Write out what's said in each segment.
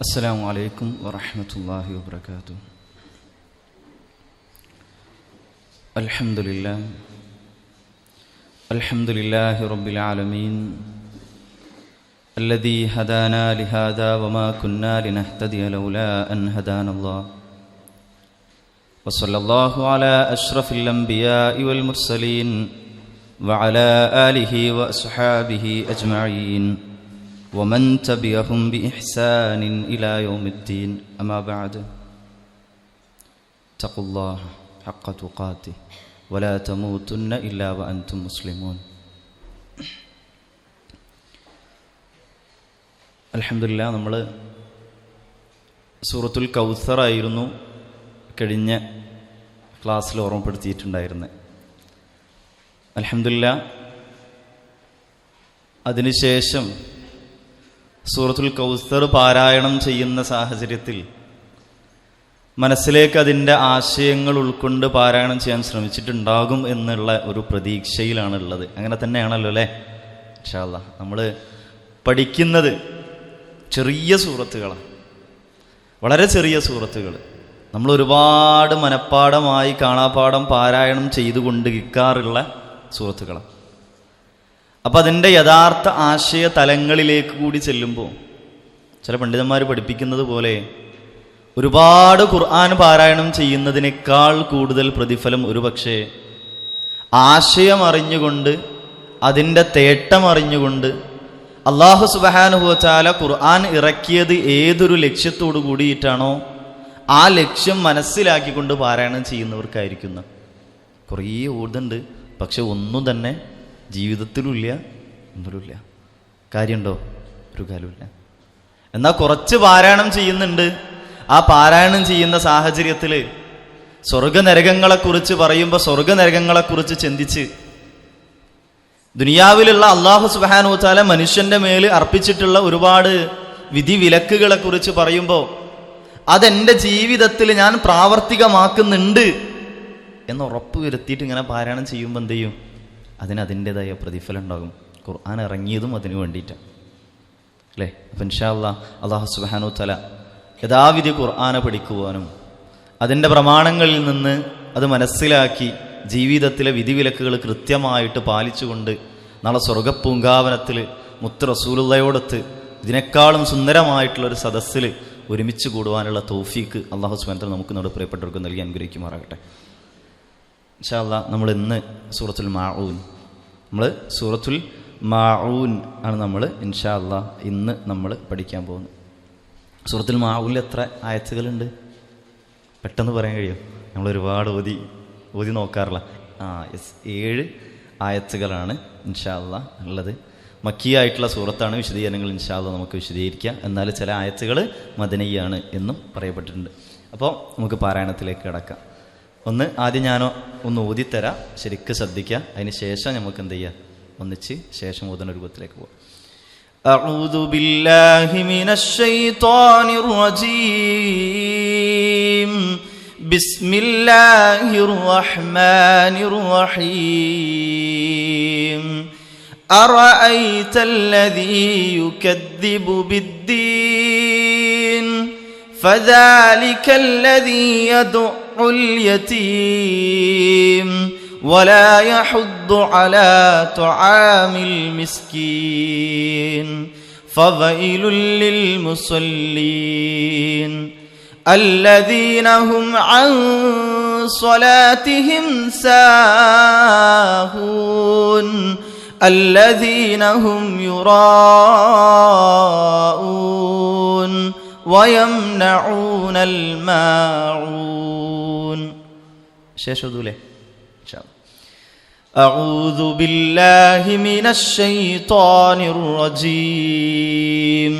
അസ്സലാമു അലൈക്കും വറഹ്മത്തുള്ളാഹി വബറകാതുഹു. അൽഹംദുലില്ലാഹി റബ്ബിൽ ആലമീൻ അല്ലദീ ഹദാനാ ലിഹാദാ വമാ കുന്നാ ലിനഹ്തദിയ ലൗലാ അൻ ഹദാനല്ലാഹ് വസല്ലല്ലാഹു അലാ അഷ്റഫിൽ അംബിയാഇ വൽ മുർസലീൻ വഅലാ ആലിഹി വഅസ്ഹാബിഹി അജ്മഈൻ ومن تبعهم بإحسان إلى يوم الدين أما بعد اتقوا الله حق تقاته ولا تموتن إلا وأنتم مسلمون. അൽഹംദുലില്ലാ, നമ്മൾ സൂറത്തുൽ കൗസർ ആയിരുന്നു കഴിഞ്ഞ ക്ലാസ്സിൽ ഓർമ്മപ്പെടുത്തിയിട്ടുണ്ടായിരുന്നത്. അൽഹംദുലില്ലാ, അതിനുശേഷം സൂറത്തുൽ കൗസർ പാരായണം ചെയ്യുന്ന സാഹചര്യത്തിൽ മനസ്സിലേക്ക് അതിൻ്റെ ആശയങ്ങൾ ഉൾക്കൊണ്ട് പാരായണം ചെയ്യാൻ ശ്രമിച്ചിട്ടുണ്ടാകും എന്നുള്ള ഒരു പ്രതീക്ഷയിലാണുള്ളത്. അങ്ങനെ തന്നെയാണല്ലോ അല്ലേ? ഇൻഷാ അല്ലാഹ് നമ്മൾ പഠിക്കുന്നത് ചെറിയ സൂറത്തുകളാണ്, വളരെ ചെറിയ സൂറത്തുകൾ. നമ്മൾ ഒരുപാട് മനഃപ്പാടമായി കാണാപ്പാടം പാരായണം ചെയ്തുകൊണ്ടിരിക്കാറുള്ള സൂറത്തുകളാണ്. അപ്പം അതിൻ്റെ യഥാർത്ഥ ആശയ തലങ്ങളിലേക്ക് കൂടി ചെല്ലുമ്പോൾ ചില പണ്ഡിതന്മാർ പഠിപ്പിക്കുന്നത് പോലെ ഒരുപാട് ഖുർആൻ പാരായണം ചെയ്യുന്നതിനേക്കാൾ കൂടുതൽ പ്രതിഫലം ഒരുപക്ഷെ ആശയം അറിഞ്ഞുകൊണ്ട് അതിൻ്റെ തേട്ടം അറിഞ്ഞുകൊണ്ട് അല്ലാഹു സുബ്ഹാനഹു വ തആല ഖുർആൻ ഇറക്കിയത് ഏതൊരു ലക്ഷ്യത്തോടു കൂടിയിട്ടാണോ ആ ലക്ഷ്യം മനസ്സിലാക്കിക്കൊണ്ട് പാരായണം ചെയ്യുന്നവർക്കായിരിക്കുന്ന. കുറേ ഓടുന്നുണ്ട്, പക്ഷെ ഒന്നും തന്നെ ജീവിതത്തിലുമില്ല, ഒന്നുമില്ല. കാര്യമുണ്ടോ? ഒരു കാര്യമില്ല. എന്നാൽ കുറച്ച് പാരായണം ചെയ്യുന്നുണ്ട്. ആ പാരായണം ചെയ്യുന്ന സാഹചര്യത്തിൽ സ്വർഗനരകങ്ങളെക്കുറിച്ച് പറയുമ്പോൾ സ്വർഗനരകങ്ങളെക്കുറിച്ച് ചിന്തിച്ച് ദുനിയാവിലുള്ള അല്ലാഹു സുബ്ഹാനഹു വ തആല മനുഷ്യന്റെ മേൽ അർപ്പിച്ചിട്ടുള്ള ഒരുപാട് വിധിവിലക്കുകളെ കുറിച്ച് പറയുമ്പോൾ അതെൻ്റെ ജീവിതത്തിൽ ഞാൻ പ്രാവർത്തികമാക്കുന്നുണ്ട് എന്ന് ഉറപ്പ് വരുത്തിയിട്ട് ഇങ്ങനെ പാരായണം ചെയ്യുമ്പോൾ എന്ത് ചെയ്യും? അതിൻ്റെതായ പ്രതിഫലം ഉണ്ടാകും. ഖുർആൻ ഇറങ്ങിയതും അതിനു വേണ്ടിയിട്ടാണ് അല്ലേ? അപ്പം ഇൻഷാ അല്ലാഹ് അല്ലാഹു സുബ്ഹാനഹു വ തആല യഥാവിധി ഖുർആനെ പഠിക്കുവാനും അതിൻ്റെ പ്രമാണങ്ങളിൽ നിന്ന് അത് മനസ്സിലാക്കി ജീവിതത്തിലെ വിധിവിലക്കുകൾ കൃത്യമായിട്ട് പാലിച്ചുകൊണ്ട് നാളെ സ്വർഗപ്പൂങ്കാവനത്തിൽ മുത്ത് റസൂലുള്ളയോടൊത്ത് ഇതിനേക്കാളും സുന്ദരമായിട്ടുള്ളൊരു സദസ്സിൽ ഒരുമിച്ച് കൂടുവാനുള്ള തൗഫീക്ക് അല്ലാഹു സുബ്ഹാനഹു വ തആല നമുക്ക് നമ്മുടെ പ്രിയപ്പെട്ടവർക്ക് നൽകി അനുഗ്രഹിക്കുമാറാകട്ടെ. ഇൻഷാ അല്ലാഹ് നമ്മൾ ഇന്ന് സൂറത്തുൽ മാഊൻ ആണ് നമ്മൾ ഇൻഷാ അല്ലാഹ് ഇന്ന് നമ്മൾ പഠിക്കാൻ പോകുന്നത്. സൂറത്തുൽ മാഊനിൽ എത്ര ആയത്തുകളുണ്ട്? പെട്ടെന്ന് പറയാൻ കഴിയും? നമ്മൾ ഒരുപാട് ഓതി നോക്കാറില്ല. 7 ആയത്തുകളാണ് ഇൻഷാ അല്ലാഹ് ഉള്ളത്. മക്കിയായിട്ടുള്ള സൂറത്താണ്. വിശദീകരണങ്ങൾ ഇൻഷാ അല്ലാഹ് നമുക്ക് വിശദീകരിക്കാം. എന്നാൽ ചില ആയത്തുകൾ മദനിയാണ് എന്നും പറയപ്പെട്ടിട്ടുണ്ട്. അപ്പോൾ നമുക്ക് പാരായണത്തിലേക്ക് കിടക്കാം. ആദ്യം ഞാനോ ഒന്ന് ഓതിത്തരാം, ശരിക്കും ശ്രദ്ധിക്കുക. അതിന് ശേഷം നമുക്ക് എന്ത് ചെയ്യാം? ഒന്നിച്ച് ശേഷം ഓതുന്ന രൂപത്തിലേക്ക് പോകാം. അഊദു ബില്ലാഹി മിനശ് ശൈത്വാനിർ റജീം. ബിസ്മില്ലാഹിർ റഹ്മാനിർ റഹീം. അറഅയ്തല്ലദീ യുകദ്ദിബു ബിദ്ദീൻ ഫദാലികല്ലദീ യദ്ഉ اليتيم ولا يحض على طعام المسكين فويل للمصلين الذين هم عن صلاتهم ساهون الذين هم يراءون ويمنعون الماعون. ശേഷദൂലേ أعوذ بالله من الشيطان الرجيم.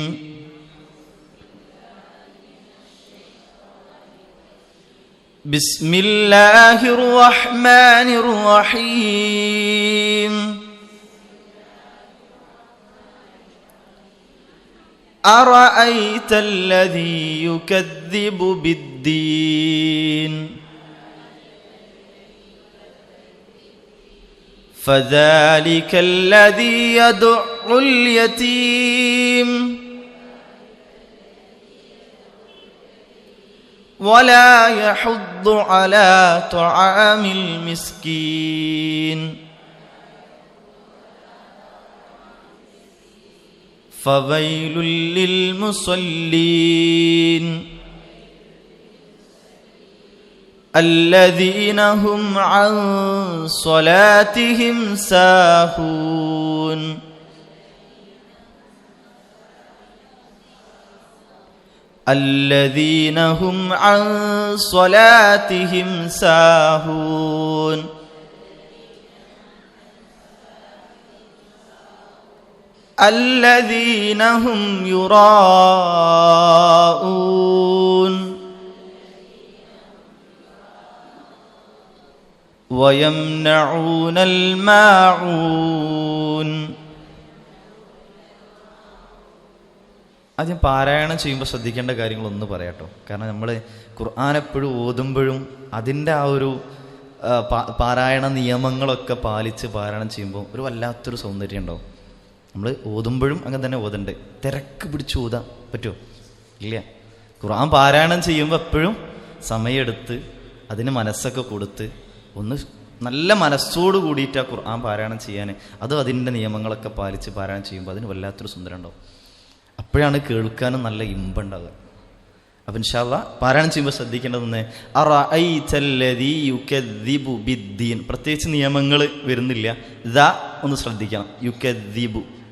بسم الله الرحمن الرحيم. أرأيت الذي يكذب بالدين فذلك الذي يدع اليتيم വലാ യഹുദ്ദു അലാ തുആമിൽ മിസ്കീൻ ഫവൈലുൽ ലിൽ മുസല്ലീൻ الذين هم عن صلاتهم ساهون الذين هم عن صلاتهم ساهون الذين هم يراءون ويمنعون الماعون. ആദ്യം പാരായണം ചെയ്യുമ്പോൾ ശ്രദ്ധിക്കേണ്ട കാര്യങ്ങളൊന്ന് പറയാട്ടോ. കാരണം നമ്മൾ ഖുർആൻ എപ്പോഴും ഓതുമ്പോഴും അതിൻ്റെ ആ ഒരു പാരായണ നിയമങ്ങളൊക്കെ പാലിച്ച് പാരായണം ചെയ്യുമ്പോൾ ഒരു വല്ലാത്തൊരു സൗന്ദര്യം ഉണ്ടാവും. നമ്മൾ ഓതുമ്പോഴും അങ്ങനെ തന്നെ ഓതണ്ടേ. തിരക്ക് പിടിച്ച് ഓതാൻ പറ്റുമോ? ഇല്ല. ഖുർആൻ പാരായണം ചെയ്യുമ്പോൾ എപ്പോഴും സമയമെടുത്ത് അതിന് മനസ്സൊക്കെ കൊടുത്ത് ഒന്ന് നല്ല മനസ്സോട് കൂടിയിട്ട് ആ ഖുർആൻ പാരായണം ചെയ്യാൻ, അതും അതിൻ്റെ നിയമങ്ങളൊക്കെ പാലിച്ച് പാരായണം ചെയ്യുമ്പോൾ അതിന് വല്ലാത്തൊരു സുന്ദരം ഉണ്ടാവും. അപ്പോഴാണ് കേൾക്കാനും നല്ല ഇമ്പം ഉണ്ടാവുക. അപ്പം ഇൻഷാ അല്ലാഹ് പാരായണം ചെയ്യുമ്പോൾ ശ്രദ്ധിക്കേണ്ടതെന്ന് അറഅയ്തല്ലദീ യുകദ്ദിബു ബിദ്ദീൻ. പ്രത്യേകിച്ച് നിയമങ്ങൾ വരുന്നില്ല. ഒന്ന് ശ്രദ്ധിക്കണം.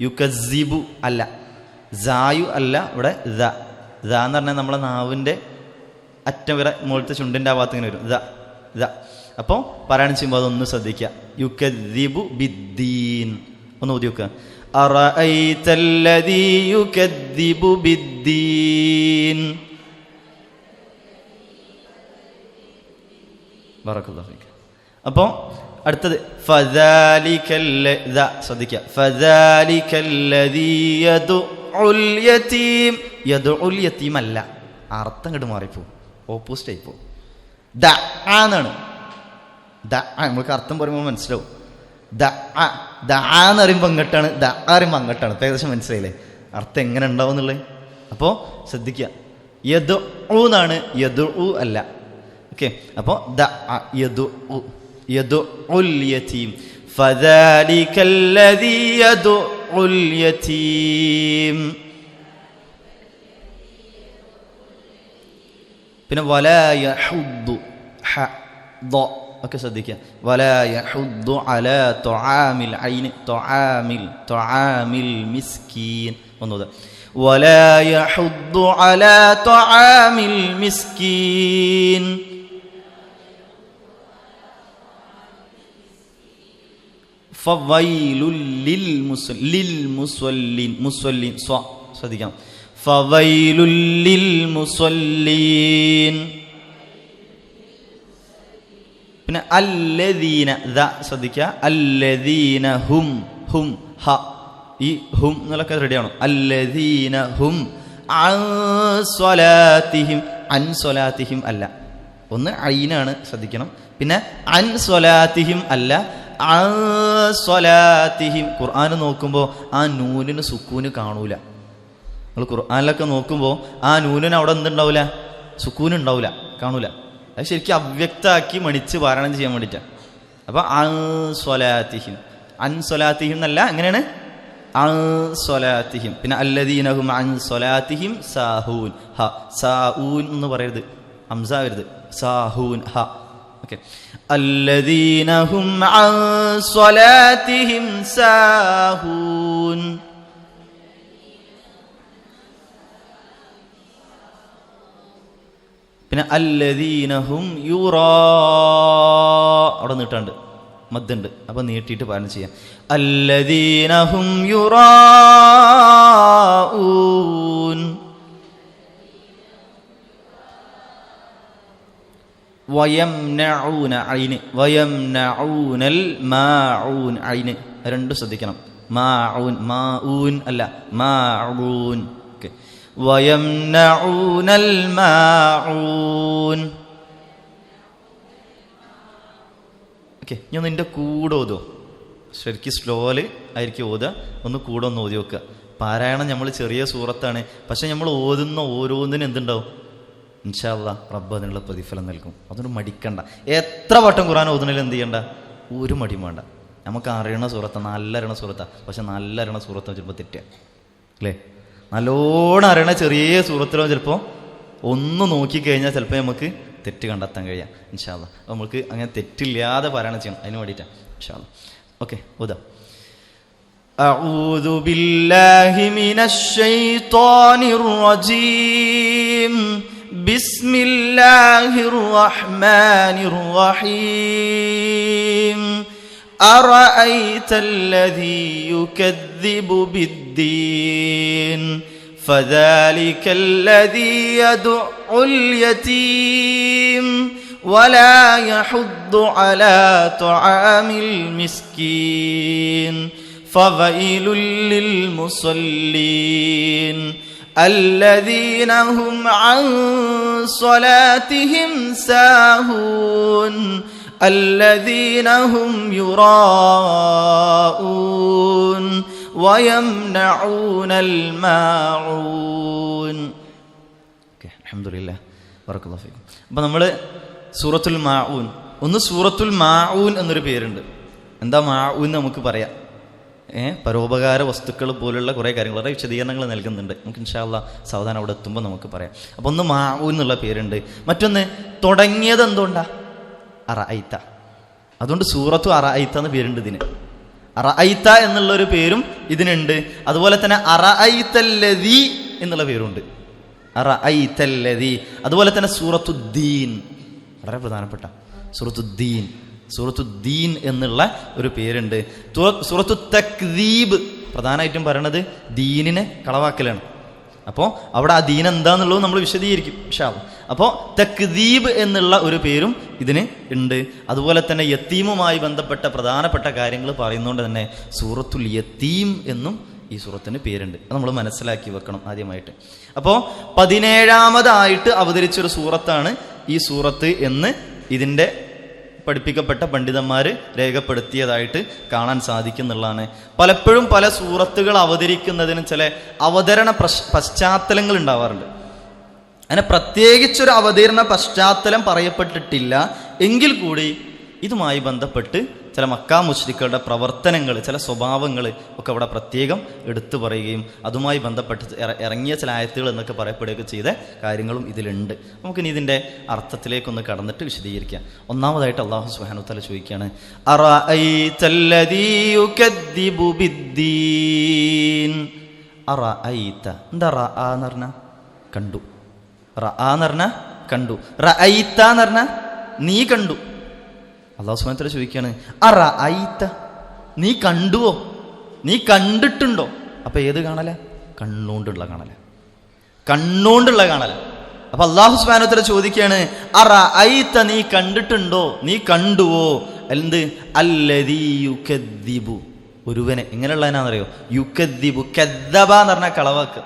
യുകദ്ദിബു അല്ല, സായു അല്ല, ഇവിടെ എന്ന് പറഞ്ഞാൽ നമ്മളെ നാവിൻ്റെ അറ്റം വരെ മുകളിലത്തെ ചുണ്ടിൻ്റെ ആ ഭാഗത്ത് ഇങ്ങനെ വരും. അപ്പോൾ പാരായണം ചെയ്യുമ്പോൾ അതൊന്ന് ശ്രദ്ധിക്കുക. യുകദ്ദിബു ബിദ്ദീൻ ഒന്ന് ഓതി വെക്കുക. അറഅയ്തല്ലദീ യുകദ്ദിബു ബിദ്ദീൻ. ബറകല്ലാഹു ഫീക. അപ്പോൾ അടുത്തത് ശ്രദ്ധിക്കുക. ഫദാലികല്ലദീ യദ്ഉൽ യതീം. യദ്ഉൽ യതീം അല്ല, അർത്ഥം ഇങ്ങോട്ട് മാറിപ്പോ, ഓപ്പോസിറ്റ് ആയിപ്പോ. എന്നാണ് നമ്മൾക്ക് അർത്ഥം പറയുമ്പോൾ മനസ്സിലാവും. എന്ന് പറയുമ്പോൾ ഇങ്ങോട്ടാണ്, പറയുമ്പോൾ അങ്ങോട്ടാണ്. ഏകദേശം മനസ്സിലായില്ലേ അർത്ഥം എങ്ങനെ ഉണ്ടാവും എന്നുള്ളത്? അപ്പോൾ ശ്രദ്ധിക്കുക. യദു എന്നാണ്, യദു അല്ല. ഓക്കെ, അപ്പോൾ യദ്ഉൽ യതീം. ഫദാലികല്ലദീ യദ്ഉൽ യതീം. പിന്നെ വലാ യഹുദ്ദു ഒക്കെ ശ്രദ്ധിക്കുക. വലാ യഹുദ്ദു അലാ തുആമിൽ ഐന്. തുആമിൽ മിസ്കീൻ ഒന്നുകൂടെ. വലാ യഹുദ്ദു അലാ തുആമിൽ മിസ്കീൻ. ഫവൈലുൽ ലിൽ മുസല്ലീൻ. മുസല്ലീൻ ശ്രദ്ധിക്കാം. ഫവൈലുൽ ലിൽ മുസല്ലീൻ. പിന്നെ അല്ലദീന ശ്രദ്ധിക്കുക. അല്ലദീന ഹും ഹ, ഈ ഹും എന്നൊക്കെ റെഡിയാണോ? അല്ലദീന ഹും അൻ സ്വലാത്തിഹിം അല്ല, ഒന്ന് ഐനാണ് ശ്രദ്ധിക്കണം. പിന്നെ അൻ സ്വലാത്തിഹിം അല്ല, അൻ സ്വലാത്തിഹിം. ഖുർആൻ നോക്കുമ്പോൾ ആ നൂനിന് സുക്കൂന് കാണൂല. നിങ്ങൾ ഖുർആനിലൊക്കെ നോക്കുമ്പോൾ ആ നൂനിന് അവിടെ എന്തുണ്ടാവില്ല? സുക്കൂന് ഉണ്ടാവില്ല, കാണൂല. അത് ശരിക്കും അവ്യക്തമാക്കി മണിച്ച് പാരായണം ചെയ്യാൻ വേണ്ടിയിട്ടാണ്. അപ്പം അൻ സ്വലാത്തിഹിം എന്നല്ല, എങ്ങനെയാണ്? അൻ സ്വലാത്തിഹിം. പിന്നെ അല്ലദീനഹും അൻ സ്വലാത്തിഹിം സാഹൂൻ. സാഊൻ എന്ന് പറയരുത്, ഹംസ വരുത്. സാഹൂൻ ഓക്കെ. അല്ലദീനഹും അൻ സ്വലാത്തിഹിം സാഹൂൻ. പിന്നെ അല്ലദീനഹും അവിടെ നീട്ടാണ്ട്, മദ്ദുണ്ട്, അപ്പം നീട്ടിയിട്ട് പാരായണം ചെയ്യാം. അല്ലദീനഹും യുറാഊൻ. വയംനഊന ഐന്. വയംനഊനൽ മാഊൻ ഐന്. രണ്ടും ശ്രദ്ധിക്കണം. മാഊൻ അല്ല, മാഊൻ. ഓക്കെ. വയംനഊനൽ മാഊൻ. ഓക്കെ, ഞാൻ നിന്റെ കൂടെ ഓതോ. ശരിക്കും സ്ലോല് ആയിരിക്കും ഓതുക. ഒന്ന് കൂടെ ഒന്ന് ഓതി വെക്കുക. പാരായണം നമ്മൾ ചെറിയ സൂറത്താണ്, പക്ഷെ നമ്മൾ ഓതുന്ന ഓരോന്നിനും എന്തുണ്ടാവും? ഇൻഷാ അല്ലാഹ് റബ്ബ് അതിനുള്ള പ്രതിഫലം നൽകും. അതുകൊണ്ട് മടിക്കണ്ട. എത്ര വട്ടം ഖുർആൻ ഓതുന്നതിൽ എന്ത് ചെയ്യണ്ട, ഒരു മടിയും വേണ്ട. നമുക്ക് അറിയണ സൂറത്താണ്, നല്ല അറിയണ സൂറത്താണ്, പക്ഷെ നല്ല അറിയണ സൂറത്ത് ചിലപ്പോൾ തെറ്റുക അല്ലേ. നല്ലോണം അറിയണ ചെറിയ സൂറത്തിലോ ചിലപ്പോൾ ഒന്ന് നോക്കിക്കഴിഞ്ഞാൽ ചിലപ്പോൾ നമുക്ക് തെറ്റ് കണ്ടെത്താൻ കഴിയാം. ഇൻഷാ അല്ലാഹ് നമുക്ക് അങ്ങനെ തെറ്റില്ലാതെ പാരായണം ചെയ്യണം. അതിന് വേണ്ടിയിട്ടാണ്. ഇൻഷാ അല്ലാഹ്. ഓക്കെ, ഓതാം. അഊദു ബില്ലാഹി മിനശ് ശൈത്വാനിർ റജീം. ബിസ്മില്ലാഹിർ റഹ്മാനിർ റഹീം. أرأيت الذي يكذب بالدين فذلك الذي يدع اليتيم ولا يحض على طعام المسكين فويل للمصلين الذين هم عن صلاتهم ساهون الذين هم يراءون ويمنعون الماعون. അൽഹംദുലില്ലാഹ്, ബറക്കല്ലാഹു ഫീക്കും. അപ്പം നമ്മൾ സൂറത്തുൽ മാഊൻ, ഒന്ന് സൂറത്തുൽ മാഊൻ എന്നൊരു പേരുണ്ട്. എന്താ മാഊൻ നമുക്ക് പറയാം. പരോപകാര വസ്തുക്കൾ പോലുള്ള കുറേ കാര്യങ്ങൾ, കുറേ വിശദീകരണങ്ങൾ നൽകുന്നുണ്ട്. നമുക്ക് ഇൻഷാ അല്ലാഹ് സാവധാനം അവിടെ എത്തുമ്പോൾ നമുക്ക് പറയാം. അപ്പം ഒന്ന് മാഊൻ എന്നുള്ള പേരുണ്ട്. മറ്റൊന്ന് തുടങ്ങിയത് എന്തുകൊണ്ടാ, അറഅയ്ത. അതുകൊണ്ട് സൂറത്തു അറഅയ്ത എന്ന് പേരുണ്ട് ഇതിന്. അറഅയ്ത എന്നുള്ളൊരു പേരും ഇതിനുണ്ട്. അതുപോലെ തന്നെ അറഅയ്തല്ലദീ എന്നുള്ള പേരുണ്ട്. അറഅയ്തല്ലദീ. അതുപോലെ തന്നെ സൂറത്തുദ്ദീൻ, വളരെ പ്രധാനപ്പെട്ട സൂറത്തുദ്ദീൻ. സൂറത്തുദ്ദീൻ എന്നുള്ള ഒരു പേരുണ്ട്. സൂറത്തു തക്ദീബ്, പ്രധാനമായിട്ടും പറയണത് ദീനിനെ കളവാക്കലാണ്. അപ്പോൾ അവിടെ ആ ദീൻ എന്താന്നുള്ളത് നമ്മൾ വിശദീകരിക്കും ഇൻഷാ അല്ലാഹ്. അപ്പോൾ തക്ദീബ് എന്നുള്ള ഒരു പേരും ഇതിന് ഉണ്ട്. അതുപോലെ തന്നെ യത്തീമുമായി ബന്ധപ്പെട്ട പ്രധാനപ്പെട്ട കാര്യങ്ങൾ പറയുന്നതുകൊണ്ട് തന്നെ സൂറത്തുൽ യത്തീം എന്നും ഈ സൂറത്തിന് പേരുണ്ട്. അത് നമ്മൾ മനസ്സിലാക്കി വെക്കണം ആദ്യമായിട്ട്. അപ്പോൾ 17ാമതായിട്ട് അവതരിച്ചൊരു സൂറത്താണ് ഈ സൂറത്ത് എന്ന് ഇതിൻ്റെ പഠിപ്പിക്കപ്പെട്ട പണ്ഡിതന്മാർ രേഖപ്പെടുത്തിയതായിട്ട് കാണാൻ സാധിക്കുന്നുള്ളതാണ്. പലപ്പോഴും പല സൂറത്തുകൾ അവതരിക്കുന്നതിന് ചില അവതരണ പശ്ചാത്തലങ്ങൾ ഉണ്ടാവാറുണ്ട്. അങ്ങനെ പ്രത്യേകിച്ചൊരു അവതരണ പശ്ചാത്തലം പറയപ്പെട്ടിട്ടില്ല എങ്കിൽ കൂടി ഇതുമായി ബന്ധപ്പെട്ട് ചില മക്കാ മുശ്രിക്കുകളുടെ പ്രവർത്തനങ്ങൾ, ചില സ്വഭാവങ്ങൾ ഒക്കെ അവിടെ പ്രത്യേകം എടുത്തു പറയുകയും അതുമായി ബന്ധപ്പെട്ട് ഇറങ്ങിയ ചില ആയത്തുകൾ എന്നൊക്കെ പറയപ്പെടുകയൊക്കെ ചെയ്ത കാര്യങ്ങളും ഇതിലുണ്ട്. നമുക്കിനി ഇതിൻ്റെ അർത്ഥത്തിലേക്കൊന്ന് കടന്നിട്ട് വിശദീകരിക്കാം. ഒന്നാമതായിട്ട് അല്ലാഹു സുബ്ഹാനഹു വ തആല ചോദിക്കുകയാണ്, അറഅയ്തല്ലദീ യുകദ്ദിബു ബിദ്ദീൻ. അറഅയ്ത, എന്താ റഅ എന്ന് പറഞ്ഞാൽ കണ്ടു, റഅ എന്ന് പറഞ്ഞാൽ കണ്ടു, റഅയ്ത എന്ന് പറഞ്ഞാൽ നീ കണ്ടു. അല്ലാഹു സുബ്ഹാനഹു വ തആല ചോദിക്കുകയാണ്, അറഅയ്ത, നീ കണ്ടുവോ, നീ കണ്ടിട്ടുണ്ടോ? അപ്പൊ ഏത് കാണല? കണ്ണുകൊണ്ടുള്ള കാണല, കണ്ണുകൊണ്ടുള്ള കാണല. അപ്പൊ അല്ലാഹു സുബ്ഹാനഹു വ തആല ചോദിക്കുകയാണ്, അറഅയ്ത, നീ കണ്ടിട്ടുണ്ടോ, നീ കണ്ടുവോ? എന്ത്? അല്ലദീ യുകദ്ദിബു, ഒരുവനെ. എങ്ങനെയുള്ളതിനാണെന്നറിയോ? യുകദ്ദിബു, കദ്ദബ എന്ന് പറഞ്ഞാൽ കളവാക്കുക,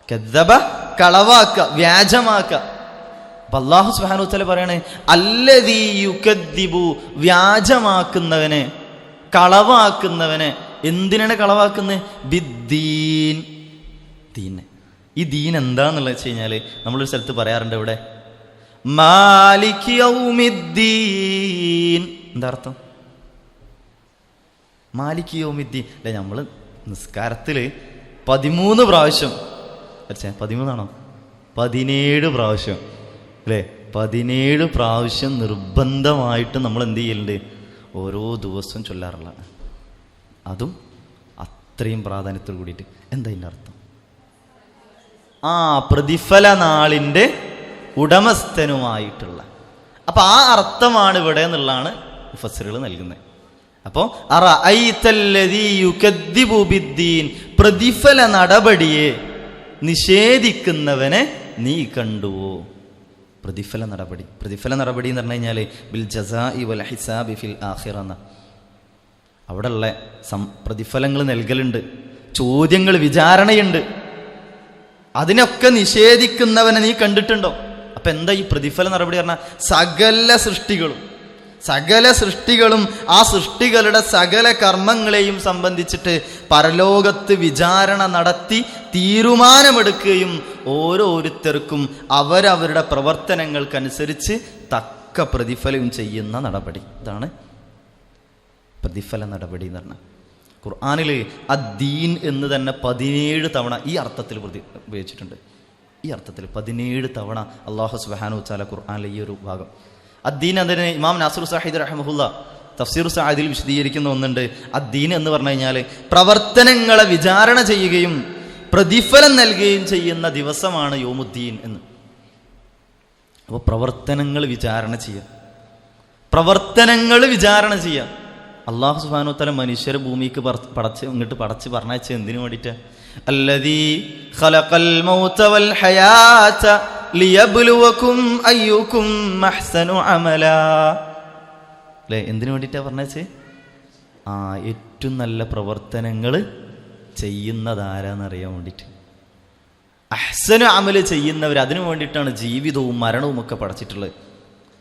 കദ്ദബ കളവാക്കുക, വ്യാജമാക്കുക. അപ്പൊ അല്ലാഹു സുബ്ഹാനഹു വ തആല പറയാണ്, അല്ലദീ യുകദ്ദിബു, വ്യാജമാക്കുന്നവനെ, കളവാക്കുന്നവനെ. എന്തിനാണ് കളവാക്കുന്നത്? ബിദ്ദീൻ, ദീനെ. ഈ ദീൻ എന്താന്നുള്ളത് വെച്ച് കഴിഞ്ഞാല് നമ്മളൊരു സ്ഥലത്ത് പറയാറുണ്ട്, ഇവിടെ മാലിക് യൗമിദ്ദീൻ. എന്താ അർത്ഥം? മാലിക് യൗമിദ്ദീൻ അല്ലെ? നമ്മള് നിസ്കാരത്തില് 13 പ്രാവശ്യം, 13ആണോ? 17 പ്രാവശ്യം അല്ലേ? 17 പ്രാവശ്യം നിർബന്ധമായിട്ട് നമ്മൾ എന്ത് ചെയ്യലുണ്ട്? ഓരോ ദിവസവും ചൊല്ലാറുള്ളതാണ്. അതും അത്രയും പ്രാധാന്യത്തോട് കൂടിയിട്ട്. എന്താ ഇതിൻ്റെ അർത്ഥം? പ്രതിഫല നാളിൻ്റെ ഉടമസ്ഥനുമായിട്ടുള്ള. അപ്പൊ ആ അർത്ഥമാണ് ഇവിടെ എന്നുള്ളതാണ് മുഫസ്സിറുകൾ നൽകുന്നത്. അപ്പോൾ അറഅയ്തല്ലദീ യുകദ്ദിബു ബിദ്ദീൻ, പ്രതിഫല നടപടിയെ നിഷേധിക്കുന്നവനെ നീ കണ്ടുവോ? പ്രതിഫല നടപടി, പ്രതിഫല നടപടി എന്ന് പറഞ്ഞു കഴിഞ്ഞാൽ ബിൽ ജസാഇ വൽ ഹിസാബി ഫിൽ ആഖിറ എന്ന, അവിടെയുള്ള പ്രതിഫലങ്ങൾ നൽകലുണ്ട്, ചോദ്യങ്ങൾ, വിചാരണയുണ്ട്. അതിനൊക്കെ നിഷേധിക്കുന്നവനെ നീ കണ്ടിട്ടുണ്ടോ? അപ്പൊ എന്താ ഈ പ്രതിഫല നടപടി പറഞ്ഞാൽ? സകല സൃഷ്ടികളും ആ സൃഷ്ടികളുടെ സകല കർമ്മങ്ങളെയും സംബന്ധിച്ചിട്ട് പരലോകത്ത് വിചാരണ നടത്തി തീരുമാനമെടുക്കുകയും ഓരോരുത്തർക്കും അവരവരുടെ പ്രവർത്തനങ്ങൾക്കനുസരിച്ച് തക്ക പ്രതിഫലം ചെയ്യുന്ന നടപടി. ഇതാണ് പ്രതിഫല നടപടി എന്ന് പറഞ്ഞാൽ. ഖുർആനിൽ അദ്ദീൻ എന്ന് തന്നെ 17 തവണ ഈ അർത്ഥത്തിൽ ഉപയോഗിച്ചിട്ടുണ്ട്. ഈ അർത്ഥത്തിൽ 17 തവണ അല്ലാഹു സുബ്ഹാനഹു വ തആല ഖുർആനിലെ ഈ ഒരു ഭാഗം അദ്ദീൻ, അതിന് ഇമാം നാസിർ സാഹിദ് റഹ്മഹുല്ല തഫ്സീർ സഅദിൽ വിശദീകരിക്കുന്ന ഒന്നുണ്ട്. അദ്ദീൻ എന്ന് പറഞ്ഞു കഴിഞ്ഞാൽ പ്രവർത്തനങ്ങളെ വിചാരണ ചെയ്യുകയും പ്രതിഫലം നൽകുകയും ചെയ്യുന്ന ദിവസമാണ് യൗമുദ്ദീൻ എന്ന്. അപ്പോൾ പ്രവർത്തനങ്ങൾ വിചാരണ ചെയ്യുക, പ്രവർത്തനങ്ങൾ വിചാരണ ചെയ്യുക. അല്ലാഹു സുബ്ഹാനഹു വ തആല മനുഷ്യരെ ഭൂമിക്ക് പടച്ച് പറഞ്ഞയച്ച എന്തിനു വേണ്ടിയിട്ട്? അല്ലദീ ഖലഖൽ മൗത വൽ ഹയാത ലിയബ്ലുവകും അയ്യുകും അഹ്സനു അമലാ. അല്ലേ, എന്തിനു വേണ്ടിയിട്ടാണ് പറഞ്ഞേച്ചേ? ഏറ്റവും നല്ല പ്രവർത്തനങ്ങൾ ചെയ്യുന്നതാരാന്നറിയാൻ വേണ്ടിയിട്ട്. അഹ്സനു അമല് ചെയ്യുന്നവർ, അതിനു വേണ്ടിയിട്ടാണ് ജീവിതവും മരണവും ഒക്കെ പഠിച്ചിട്ടുള്ളത്.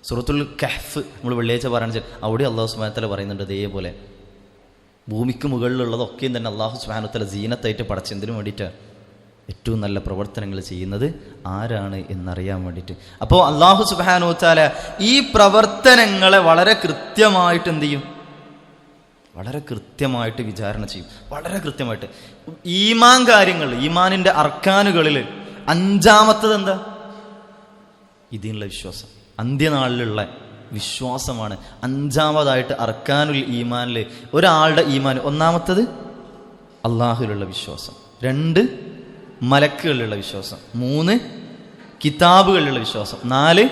സൂറത്തുൽ കഹ്ഫ് നമ്മൾ വെള്ളിയാഴ്ച പറഞ്ഞു, അവിടെ അല്ലാഹു സുബ്ഹാനഹു വ തആല പറയുന്നുണ്ട് ഇതേപോലെ ഭൂമിക്ക് മുകളിലുള്ളതൊക്കെയും തന്നെ അല്ലാഹു സുബ്ഹാനഹു വ തആല സീനത്തായിട്ട് പഠിച്ച് എന്തിനു വേണ്ടിയിട്ടാണ്? ഏറ്റവും നല്ല പ്രവർത്തനങ്ങൾ ചെയ്യുന്നത് ആരാണ് എന്നറിയാൻ വേണ്ടിയിട്ട്. അപ്പോൾ അല്ലാഹു സുബ്ഹാനഹു വ തആല ഈ പ്രവർത്തനങ്ങളെ വളരെ കൃത്യമായിട്ട് എന്ത് ചെയ്യും? വളരെ കൃത്യമായിട്ട് വിചാരണ ചെയ്യും, വളരെ കൃത്യമായിട്ട്. ഈമാൻ കാര്യങ്ങൾ, ഈമാനിൻ്റെ അർക്കാനുകളിൽ 5-ാമത്തത് എന്താ? ഇതിനുള്ള വിശ്വാസം, അന്ത്യനാളിലുള്ള വിശ്വാസമാണ് 5-ാമതായിട്ട് അർക്കാനുൽ ഈമാനിൽ ഒരാളുടെ ഈമാൻ. 1-ാമത്തത് അള്ളാഹുലുള്ള വിശ്വാസം, 2 മലക്കുകളിലുള്ള വിശ്വാസം, 3 കിതാബുകളിലുള്ള വിശ്വാസം, 4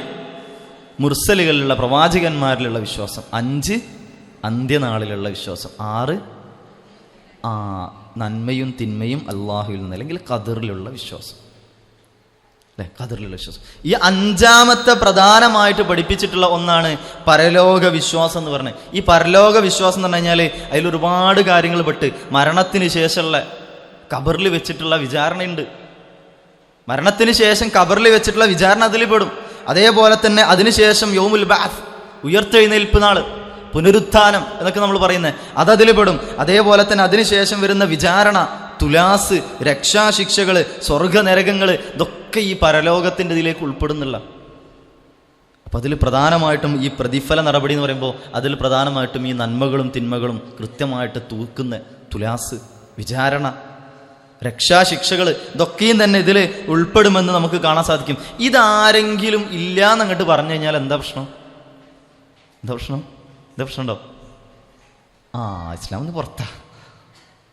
മുർസലുകളിലുള്ള പ്രവാചകന്മാരിലുള്ള വിശ്വാസം, 5 അന്ത്യനാളിലുള്ള വിശ്വാസം, 6 നന്മയും തിന്മയും അള്ളാഹുവിൽ നിന്ന് അല്ലെങ്കിൽ ഖദറിലുള്ള വിശ്വാസം. അല്ലെ, ഖദറിലുള്ള വിശ്വാസം. ഈ 5-ാമത്തെ പ്രധാനമായിട്ട് പഠിപ്പിച്ചിട്ടുള്ള ഒന്നാണ് പരലോക വിശ്വാസം എന്ന് പറഞ്ഞത്. ഈ പരലോക വിശ്വാസം എന്ന് പറഞ്ഞു കഴിഞ്ഞാൽ അതിലൊരുപാട് കാര്യങ്ങൾ പെട്ട് മരണത്തിന് ശേഷമുള്ള ഖബറിൽ വെച്ചിട്ടുള്ള വിചാരണയുണ്ട്. മരണത്തിന് ശേഷം ഖബറിൽ വെച്ചിട്ടുള്ള വിചാരണ അതിൽ പെടും. അതേപോലെ തന്നെ അതിനുശേഷം യൗമുൽ ബഅസ്, ഉയർത്തെഴുന്നേൽപ്പ് നാള്, പുനരുത്ഥാനം എന്നൊക്കെ നമ്മൾ പറയുന്നത്, അതതിൽ പെടും. അതേപോലെ തന്നെ അതിനുശേഷം വരുന്ന വിചാരണ, തുലാസ്, രക്ഷാശിക്ഷകൾ, സ്വർഗനരകങ്ങൾ, ഇതൊക്കെ ഈ പരലോകത്തിൻ്റെ ഇതിലേക്ക് ഉൾപ്പെടുന്നുള്ള. അപ്പം അതിൽ പ്രധാനമായിട്ടും ഈ പ്രതിഫല നടപടി എന്ന് പറയുമ്പോൾ അതിൽ പ്രധാനമായിട്ടും ഈ നന്മകളും തിന്മകളും കൃത്യമായിട്ട് തൂക്കുന്ന തുലാസ്, വിചാരണ, രക്ഷാശിക്ഷകൾ, ഇതൊക്കെയും തന്നെ ഇതിൽ ഉൾപ്പെടുമെന്ന് നമുക്ക് കാണാൻ സാധിക്കും. ഇതാരെങ്കിലും ഇല്ല എന്നങ്ങോട്ട് പറഞ്ഞു കഴിഞ്ഞാൽ എന്താ പ്രശ്നം? എന്താ പ്രശ്നം? എന്താ പ്രശ്നമുണ്ടോ? ഇസ്ലാം ഒന്ന് പുറത്താ.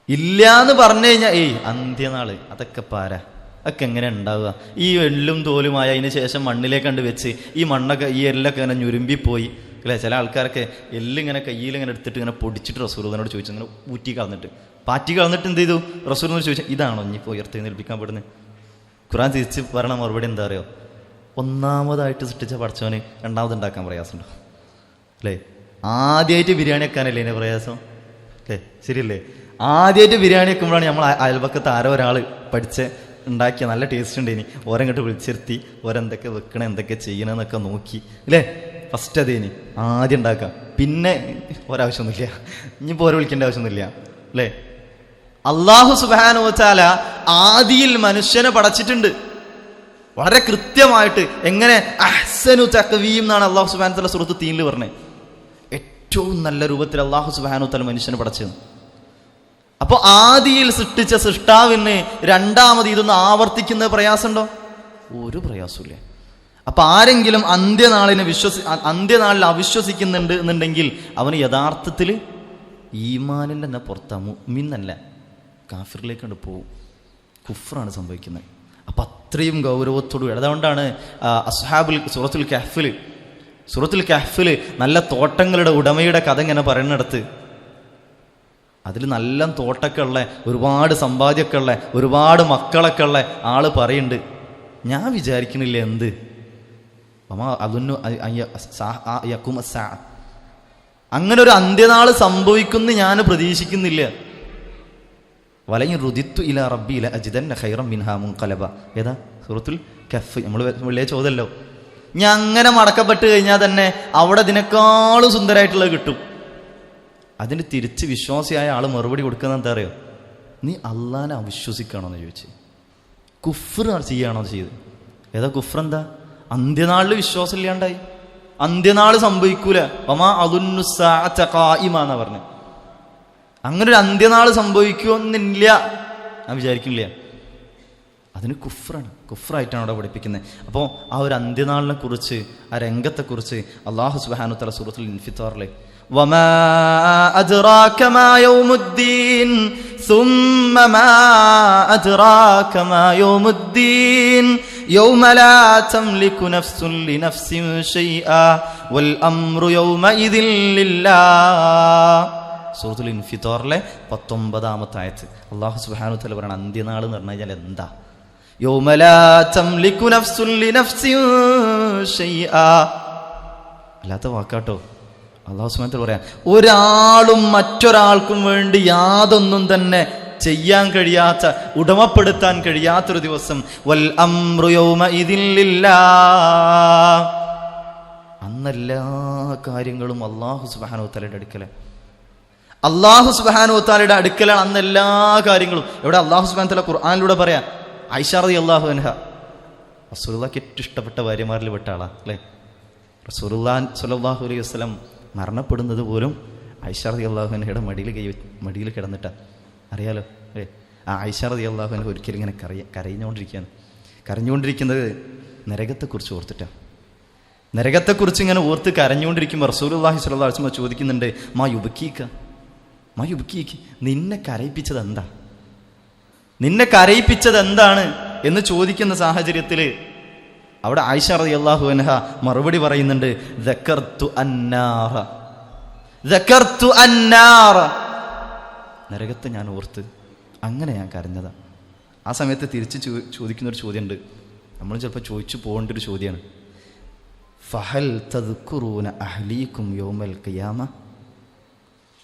ഇല്ല എന്ന് പറഞ്ഞു കഴിഞ്ഞാൽ അന്ത്യനാള് അതൊക്കെ പാരാ, അതൊക്കെ എങ്ങനെ ഉണ്ടാവുക? ഈ എള്ളും തോലുമായ അതിന് ശേഷം മണ്ണിലേക്ക് കണ്ട് വെച്ച് ഈ മണ്ണൊക്കെ ഈ എല്ലൊക്കെ ഇങ്ങനെ ഞുരുമ്പിപ്പോയി അല്ലേ? ചില ആൾക്കാരൊക്കെ എല്ലിങ്ങനെ കയ്യിലിങ്ങനെ എടുത്തിട്ട് ഇങ്ങനെ പൊടിച്ചിട്ട് റസൂലിനോട് ചോദിച്ചു, ഇങ്ങനെ ഊറ്റി കളഞ്ഞിട്ട് പാറ്റി കളഞ്ഞിട്ട് എന്ത് ചെയ്തു? റസൂലിനോട് ചോദിച്ചു, ഇതാണോ ഇനിയിപ്പോൾ ഉയർത്തെഴുന്നേൽപ്പിക്കാൻ പെടുന്നത്? ഖുർആൻ തിരിച്ച് പറയണ മറുപടി എന്താ അറിയോ? 1-ാമതായിട്ട് സൃഷ്ടിച്ച പടച്ചവന് 2ാമത് ഉണ്ടാക്കാൻ പ്രയാസമുണ്ടോ? അല്ലേ? ആദ്യമായിട്ട് ബിരിയാണി വെക്കാനല്ലേ ഇതിൻ്റെ പ്രയാസം? അല്ലേ, ശരിയല്ലേ? ആദ്യമായിട്ട് ബിരിയാണി വെക്കുമ്പോഴാണ് നമ്മൾ അയൽപക്കത്ത് ആരോ ഒരാൾ പഠിച്ച് ഉണ്ടാക്കിയ നല്ല ടേസ്റ്റ് ഉണ്ട്, ഇനി ഓരങ്ങോട്ട് വിളിച്ചിരുത്തി ഓരെന്തൊക്കെ വെക്കണേ എന്തൊക്കെ ചെയ്യണമെന്നൊക്കെ നോക്കി അല്ലേ? ഫസ്റ്റ് അതേനി ആദ്യം ഉണ്ടാക്കുക, പിന്നെ ഒരാവശ്യമൊന്നുമില്ല, ഇനിയിപ്പോൾ ഓരോ വിളിക്കേണ്ട ആവശ്യമൊന്നുമില്ല അല്ലേ? അല്ലാഹു സുബ്ഹാനഹു വ തആല ആദിയിൽ മനുഷ്യനെ പടച്ചിട്ടുണ്ട് വളരെ കൃത്യമായിട്ട്. എങ്ങനെ? അഹ്സനു തഖ്വീം എന്നാണ് അല്ലാഹു സുബ്ഹാനഹു വ തആല സൂറത്ത് തീനിൽ പറഞ്ഞത്. ഏറ്റവും നല്ല രൂപത്തിൽ അല്ലാഹു സുബ്ഹാനഹു വ തആല മനുഷ്യനെ പടച്ചത്. അപ്പോൾ ആദിയിൽ സൃഷ്ടിച്ച സൃഷ്ടാവിന് 2ാമത് ഇതൊന്ന് ആവർത്തിക്കുന്നത് പ്രയാസമുണ്ടോ? ഒരു പ്രയാസമില്ല. അപ്പൊ ആരെങ്കിലും അന്ത്യനാളിൽ അവിശ്വസിക്കുന്നുണ്ട് എന്നുണ്ടെങ്കിൽ അവന് യഥാർത്ഥത്തിൽ ഈമാനിൽ തന്നെ പുറത്താ, മുഅ്മിനല്ല, കാഫിറിലേക്കാണ് പോവും, കുഫ്റാണ് സംഭവിക്കുന്നത്. അപ്പം അത്രയും ഗൗരവത്തോടു. അതുകൊണ്ടാണ് സൂറത്തുൽ കഹ്ഫിൽ നല്ല തോട്ടങ്ങളുടെ ഉടമയുടെ കഥ ഇങ്ങനെ പറയുന്നിടത്ത് അതിൽ നല്ല തോട്ടമൊക്കെ ഉള്ള, ഒരുപാട് സമ്പാദ്യമൊക്കെ ഉള്ള, ഒരുപാട് മക്കളൊക്കെ ഉള്ള ആള് പറയുന്നുണ്ട്, ഞാൻ വിചാരിക്കണില്ല എന്ത് അതൊന്നു അങ്ങനെ ഒരു അന്ത്യനാള് സംഭവിക്കുന്നു ഞാൻ പ്രതീക്ഷിക്കുന്നില്ല. വലൈൻ റുദിത്തു ഇലാ റബ്ബി ലഅജിദന്ന ഖൈറൻ മിൻഹാ മുൻഖലബ. ഏതാ? സൂറത്തുൽ കഹ്ഫ്. നമ്മൾ വലിയ ചോദ്യമല്ലോ. ഞാൻ അങ്ങനെ മടക്കപ്പെട്ട് കഴിഞ്ഞാൽ തന്നെ അവിടെ ഇതിനേക്കാളും സുന്ദരമായിട്ടുള്ളത് കിട്ടും. അതിന് തിരിച്ച് വിശ്വാസിയായ ആൾ മറുപടി കൊടുക്കുന്നത് എന്താ അറിയോ? നീ അള്ളാനെ അവിശ്വസിക്കണമെന്ന് ചോദിച്ചു. കുഫ്ർ ചെയ്യുകയാണോ ചെയ്ത്? ഏതാ കുഫ്ർ? എന്താ? അന്ത്യനാളിൽ വിശ്വാസം ഇല്ലാണ്ടായി. അന്ത്യനാള് സംഭവിക്കൂല. വമാ അദുന്നു സ്സാഅത ഖായിമ എന്നാ പറഞ്ഞു. അങ്ങനെ ഒരു അന്ത്യനാള് സംഭവിക്കുമെന്നില്ല ഞാൻ വിചാരിക്കുന്നില്ല. അതിന് കുഫ്റാണ്, കുഫ്റായിട്ടാണ് അവിടെ പഠിപ്പിക്കുന്നത്. അപ്പോൾ ആ ഒരു അന്ത്യനാളിനെ കുറിച്ച്, ആ രംഗത്തെക്കുറിച്ച് അല്ലാഹു സുബ്ഹാനഹു വ തആല സൂറത്തുൽ ഇൻഫിത്താറിലെ വമാ അദ്റാക മാ യൗമുദ്ദീൻ സുമ്മ മാ അദ്റാക മാ യൗമുദ്ദീൻ യൗമ ലാ തംലികു നഫ്സുൻ ലിനഫ്സിൻ ശൈആ വൽ അംറു യൗമഇദിൻ ലില്ലാഹ്. സൂറത്തുൽ ഇൻഫിത്താറിലെ 19-ാമത്തെ ആയത്ത് അല്ലാഹു സുബ്ഹാനഹു വ തആല പറയുന്ന അന്ത്യനാൾ എന്ന് പറഞ്ഞു കഴിഞ്ഞാൽ എന്താ? യൗമ ലാ തംലികു നഫ്സുൻ ലിനഫ്സിൻ ശൈആ. അല്ലാത്ത വാക്കാട്ടോ. അല്ലാഹു സുബ്ഹാനഹു വ തആല പറയാം, ഒരാളും മറ്റൊരാൾക്കും വേണ്ടി യാതൊന്നും തന്നെ ചെയ്യാൻ കഴിയാത്ത, ഉടമപ്പെടുത്താൻ കഴിയാത്തൊരു ദിവസം. വൽ അംറു യൗമഇദിൻ ലില്ലാഹ്. അന്നെല്ലാ കാര്യങ്ങളും അല്ലാഹു സുബ്ഹാനഹു വ തആലയുടെ അടുക്കലാണ്. അല്ലാഹു സുബ്ഹാനഹു വ തആലയുടെ അടുക്കലാണ് അന്ന് എല്ലാ കാര്യങ്ങളും. ഇവിടെ അല്ലാഹു സുബ്ഹാനഹു വ തആല ഖുർആനിലൂടെ പറയാ, ആയിഷ റളിയല്ലാഹു അൻഹ റസൂലുള്ളാഹിക്ക് ഏറ്റവും ഇഷ്ടപ്പെട്ട ഭാര്യമാരിൽ പെട്ട ആളാ അല്ലേ? റസൂലുള്ളാഹി സ്വല്ലല്ലാഹു അലൈഹി വസല്ലം മരണപ്പെടുന്നത് പോലും ആയിഷ റളിയല്ലാഹു അൻഹയുടെ മടിയിൽ കിടന്നിട്ടാ. അറിയാലോ അല്ലേ? ആ ആയിഷ റളിയല്ലാഹു അൻഹ ഒരിക്കലും ഇങ്ങനെ കരഞ്ഞുകൊണ്ടിരിക്കുന്നത് നരകത്തെക്കുറിച്ച് ഓർത്തിട്ടാണ്. നരകത്തെക്കുറിച്ച് ഇങ്ങനെ ഓർത്ത് കരഞ്ഞുകൊണ്ടിരിക്കുമ്പോൾ റസൂലുള്ളാഹി സ്വല്ലല്ലാഹു അലൈഹി വസല്ലം ചോദിക്കുന്നുണ്ട്, മാ യുബ്കീക നിന്നെ കരയിപ്പിച്ചത് എന്താ? നിന്നെ കരയിപ്പിച്ചത് എന്താണ് എന്ന് ചോദിക്കുന്ന സാഹചര്യത്തിൽ അവിടെ ആയിഷ റളിയല്ലാഹു അൻഹ മറുപടി പറയുന്നുണ്ട്, ദക്കർതു അന്നാറ, നരകത്തെ ഞാൻ ഓർത്ത് അങ്ങനെ ഞാൻ കരഞ്ഞതാ. ആ സമയത്ത് തിരിച്ച് ചോദിക്കുന്നൊരു ചോദ്യമുണ്ട്, നമ്മൾ ചിലപ്പോൾ ചോദിച്ചു പോകേണ്ട ഒരു ചോദ്യമാണ്. ഫഹൽ തദ്കുറൂന അഹ്ലീകും യൗമൽ ഖിയാമ,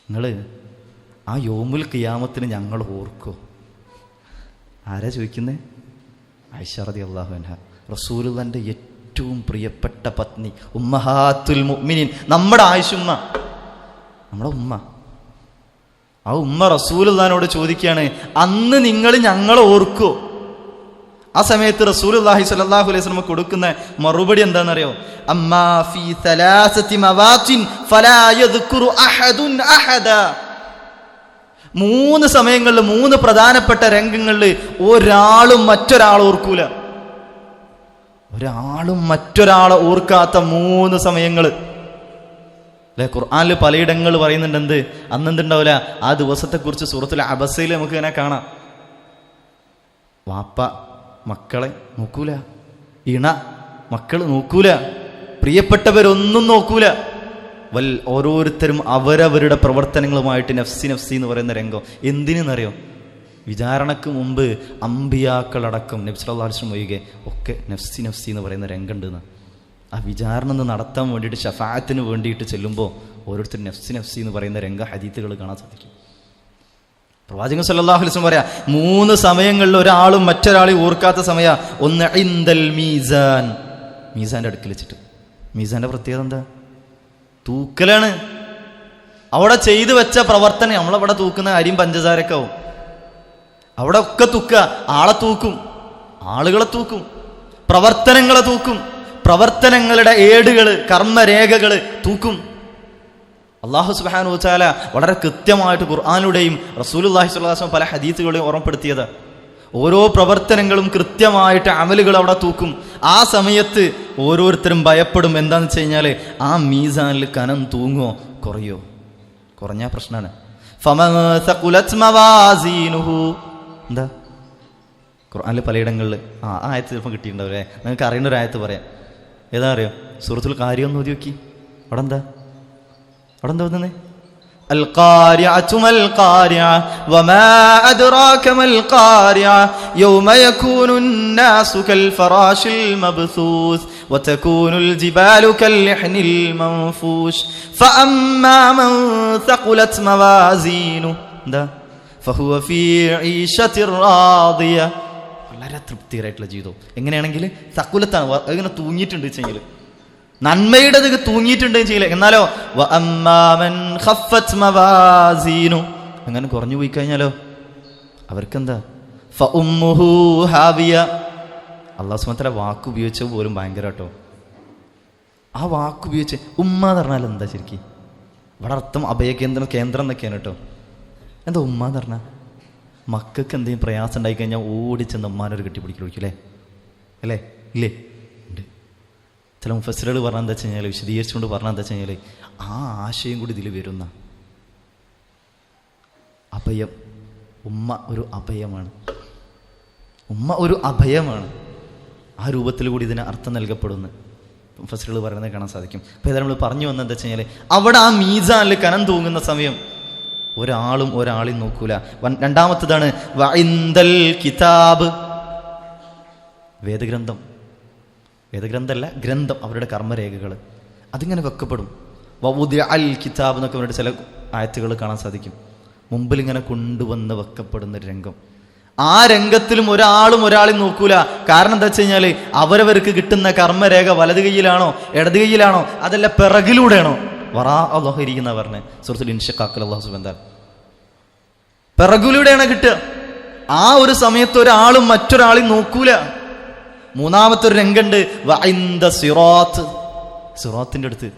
നിങ്ങൾ ആ യൗമുൽ ഖിയാമത്തിന് ഞങ്ങൾ ഓർക്കോ? ആരാ ചോദിക്കുന്നത്? ആയിഷ റളിയല്ലാഹു അൻഹ, റസൂലുള്ളാഹിന്റെ ഏറ്റവും പ്രിയപ്പെട്ട പത്നി, ഉമ്മഹാത്തുൽ മുഅ്മിനീൻ, നമ്മുടെ ആയിഷുമ്മ, നമ്മുടെ ഉമ്മ. ആ ഉമ്മ റസൂലുള്ളാഹിനോട് ചോദിക്കുകയാണ്, അന്ന് നിങ്ങൾ ഞങ്ങളെ ഓർക്കോ? ആ സമയത്ത് റസൂലുള്ളാഹി സ്വല്ലല്ലാഹു അലൈഹി വസല്ലം കൊടുക്കുന്ന മറുപടി എന്താണെന്നറിയോ? അമ്മാ ഫീ സലാസതി മവാത്തിൻ ഫലാ യദ്കുറു അഹദുൻ അഹദാ. 3 സമയങ്ങളിൽ, 3 പ്രധാനപ്പെട്ട രംഗങ്ങളിൽ ഒരാളും മറ്റൊരാളെ ഓർക്കൂല. ഒരാളും മറ്റൊരാളെ ഓർക്കാത്ത 3 സമയങ്ങൾ അല്ലെ? ഖുർആനിൽ പലയിടങ്ങൾ പറയുന്നുണ്ട് എന്ത്? അന്നെന്തുണ്ടാവില്ല, ആ ദിവസത്തെക്കുറിച്ച് സൂറത്തുൽ അബസയിൽ നമുക്ക് ഇങ്ങനെ കാണാം. വാപ്പ മക്കളെ നോക്കൂല, ഇണ മക്കൾ നോക്കൂല, പ്രിയപ്പെട്ടവരൊന്നും നോക്കൂല. ഓരോരുത്തരും അവരവരുടെ പ്രവർത്തനങ്ങളുമായിട്ട് നഫ്സി നഫ്സി എന്ന് പറയുന്ന രംഗം. എന്തിനെന്നറിയോ? വിചാരണക്ക് മുമ്പ് അമ്പിയാക്കളടക്കം നബി സല്ലല്ലാഹു അലൈഹി വസല്ലം ഒഴികെ ഒക്കെ നഫ്സി നഫ്സി എന്ന് പറയുന്ന രംഗമുണ്ടെന്ന്. ആ വിചാരണ നടത്താൻ വേണ്ടിയിട്ട്, ഷഫാഅത്തിന് വേണ്ടിയിട്ട് ചെല്ലുമ്പോൾ ഓരോരുത്തരും നഫ്സി നഫ്സി എന്ന് പറയുന്ന രംഗ ഹദീത്തുകൾ കാണാൻ സാധിക്കും. പ്രവാചകൻ സല്ലല്ലാഹു അലൈഹി വസല്ലം പറയാ, 3 സമയങ്ങളിൽ ഒരാളും മറ്റൊരാളെ ഓർക്കാത്ത സമയ. ഒന്ന് ഇൻദൽ മീസാൻ, മീസാന്റെ അടുക്കൽ വെച്ചിട്ട്. മീസാന്റെ പ്രത്യേകത എന്താ? തൂക്കലാണ്. അവിടെ ചെയ്തു വെച്ച പ്രവർത്തനം, നമ്മളവിടെ തൂക്കുന്ന അരിയും പഞ്ചസാരൊക്കെ ആവും. അവിടെ ഒക്കെ തൂക്കുക. ആളെ തൂക്കും, ആളുകളെ തൂക്കും, പ്രവർത്തനങ്ങളെ തൂക്കും, പ്രവർത്തനങ്ങളുടെ ഏടുകള്, കർമ്മരേഖകൾ തൂക്കും. അല്ലാഹു സുബ്ഹാനഹു വ തആല വളരെ കൃത്യമായിട്ട് ഖുർആനിലൂടെയും റസൂലുള്ളാഹി സ്വല്ലല്ലാഹു അലൈഹി വസല്ലം പല ഹദീസുകളെയും ഓർമ്മപ്പെടുത്തിയത്. ഓരോ പ്രവർത്തനങ്ങളും കൃത്യമായിട്ട് അമലുകൾ അവിടെ തൂക്കും. ആ സമയത്ത് ഓരോരുത്തരും ഭയപ്പെടും. എന്താണെന്ന് വെച്ച് കഴിഞ്ഞാൽ ആ മീസാനിൽ കനം തൂങ്ങോ കുറയോ? കുറഞ്ഞാൽ പ്രശ്നമാണ്. ഫമൻ സഖുലത് മവാസീനുഹു, എന്താ ഖുർആനിൽ പലയിടങ്ങളിൽ ആ ആയത്ത് ചിലപ്പോൾ കിട്ടിയിട്ടുണ്ടാവില്ലേ? നിങ്ങൾക്ക് അറിയുന്ന ഒരു ആയത്ത് പറയാം. ഏതാ അറിയോ? സൂറത്തുൽ ഖാരിയ ഒന്ന് ഓതി നോക്കി. അവിടെ എന്താ തോന്നുന്നേ? അൽ ഖാരിഅതു മൽ ഖാരിഅ വമാ അദ്റാക മൽ ഖാരിഅ യൗമ യകൂനുൻ നാസു കൽ ഫറാശിൽ മബ്സൂസ് വതകൂനുൽ ജിബാലു കൽ ലഹ്നിൽ മൻഫൂഷ് ഫഅമ്മാ മൻ സഖുലത് മവാസീനു എന്താ ഫഹുവ ഫീ ഈശത്തിർ റാദിയ, വളരെ തൃപ്തികരമായിട്ടുള്ള ജീവിതം. എങ്ങനെയാണെങ്കിൽ സഖുലത്താണ്, ഇങ്ങനെ തൂങ്ങിയിട്ടുണ്ട് വെച്ചെങ്കിൽ, നന്മയുടെ തൂങ്ങിയിട്ടുണ്ട് ചെയ്യില്ല. എന്നാലോ അങ്ങനെ കുറഞ്ഞു പോയി കഴിഞ്ഞാലോ അവർക്കെന്താ? ഫഉമ്മുഹു ഹാവിയ. അല്ലാഹു സുബ്ഹാനഹു വ തആല വാക്ക് ഉപയോഗിച്ചത് പോലും ഭയങ്കര കേട്ടോ. ആ വാക്ക് ഉപയോഗിച്ച് ഉമ്മ എന്ന് പറഞ്ഞാൽ എന്താ ശരിക്കും? ഇവിടെ അർത്ഥം കേന്ദ്രം എന്നൊക്കെയാണ് കേട്ടോ. എന്താ ഉമ്മ എന്ന് പറഞ്ഞാൽ? മക്കൾക്ക് എന്തെങ്കിലും പ്രയാസം ഉണ്ടായിക്കഴിഞ്ഞാൽ ഓടിച്ചെന്ന് ഉമ്മാനൊരു കെട്ടിപ്പിടിക്കൽ അല്ലേ? ഇല്ലേ? ഉണ്ട്. ചില മുഫസ്സിറുകൾ പറഞ്ഞാൽ എന്താ വെച്ച് കഴിഞ്ഞാൽ, വിശദീകരിച്ചുകൊണ്ട് പറഞ്ഞാൽ എന്താ വെച്ച് കഴിഞ്ഞാൽ, ആ ആശയം കൂടി ഇതിൽ വരുന്ന അഭയം. ഉമ്മ ഒരു അഭയമാണ്. ഉമ്മ ഒരു അഭയമാണ്. ആ രൂപത്തിൽ കൂടി ഇതിന് അർത്ഥം നൽകപ്പെടുന്നു മുഫസ്സിറുകൾ പറയുന്നത് കാണാൻ സാധിക്കും. അപ്പോൾ ഏതായാലും നമ്മൾ പറഞ്ഞു വന്നത് എന്താ വെച്ച് കഴിഞ്ഞാൽ, അവിടെ ആ മീസാനിൽ കനം തൂങ്ങുന്ന സമയം ഒരാളും ഒരാളെയും നോക്കൂല. രണ്ടാമത്തേതാണ് വഇൻദൽ കിതാബ്, വേദഗ്രന്ഥമല്ല, ഗ്രന്ഥം, അവരുടെ കർമ്മരേഖകൾ അതിങ്ങനെ വെക്കപ്പെടും. വവുദിഅ അൽ കിതാബ് എന്നൊക്കെ അവരുടെ ചില ആയത്തുകൾ കാണാൻ സാധിക്കും. മുമ്പിൽ ഇങ്ങനെ കൊണ്ടുവന്ന് വെക്കപ്പെടുന്ന ഒരു രംഗം. ആ രംഗത്തിലും ഒരാളും ഒരാളെയും നോക്കൂല. കാരണം എന്താ വെച്ച് കഴിഞ്ഞാൽ, അവരവർക്ക് കിട്ടുന്ന കർമ്മരേഖ വലത് കൈയിലാണോ ഇടത് കൈയിലാണോ അതല്ല പിറകിലൂടെയാണോ? വറാഅല്ലാഹു ഇരിക്കുന്ന പറഞ്ഞ് സൂറത്തുൽ ഇൻഷിഖാഖിൽ അല്ലാഹു സുബ്ഹാനഹു വ തആല പിറകിലൂടെയാണ് കിട്ടുക. ആ ഒരു സമയത്ത് ഒരാളും മറ്റൊരാളെയും നോക്കൂല. മൂന്നാമത്തെ ഒരു രംഗമുണ്ട്, വഇൻദ സിറാത്ത്, സിറാത്തിന്റെ അടുത്ത്.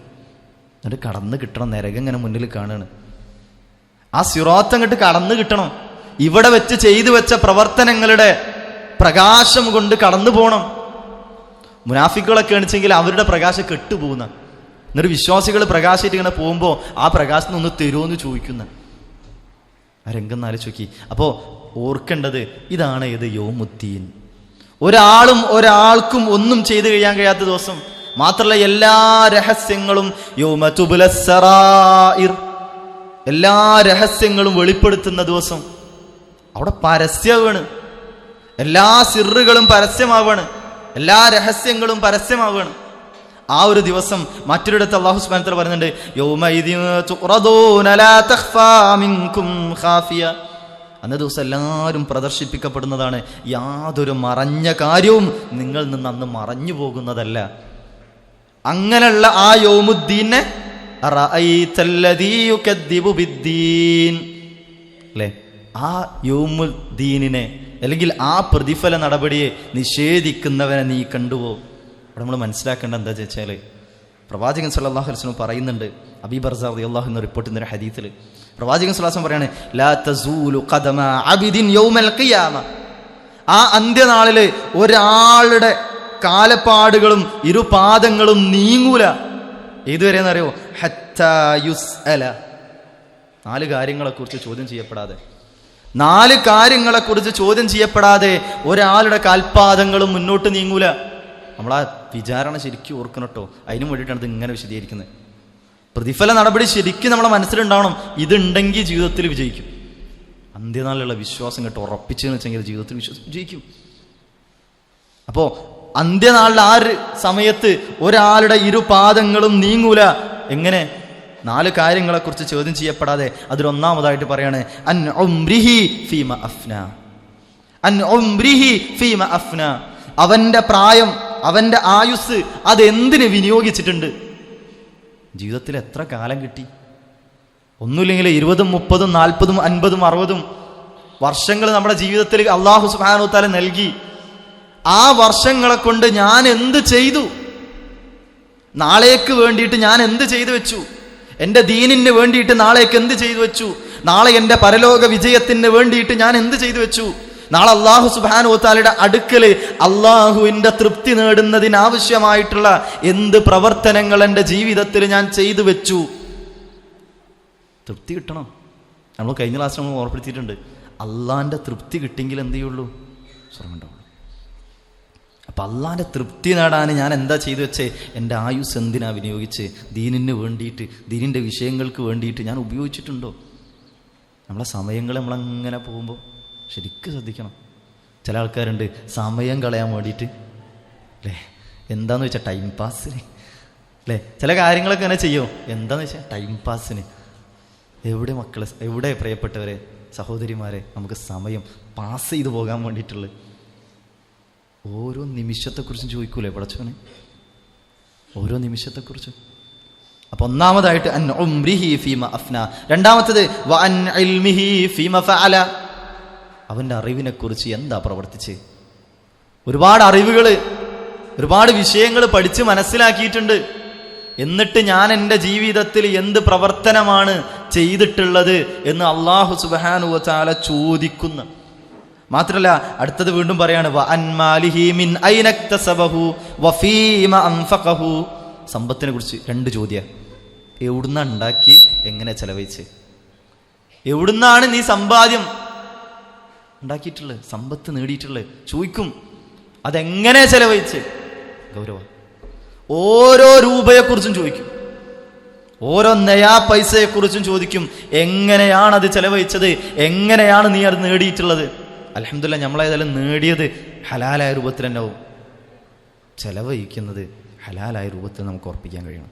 എന്നിട്ട് കടന്ന് കിട്ടണം. നരകം ഇങ്ങനെ മുന്നിൽ കാണുകയാണ്. ആ സിറാത്ത് അങ്ങോട്ട് കടന്നു കിട്ടണം. ഇവിടെ വെച്ച് ചെയ്തു വെച്ച പ്രവർത്തനങ്ങളുടെ പ്രകാശം കൊണ്ട് കടന്നു പോകണം. മുനാഫിക്കുകളൊക്കെ എണിച്ചെങ്കിൽ അവരുടെ പ്രകാശം കെട്ടുപോകുന്ന, എന്നിട്ട് വിശ്വാസികൾ പ്രകാശമായിട്ട് ഇങ്ങനെ പോകുമ്പോൾ ആ പ്രകാശം ഒന്ന് തരുമോന്ന് ചോദിക്കുന്ന ആ രംഗം ആലോചിച്ച്. അപ്പോൾ ഓർക്കേണ്ടത് ഇതാണ് ഏത് യൗമുദ്ദീൻ. ഒരാളും ഒരാൾക്കും ഒന്നും ചെയ്തു കഴിയാൻ കഴിയാത്ത ദിവസം. മാത്രമല്ല എല്ലാ രഹസ്യങ്ങളും യൗമ തുബ്ലസ് സറായിർ, എല്ലാ രഹസ്യങ്ങളും വെളിപ്പെടുത്തുന്ന ദിവസം. അവിടെ പരസ്യമാണ്. എല്ലാ സിറുകളും പരസ്യമാവാണ്. എല്ലാ രഹസ്യങ്ങളും പരസ്യമാവാണ്. ആ ഒരു ദിവസം മറ്റൊരിടത്ത് അല്ലാഹു സുബ്ഹാനഹു വ തആല പറയുന്നുണ്ട്, യൗമഇദിൻ തുറദൂന ലാ തഖ്ഫാ മിൻകും ഖാഫിയ. അന്ന ദിവസം എല്ലാവരും പ്രദർശിപ്പിക്കപ്പെടുന്നതാണ്. യാതൊരു മറഞ്ഞ കാര്യവും നിങ്ങളിൽ നിന്ന് അന്ന് മറഞ്ഞു പോകുന്നതല്ല. അങ്ങനെയുള്ള ആ യൗമുദ്ദീനെ അറഅയ്തല്ലദീ യുകദ്ദിബു ബിദ്ദീൻ, അല്ലേ? ആ യൗമുദ്ദീനിനെ അല്ലെങ്കിൽ ആ പ്രതിഫല നടപടിയെ നിഷേധിക്കുന്നവനെ നീ കണ്ടുപോ. അവിടെ നമ്മൾ മനസ്സിലാക്കേണ്ട എന്താ വെച്ചാൽ, പ്രവാചകൻ സല്ലല്ലാഹു അലൈഹി വസല്ലം പറയുന്നുണ്ട്, അബീ ബർസ റളിയല്ലാഹു അൻഹു റിപ്പോർട്ട് ചെയ്യുന്ന ഒരു ഹദീസിൽ പ്രവാചകൻ സല്ലല്ലാഹു അലൈഹി വസല്ലം പറയാണ്, ലാ തസൂലു ഖദമ അബ്ദിൻ യൗമൽ ഖിയാമ. ആ അന്ത്യനാളിൽ ഒരാളുടെ കാലപ്പാടുകളും ഇരുപാദങ്ങളും നീങ്ങൂല. ഏതുവരെയെന്നറിയോ? ഹത്താ യുസ്അല, 4 കാര്യങ്ങളെക്കുറിച്ച് ചോദ്യം ചെയ്യപ്പെടാതെ. 4 കാര്യങ്ങളെക്കുറിച്ച് ചോദ്യം ചെയ്യപ്പെടാതെ ഒരാളുടെ കാൽപാദങ്ങളും മുന്നോട്ട് നീങ്ങൂല. നമ്മളാ വിചാരണ ശരിക്കും ഓർക്കണം കേട്ടോ. അതിനും വേണ്ടിയിട്ടാണ് ഇത് ഇങ്ങനെ വിശദീകരിക്കുന്നത്. പ്രതിഫല നടപടി ശരിക്കും നമ്മളെ മനസ്സിലുണ്ടാവണം. ഇതുണ്ടെങ്കിൽ ജീവിതത്തിൽ വിജയിക്കും. അന്ത്യനാളിലുള്ള വിശ്വാസം കേട്ടോ ഉറപ്പിച്ചെന്ന് വെച്ചെങ്കിൽ ജീവിതത്തിൽ വിജയിക്കും. അപ്പോൾ അന്ത്യനാളിൽ ആ സമയത്ത് ഒരാളുടെ ഇരുപാദങ്ങളും നീങ്ങൂല. എങ്ങനെ? 4 കാര്യങ്ങളെക്കുറിച്ച് ചോദ്യം ചെയ്യപ്പെടാതെ. അതിലൊന്നാമതായിട്ട് പറയാണ്, അൻ ഉംരിഹി ഫീമ അഫ്ന, അൻ ഉംരിഹി ഫീമ അഫ്ന. അവന്റെ പ്രായം, അവന്റെ ആയുസ് അതെന്തിന് വിനിയോഗിച്ചിട്ടുണ്ട്? ജീവിതത്തിൽ എത്ര കാലം കിട്ടി? ഒന്നുമില്ലെങ്കിൽ 20, 30, 40, 50, 60 വർഷങ്ങൾ നമ്മുടെ ജീവിതത്തിൽ അല്ലാഹു സുബ്ഹാനഹു വ തആല നൽകി. ആ വർഷങ്ങളെ കൊണ്ട് ഞാൻ എന്ത് ചെയ്തു? നാളേക്ക് വേണ്ടിയിട്ട് ഞാൻ എന്ത് ചെയ്തു വെച്ചു? എൻ്റെ ദീനിന് വേണ്ടിയിട്ട് നാളേക്ക് എന്ത് ചെയ്തു വെച്ചു? നാളെ എൻ്റെ പരലോക വിജയത്തിന് വേണ്ടിയിട്ട് ഞാൻ എന്ത് ചെയ്തു വെച്ചു? നാളെ അല്ലാഹു സുബ്ഹാനഹു വ തആലയുടെ അടുക്കൽ അല്ലാഹുവിൻ്റെ തൃപ്തി നേടുന്നതിനാവശ്യമായിട്ടുള്ള എന്ത് പ്രവർത്തനങ്ങൾ എൻ്റെ ജീവിതത്തിൽ ഞാൻ ചെയ്തു വെച്ചു? തൃപ്തി കിട്ടണം. നമ്മൾ കഴിഞ്ഞ ക്ലാസ്സിൽ നമ്മൾ ഓർപ്പെടുത്തിയിട്ടുണ്ട്, അള്ളാൻ്റെ തൃപ്തി കിട്ടിയെങ്കിൽ എന്ത് ചെയ്യുള്ളൂ? സ്വർഗ്ഗം ഉണ്ടാവുള്ളൂ. അപ്പം അള്ളാൻ്റെ തൃപ്തി നേടാൻ ഞാൻ എന്താ ചെയ്തു വെച്ചേ? എൻ്റെ ആയുസ് എന്തിനാ വിനിയോഗിച്ച്? ദീനിന് വേണ്ടിയിട്ട്, ദീനിൻ്റെ വിഷയങ്ങൾക്ക് വേണ്ടിയിട്ട് ഞാൻ ഉപയോഗിച്ചിട്ടുണ്ടോ? നമ്മളെ സമയങ്ങൾ നമ്മളങ്ങനെ പോകുമ്പോൾ ശരിക്കും ശ്രദ്ധിക്കണം. ചില ആൾക്കാരുണ്ട് സമയം കളയാൻ വേണ്ടിയിട്ട്, അല്ലേ, എന്താന്ന് വെച്ചാൽ ടൈം പാസിന്, അല്ലേ, ചില കാര്യങ്ങളൊക്കെ അങ്ങനെ ചെയ്യും. എന്താന്ന് വെച്ചാൽ ടൈം പാസിന്. എവിടെ മക്കളെ, എവിടെ പ്രിയപ്പെട്ടവരെ, സഹോദരിമാരെ, നമുക്ക് സമയം പാസ് ചെയ്തു പോകാൻ വേണ്ടിയിട്ടുള്ളത്? ഓരോ നിമിഷത്തെക്കുറിച്ചും ചോദിക്കൂലേ പടച്ചവനെ? ഓരോ നിമിഷത്തെക്കുറിച്ചും. അപ്പൊ ഒന്നാമതായിട്ട് അൻ ഉംരിഹി ഫീമ അഫ്ന. രണ്ടാമത്തത് വ അൻ ഇൽമിഹി ഫീമ ഫഅല. അവൻ്റെ അറിവിനെക്കുറിച്ച് എന്താ പ്രവർത്തിച്ച്? ഒരുപാട് അറിവുകൾ, ഒരുപാട് വിഷയങ്ങൾ പഠിച്ച് മനസ്സിലാക്കിയിട്ടുണ്ട്. എന്നിട്ട് ഞാൻ എൻ്റെ ജീവിതത്തിൽ എന്ത് പ്രവർത്തനമാണ് ചെയ്തിട്ടുള്ളത് എന്ന് അല്ലാഹു സുബ്ഹാനഹു വ തആല ചോദിക്കുന്നു. മാത്രല്ല അടുത്തത് വീണ്ടും പറയാണ്, വഅൻമാലിഹി മിൻ ഐനക്തസബഹു വഫീമ അൻഫഖഹു. സമ്പത്തിനെ കുറിച്ച് 2 ചോദ്യം. എവിടുന്നാ ഉണ്ടാക്കി, എങ്ങനെ ചെലവഴിച്ച്? എവിടുന്നാണ് നീ സമ്പാദ്യം ഉണ്ടാക്കിയിട്ടുള്ളത്, സമ്പത്ത് നേടിയിട്ടുള്ളത്? ചോദിക്കും. അതെങ്ങനെ ചെലവഴിച്ച്? ഗൗരവം. ഓരോ രൂപയെക്കുറിച്ചും ചോദിക്കും, ഓരോ നയാ പൈസയെക്കുറിച്ചും ചോദിക്കും. എങ്ങനെയാണ് അത് ചെലവഴിച്ചത്, എങ്ങനെയാണ് നീ അത് നേടിയിട്ടുള്ളത്? അൽഹംദുലില്ലാഹ് നമ്മളേതായാലും നേടിയത് ഹലാലായ രൂപത്തിൽ തന്നെ ആവും. ചെലവഴിക്കുന്നത് ഹലാലായ രൂപത്തിൽ നമുക്ക് ഉറപ്പിക്കാൻ കഴിയണം.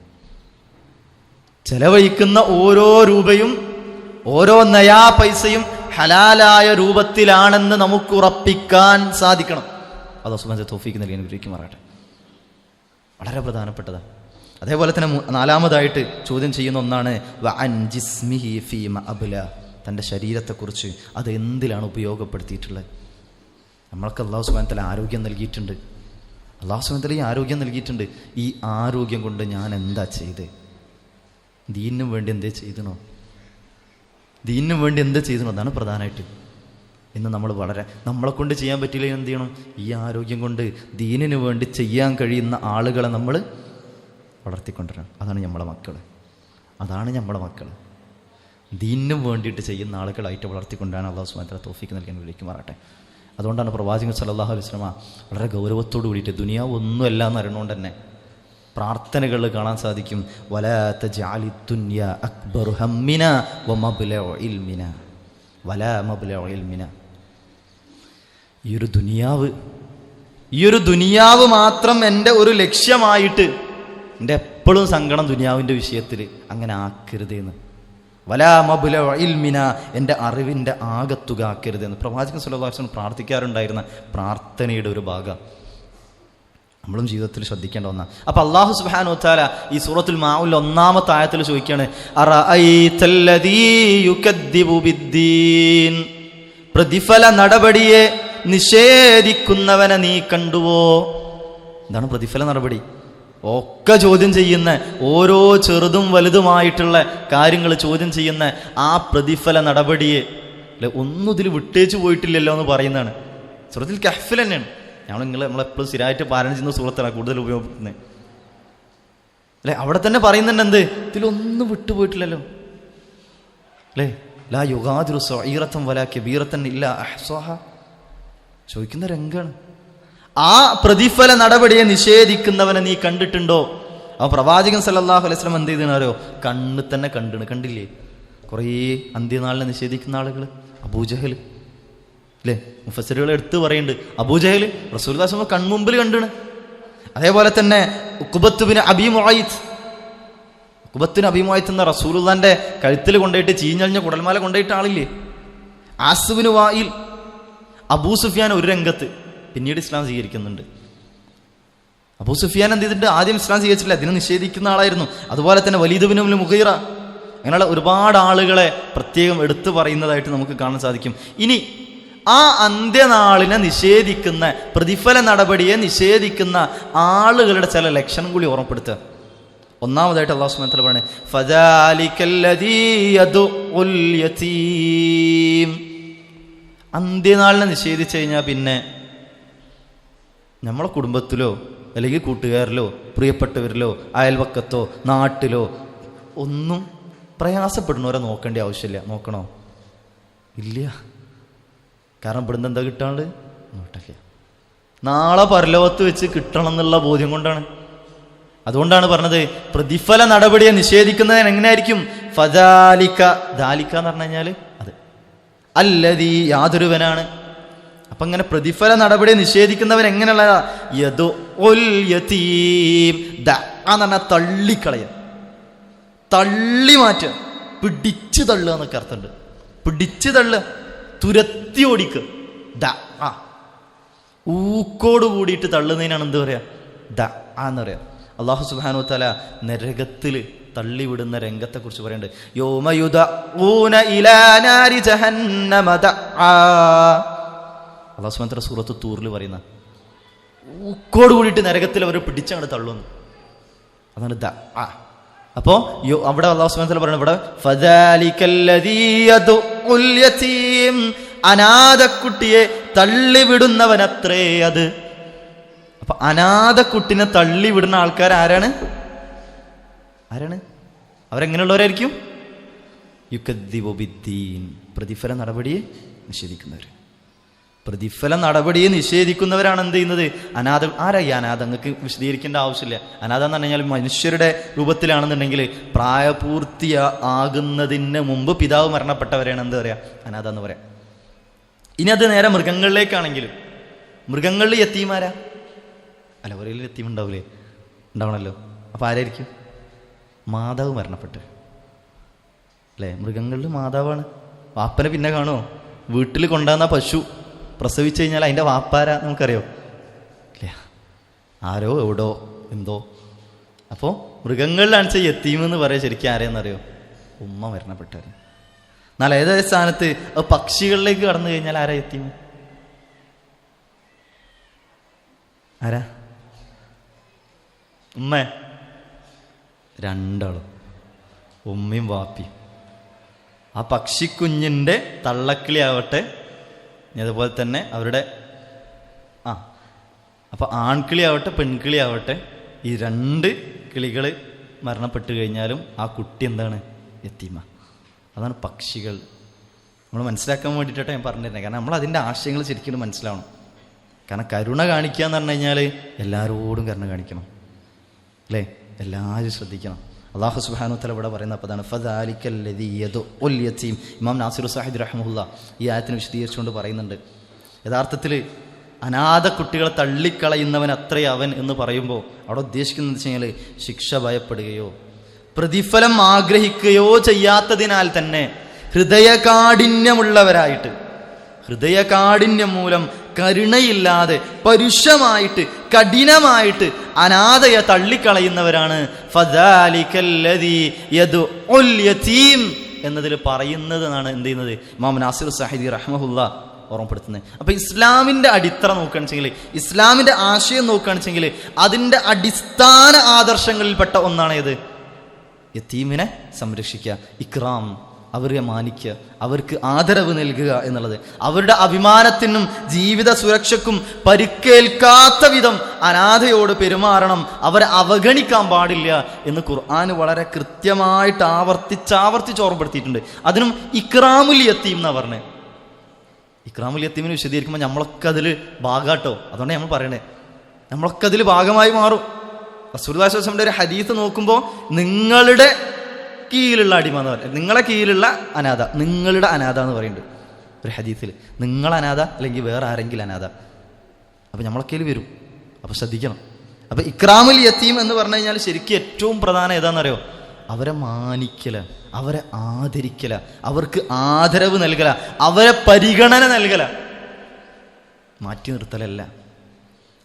ചെലവഴിക്കുന്ന ഓരോ രൂപയും, ഓരോ നയാ പൈസയും ഹലാലായ രൂപത്തിലാണെന്ന് നമുക്ക് ഉറപ്പിക്കാൻ സാധിക്കണം. അല്ലാഹു സുബ്ഹാനഹു വ തആല തൗഫീഖ് നൽകി അനുഗ്രഹിക്കുമാറാകട്ടെ. വളരെ പ്രധാനപ്പെട്ടതാണ്. അതേപോലെ തന്നെ 4-മതായിട്ട് ചോദ്യം ചെയ്യുന്ന ഒന്നാണ് വഅൻ ജിസ്മിഹി ഫീമ അബ്ല. തൻ്റെ ശരീരത്തെക്കുറിച്ച് അത് എന്തിലാണ് ഉപയോഗപ്പെടുത്തിയിട്ടുള്ളത്? നമ്മൾക്ക് അല്ലാഹു സുബ്ഹാനഹു വ തആല ആരോഗ്യം നൽകിയിട്ടുണ്ട്. അല്ലാഹു സുബ്ഹാനഹു വ തആല ഈ ആരോഗ്യം നൽകിയിട്ടുണ്ട്. ഈ ആരോഗ്യം കൊണ്ട് ഞാൻ എന്താ ചെയ്ത്? ദീനിനും വേണ്ടി എന്തേ ചെയ്തണോ? ദീനിനും വേണ്ടി എന്ത് ചെയ്തണോ? അതാണ് പ്രധാനമായിട്ട്. ഇന്ന് നമ്മൾ നമ്മളെ കൊണ്ട് ചെയ്യാൻ പറ്റില്ല, എന്ത് ചെയ്യണം? ഈ ആരോഗ്യം കൊണ്ട് ദീനിന് വേണ്ടി ചെയ്യാൻ കഴിയുന്ന ആളുകളെ നമ്മൾ വളർത്തിക്കൊണ്ടിരണം. അതാണ് നമ്മളെ മക്കൾ. അതാണ് നമ്മളെ മക്കൾ. ദീനിനും വേണ്ടിയിട്ട് ചെയ്യുന്ന ആളുകളായിട്ട് വളർത്തിക്കൊണ്ടാണ് അല്ലാഹു സുബ്ഹാനഹു വ തആല തൗഫീഖ് നൽകാൻ വിളിക്കുമാറാട്ടെ. അതുകൊണ്ടാണ് പ്രവാചകൻ സല്ലല്ലാഹു അലൈഹി വസല്ലമ വളരെ ഗൗരവത്തോടു കൂടിയിട്ട് ദുനിയാവ് ഒന്നുമല്ല എന്ന് അറിയണോണ്ട് തന്നെ പ്രാർത്ഥനകളിൽ കാണാൻ സാധിക്കും, വലാ തജ്അലി ദുനിയ അക്ബറു ഹമ്മിന വമബ്ലഉ ഇൽമിന വലാ മബ്ലഉ ഇൽമിന. ഈ ഒരു ദുനിയാവ് മാത്രം എൻ്റെ ഒരു ലക്ഷ്യമായിട്ട് എൻ്റെ എപ്പോഴും സങ്കടം ദുനിയാവിൻ്റെ വിഷയത്തിൽ അങ്ങനെ ആക്കരുതെന്ന്. വലാ മബ്ലഉ ഇൽമിന, എൻ്റെ അറിവിൻ്റെ ആകത്തുക ആക്കരുതെന്ന് പ്രവാചകൻ സല്ലല്ലാഹു അലൈഹി വസല്ലം പ്രാർത്ഥിക്കാറുണ്ടായിരുന്ന പ്രാർത്ഥനയുടെ ഒരു ഭാഗം നമ്മളും ജീവിതത്തിൽ ശ്രദ്ധിക്കേണ്ട ഒന്നാണ്. അപ്പൊ അല്ലാഹു സുബ്ഹാനഹു വ തആല ഈ സൂറത്തുൽ മാഉൽ 1-ാമത്തെ ആയത്തിൽ ചോദിക്കുകയാണ്, അറഅയ്തല്ലദീ യുകദ്ദിബു ബിദ്ദീൻ. പ്രതിഫല നടപടിയെ നിഷേധിക്കുന്നവനെ നീ കണ്ടുവോ? എന്താണ് പ്രതിഫല നടപടി? ഒക്കെ ചോദ്യം ചെയ്യുന്ന, ഓരോ ചെറുതും വലുതുമായിട്ടുള്ള കാര്യങ്ങൾ ചോദ്യം ചെയ്യുന്ന ആ പ്രതിഫല നടപടിയെ ഒന്നും ഇതിൽ വിട്ടേച്ചു പോയിട്ടില്ലല്ലോ എന്ന് പറയുന്നതാണ്. സൂറത്തുൽ കഹ്ഫിൽ തന്നെയാണ്. നമ്മളെപ്പോഴും സ്ഥിരമായിട്ട് പാരായണം ചെയ്യുന്ന സൂറത്താണ് കൂടുതൽ ഉപയോഗപ്പെടുത്തുന്നത് അല്ലെ? അവിടെ തന്നെ പറയുന്നുണ്ട് എന്ത്? ഇതിലൊന്നും വിട്ടുപോയിട്ടില്ലല്ലോ അല്ലേ? ലാ യുഗാദിറു സഗീറതൻ വലാ കബീറതൻ ഇല്ലാ അഹ്സാഹാ. ചോദിക്കുന്ന രംഗാണ്. ആ പ്രതിഫല നടപടിയെ നിഷേധിക്കുന്നവനെ നീ കണ്ടിട്ടുണ്ടോ? ആ പ്രവാചകൻ സല്ലല്ലാഹു അലൈഹി വസല്ലം എന്ത് ചെയ്തോ? കണ്ണ് തന്നെ കണ്ടില്ലേ? കുറേ അന്ത്യനാളിനെ നിഷേധിക്കുന്ന ആളുകൾ. അബൂജഹൽ അല്ലേ? മുഫസ്സിറുകൾ എടുത്ത് പറയുന്നുണ്ട്, അബൂജഹൽ റസൂലുള്ളാഹി സ്വല്ലല്ലാഹു അലൈഹി വസല്ലം കൺമുമ്പിൽ കണ്ടാണ്. അതേപോലെ തന്നെ ഉഖ്ബത്ത് ബിൻ അബീ മുഅയ്ത്ത് എന്ന റസൂലുള്ളാഹിന്റെ കഴുത്തിൽ കൊണ്ടുപോയിട്ട് ചീഞ്ഞളിഞ്ഞ കുടൽമാല കൊണ്ടുപോയിട്ട് ആളില്ലേ? ആസ് ബിൻ വായിൽ, അബൂ സുഫിയാൻ ഒരു രംഗത്ത് പിന്നീട് ഇസ്ലാം സ്വീകരിക്കുന്നുണ്ട്. അബൂ സുഫിയാൻ എന്ത് ചെയ്തിട്ട് ആദ്യം ഇസ്ലാം സ്വീകരിച്ചില്ല, അതിനെ നിഷേധിക്കുന്ന ആളായിരുന്നു. അതുപോലെ തന്നെ വലീദ് ബിൻ മുഗീറ, അങ്ങനെയുള്ള ഒരുപാട് ആളുകളെ പ്രത്യേകം എടുത്തു പറയുന്നതായിട്ട് നമുക്ക് കാണാൻ സാധിക്കും. ഇനി ആ അന്ത്യനാളിനെ നിഷേധിക്കുന്ന, പ്രതിഫല നടപടിയെ നിഷേധിക്കുന്ന ആളുകളുടെ ചില ലക്ഷണം കൂടി ഓർമ്മപ്പെടുത്തുക. ഒന്നാമതായിട്ട് അല്ലാഹു സുബ്ഹാനഹു വ തആല പറയുന്നത്, ഫദാലികല്ലദീ യദ്ഉൽ യതീം. അന്ത്യനാളിനെ നിഷേധിച്ചു കഴിഞ്ഞാൽ പിന്നെ നമ്മളെ കുടുംബത്തിലോ അല്ലെങ്കിൽ കൂട്ടുകാരിലോ പ്രിയപ്പെട്ടവരിലോ അയൽവക്കത്തോ നാട്ടിലോ ഒന്നും പ്രയാസപ്പെടുന്നവരെ നോക്കേണ്ട ആവശ്യമില്ല. നോക്കണോ? ഇല്ല. കാരണം ഇവിടുന്ന് എന്താ കിട്ടാണ്ട് നോട്ടല്ല, നാളെ പരലോകത്ത് വെച്ച് കിട്ടണം എന്നുള്ള ബോധ്യം കൊണ്ടാണ്. അതുകൊണ്ടാണ് പറഞ്ഞത് പ്രതിഫല നടപടിയെ നിഷേധിക്കുന്നതിന് എങ്ങനെയായിരിക്കും? ഫദാലിക, ദാലിക എന്ന് പറഞ്ഞു കഴിഞ്ഞാൽ അത് അല്ലദീ, യാതൊരുവനാണ്. അപ്പൊ ഇങ്ങനെ പ്രതിഫല നടപടിയെ നിഷേധിക്കുന്നവൻ എങ്ങനെയുള്ളതാ? യദ്ഉൽ യതീം. എന്ന് പറഞ്ഞാൽ തള്ളിക്കളയ, തള്ളി മാറ്റുക, പിടിച്ചു തള്ളുക എന്നൊക്കെ അർത്ഥമുണ്ട്. പിടിച്ചു തള്ളുക, തുരത്തി ഓടിക്കുക. ഊക്കോട് കൂടിയിട്ട് തള്ളുന്നതിനാണ് എന്ത് പറയാ? എന്ന് പറയാ. അല്ലാഹു സുബ്ഹാനഹു വ തആല നരകത്തിൽ തള്ളിവിടുന്ന രംഗത്തെ കുറിച്ച് പറയുന്നുണ്ട്. യൗമ യുദഊന ഇലാ നാരി ജഹന്നമ ദഅ. അല്ലാഹു സുബ്ഹാനഹു വ തആല സൂറത്ത് തൂറിൽ പറയുന്ന ഊക്കോട് കൂടിയിട്ട് നരകത്തിൽ അവർ പിടിച്ചങ്ങോട്ട് തള്ളുന്നു. അതാണ് അപ്പോ അവിടെ അല്ലാഹു സുബ്ഹാനഹു വ തആല പറയുന്നത്, ഇവിടെ ഫദാലികല്ലദീ യദ്ഉൽ യതീം, അനാഥക്കുട്ടിയെ തള്ളിവിടുന്നവനത്രേ അത്. അപ്പൊ അനാഥക്കുട്ടിനെ തള്ളിവിടുന്ന ആൾക്കാർ ആരാണ്? അവരെങ്ങനെയുള്ളവരായിരിക്കും? യുകദ്ദിബു ബിദ്ദീൻ, പ്രതിഫല നടപടിയെ നിഷേധിക്കുന്നവർ. പ്രതിഫല നടപടിയെ നിഷേധിക്കുന്നവരാണ് എന്ത് ചെയ്യുന്നത്? അനാഥ. ആരാ ഈ അനാഥ? നിങ്ങൾക്ക് വിശദീകരിക്കേണ്ട ആവശ്യമില്ല. അനാഥ എന്ന് പറഞ്ഞു കഴിഞ്ഞാൽ മനുഷ്യരുടെ രൂപത്തിലാണെന്നുണ്ടെങ്കിൽ പ്രായപൂർത്തിയാകുന്നതിന് മുമ്പ് പിതാവ് മരണപ്പെട്ടവരെയാണ് എന്ത് പറയാ? അനാഥ എന്ന് പറയാം. ഇനി അത് നേരെ മൃഗങ്ങളിലേക്കാണെങ്കിൽ, മൃഗങ്ങളിൽ യത്തീമാരാ? അല്ല, ഒരേലും യത്തീം ഉണ്ടാവില്ലേ? ഉണ്ടാവണല്ലോ. അപ്പൊ ആരായിരിക്കും? മാതാവ് മരണപ്പെട്ട് അല്ലേ? മൃഗങ്ങളിൽ മാതാവാണ്. വാപ്പനെ പിന്നെ കാണുമോ? വീട്ടിൽ കൊണ്ടുവന്ന പശു പ്രസവിച്ചു കഴിഞ്ഞാൽ അതിൻ്റെ വാപ്പാര നമുക്കറിയോ? ഇല്ല, ആരോ എവിടോ എന്തോ. അപ്പോൾ മൃഗങ്ങളിലാണ് യത്തീം എന്ന് പറയാം. ശരിക്കും ആരെയെന്നറിയോ? ഉമ്മ മരണപ്പെട്ടവർ. എന്നാൽ ഏതായ സ്ഥാനത്ത് പക്ഷികളിലേക്ക് കടന്നു കഴിഞ്ഞാൽ ആരാ യത്തീം? ആരാ? ഉമ്മ. രണ്ടാളും, ഉമ്മയും വാപ്പിയും. ആ പക്ഷിക്കുഞ്ഞിൻ്റെ തള്ളക്കിളി ആവട്ടെ, അതുപോലെ തന്നെ അവരുടെ അപ്പൊ ആൺകിളി ആവട്ടെ പെൺകിളി ആവട്ടെ, ഈ രണ്ട് കിളികൾ മരണപ്പെട്ടു കഴിഞ്ഞാലും ആ കുട്ടി എന്താണ്? യത്തീമ. അതാണ് പക്ഷികൾ. നമ്മൾ മനസ്സിലാക്കാൻ വേണ്ടിയിട്ടാണ് ഞാൻ പറഞ്ഞിരുന്നത്. കാരണം നമ്മൾ അതിൻ്റെ ആശയങ്ങൾ ശരിക്കും മനസ്സിലാവണം. കാരണം കരുണ കാണിക്കുക എന്ന് പറഞ്ഞു കഴിഞ്ഞാൽ എല്ലാവരോടും കരുണ കാണിക്കണം അല്ലേ? എല്ലാവരും ശ്രദ്ധിക്കണം. അല്ലാഹു സുബ്ഹാനഹു വ തആല ഇവിടെ പറയുന്ന പദമാണ് ഫദാലികല്ലദീ യദ്ഉൽ യതീം. ഇമാം നാസിർ സാഹിദ് റഹ്മഹുല്ലാ ഈ ആയത്തിനെ വിശദീകരിച്ചുകൊണ്ട് പറയുന്നുണ്ട്, യഥാർത്ഥത്തിൽ അനാഥ കുട്ടികളെ തള്ളിക്കളയുന്നവൻ അത്രേ അവൻ എന്ന് പറയുമ്പോൾ അവിടെ ഉദ്ദേശിക്കുന്നത് വെച്ച് കഴിഞ്ഞാൽ ശിക്ഷ ഭയപ്പെടുകയോ പ്രതിഫലം ആഗ്രഹിക്കുകയോ ചെയ്യാത്തതിനാൽ തന്നെ ഹൃദയകാഠിന്യമുള്ളവരായിട്ട്, ഹൃദയകാഠിന്യം മൂലം കരുണയില്ലാതെ പരുഷമായിട്ട് കഠിനമായിട്ട് അനാഥയെ തള്ളിക്കളയുന്നവരാണ് ഫദാലികല്ലദീ യദ്ഉൽ യതീം എന്നതിൽ പറയുന്നതെന്നാണ് എന്ത് ചെയ്യുന്നത് ഇമാം നാസിർ സാഹിദി റഹ്മഹുല്ലാ ഓർമ്മപ്പെടുത്തുന്നത്. അപ്പൊ ഇസ്ലാമിന്റെ അടിത്തറ നോക്കുകയാണെന്ന് വെച്ചെങ്കിൽ, ഇസ്ലാമിന്റെ ആശയം നോക്കുകയാണെന്ന് വെച്ചെങ്കിൽ അതിൻ്റെ അടിസ്ഥാന ആദർശങ്ങളിൽപ്പെട്ട ഒന്നാണ് ഏത്? യതീമിനെ സംരക്ഷിക്കുക, ഇക്റാം, അവരെ മാനിക്കുക, അവർക്ക് ആദരവ് നൽകുക എന്നുള്ളത്. അവരുടെ അഭിമാനത്തിനും ജീവിത സുരക്ഷയ്ക്കും പരിക്കേൽക്കാത്ത വിധം അനാഥയോട് പെരുമാറണം, അവരെ അവഗണിക്കാൻ പാടില്ല എന്ന് ഖുർആൻ വളരെ കൃത്യമായിട്ട് ആവർത്തിച്ച് ഓർമ്മപ്പെടുത്തിയിട്ടുണ്ട്. അതിനും ഇക്റാമുൽ യതീം എന്നാ പറഞ്ഞത്. ഇക്റാമുൽ യതീമിനെ വിശദീകരിക്കുമ്പോൾ നമ്മളൊക്കെ അതിൽ ഭാഗാട്ടോ, അതുകൊണ്ട് നമ്മൾ പറയണേ, നമ്മളൊക്കെ അതിൽ ഭാഗമായി മാറും. റസൂലുള്ളാഹി സ്വല്ലല്ലാഹു അലൈഹി വസല്ലം ഒരു ഹദീസ് നോക്കുമ്പോൾ നിങ്ങളുടെ കീഴിലുള്ള അടിമ എന്ന് പറയും, നിങ്ങളെ കീഴിലുള്ള അനാഥ, നിങ്ങളുടെ അനാഥ എന്ന് പറയുന്നുണ്ട് ഒരു ഹദീസിൽ. നിങ്ങൾ അനാഥ അല്ലെങ്കിൽ വേറെ ആരെങ്കിലും അനാഥ, അപ്പം നമ്മളൊക്കെ വരും. അപ്പം ശ്രദ്ധിക്കണം. അപ്പം ഇക്റാമുൽ യതീം എന്ന് പറഞ്ഞു കഴിഞ്ഞാൽ ശരിക്കും ഏറ്റവും പ്രധാനം ഏതാണെന്നറിയോ? അവരെ മാനിക്കല, അവരെ ആദരിക്കല, അവർക്ക് ആദരവ് നൽകല, അവരെ പരിഗണന നൽകല, മാറ്റി നിർത്തലല്ല.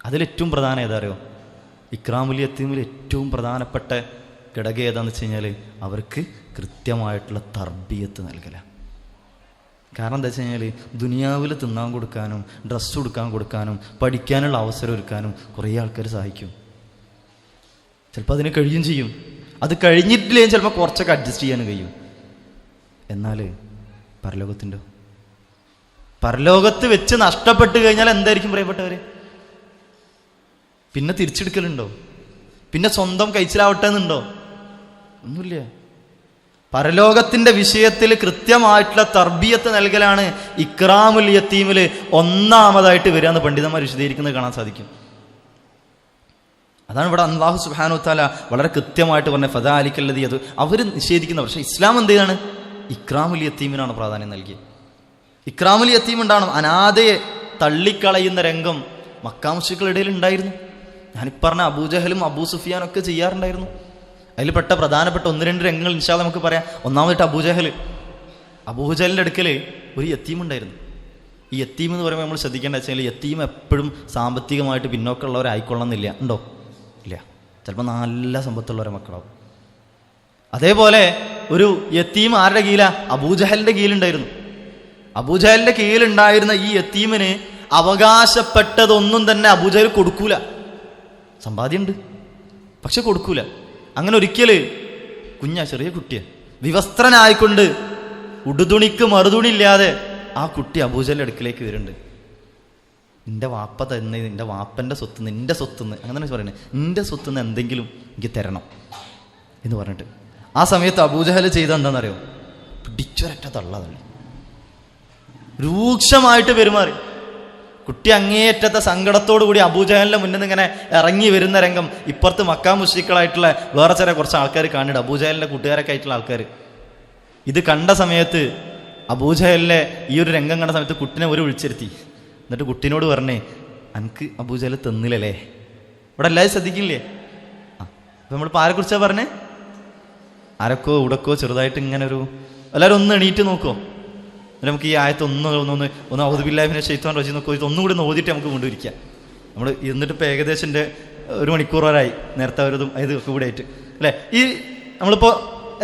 അതിലേറ്റവും പ്രധാനം ഏതാ അറിയോ? ഇക്റാമുൽ യതീമിൽ ഏറ്റവും പ്രധാനപ്പെട്ട ഘടകം ഏതാന്ന് വെച്ച് കഴിഞ്ഞാൽ അവർക്ക് കൃത്യമായിട്ടുള്ള തർബിയത്ത് നൽകല. കാരണം എന്താ വെച്ച് കഴിഞ്ഞാൽ ദുനിയാവിൽ തിന്നാൻ കൊടുക്കാനും ഡ്രസ്സ് കൊടുക്കാനും പഠിക്കാനുള്ള അവസരം ഒരുക്കാനും കുറേ ആൾക്കാർ സഹായിക്കും. ചിലപ്പോൾ അതിന് കഴിയും ചെയ്യും, അത് കഴിഞ്ഞിട്ടില്ലെങ്കിൽ ചിലപ്പോൾ കുറച്ചൊക്കെ അഡ്ജസ്റ്റ് ചെയ്യാനും കഴിയും. എന്നാൽ പരലോകത്ത് വെച്ച് നഷ്ടപ്പെട്ട് കഴിഞ്ഞാൽ എന്തായിരിക്കും പ്രിയപ്പെട്ടവർ? പിന്നെ തിരിച്ചെടുക്കലുണ്ടോ? പിന്നെ സ്വന്തം കഴിച്ചിലാവട്ടെ എന്നുണ്ടോ? ഒന്നുമില്ല. പരലോകത്തിന്റെ വിഷയത്തിൽ കൃത്യമായിട്ടുള്ള തർബിയത്ത് നൽകലാണ് ഇക്റാമുൽ യതീമിൽ ഒന്നാമതായിട്ട് വരിക എന്ന് പണ്ഡിതന്മാർ വിശദീകരിക്കുന്നത് കാണാൻ സാധിക്കും. അതാണ് ഇവിടെ അല്ലാഹു സുബ്ഹാനഹു വ തആല വളരെ കൃത്യമായിട്ട് പറഞ്ഞ ഫദാലികല്ലദീ യദ്ഉ. അവർ നിഷേധിക്കുന്ന, പക്ഷേ ഇസ്ലാം എന്ത് ചെയ്താണ്? ഇക്റാമുൽ യതീമിനാണ് പ്രാധാന്യം നൽകിയത്. ഇക്റാമുൽ യതീം ഉണ്ടാവണം. അനാഥയെ തള്ളിക്കളയുന്ന രംഗം മക്കാ മുശ്രിക്കുകളുടെ ഇടയിൽ ഉണ്ടായിരുന്നു. ഞാനിപ്പറഞ്ഞ അബൂജഹലും അബൂ സുഫിയാനും ഒക്കെ ചെയ്യാറുണ്ടായിരുന്നു. അതിൽ പ്രധാനപ്പെട്ട 1-2 രംഗങ്ങൾ ഇൻഷാ അല്ലാഹ് നമുക്ക് പറയാം. ഒന്നാമതായിട്ട് അബൂജഹലിൻ്റെ അടുക്കൽ ഒരു യത്തീം ഉണ്ടായിരുന്നു. ഈ യത്തീം എന്ന് പറയുമ്പോൾ നമ്മൾ ശ്രദ്ധിക്കേണ്ട വെച്ചാൽ യത്തീം എപ്പോഴും സാമ്പത്തികമായിട്ട് പിന്നോക്കമുള്ളവരായിക്കൊള്ളണമെന്നില്ല. ഉണ്ടോ? ഇല്ല. ചിലപ്പോൾ നല്ല സമ്പത്തുള്ളവരെ മക്കളാവും. അതേപോലെ ഒരു യത്തീം ആരുടെ കീഴിലാ? അബൂജഹലിൻ്റെ കീഴിലുണ്ടായിരുന്നു. അബൂജഹലിൻ്റെ കീഴിലുണ്ടായിരുന്ന ഈ യത്തീമിന് അവകാശപ്പെട്ടതൊന്നും തന്നെ അബൂജഹൽ കൊടുക്കൂല. സമ്പാദ്യമുണ്ട്, പക്ഷെ കൊടുക്കൂല. അങ്ങനെ ഒരിക്കല് ചെറിയ കുട്ടിയെ വിവസ്ത്രനായിക്കൊണ്ട് ഉടുതുണിക്ക് മറുതുണിയില്ലാതെ ആ കുട്ടി അബൂജഹലിന്റെ അടുക്കിലേക്ക് വരുന്നുണ്ട്. നിന്റെ വാപ്പ തന്നെ, നിന്റെ വാപ്പന്റെ സ്വത്ത്, നിന്റെ സ്വത്തുനിന്ന്, അങ്ങനെ പറയുന്നത്, നിന്റെ സ്വത്തുനിന്ന് എന്തെങ്കിലും എനിക്ക് തരണം എന്ന് പറഞ്ഞിട്ട് ആ സമയത്ത് അബൂജഹൽ ചെയ്ത എന്താണെന്നറിയോ? പിടിച്ചൊരറ്റ തള്ളതള്ളി, രൂക്ഷമായിട്ട് പെരുമാറി. കുട്ടി അങ്ങേയറ്റത്തെ സങ്കടത്തോടു കൂടി അബൂജഹലിന്റെ മുന്നിൽ നിന്ന് ഇങ്ങനെ ഇറങ്ങി വരുന്ന രംഗം ഇപ്പുറത്ത് മക്കാ മുശ്രിക്കുകളായിട്ടുള്ള വേറെ ചില കുറച്ച് ആൾക്കാർ കാണിട്ട്, അബൂജഹലിന്റെ കൂട്ടുകാരൊക്കെ ആയിട്ടുള്ള ആൾക്കാർ ഇത് കണ്ട സമയത്ത്, അബൂജഹലിലെ ഈ ഒരു രംഗം കണ്ട സമയത്ത് കുട്ടിനെ ഒരു വിളിച്ചിരുത്തി. എന്നിട്ട് കുട്ടീനോട് പറഞ്ഞേ, എനിക്ക് അബൂജഹൽ തന്നില്ലല്ലേ? ഇവിടെ എല്ലാവരും ശ്രദ്ധിക്കില്ലേ? അപ്പൊ നമ്മളിപ്പോൾ ആരെക്കുറിച്ചാ പറഞ്ഞേ? ആരൊക്കോ ഉടക്കോ ചെറുതായിട്ട് ഇങ്ങനെ ഒരു എല്ലാവരും ഒന്ന് എണീറ്റ് നോക്കുമോ? നമുക്ക് ഈ ആയത്ത് ഒന്ന് ഔദു ബില്ലാഹി മിനശ് ശൈത്വാനിർ റജീം നോക്കോ, ഒന്നുകൂടി ഓതിയിട്ട് നമുക്ക് കൊണ്ടുവരിക്കാം. നമ്മൾ ഇരുന്നിട്ട് ഇപ്പോൾ ഏകദേശം 1 മണിക്കൂർ വരായി, നേരത്തെ അവരതും ഇതൊക്കെ കൂടെ ആയിട്ട് അല്ലേ? ഈ നമ്മളിപ്പോൾ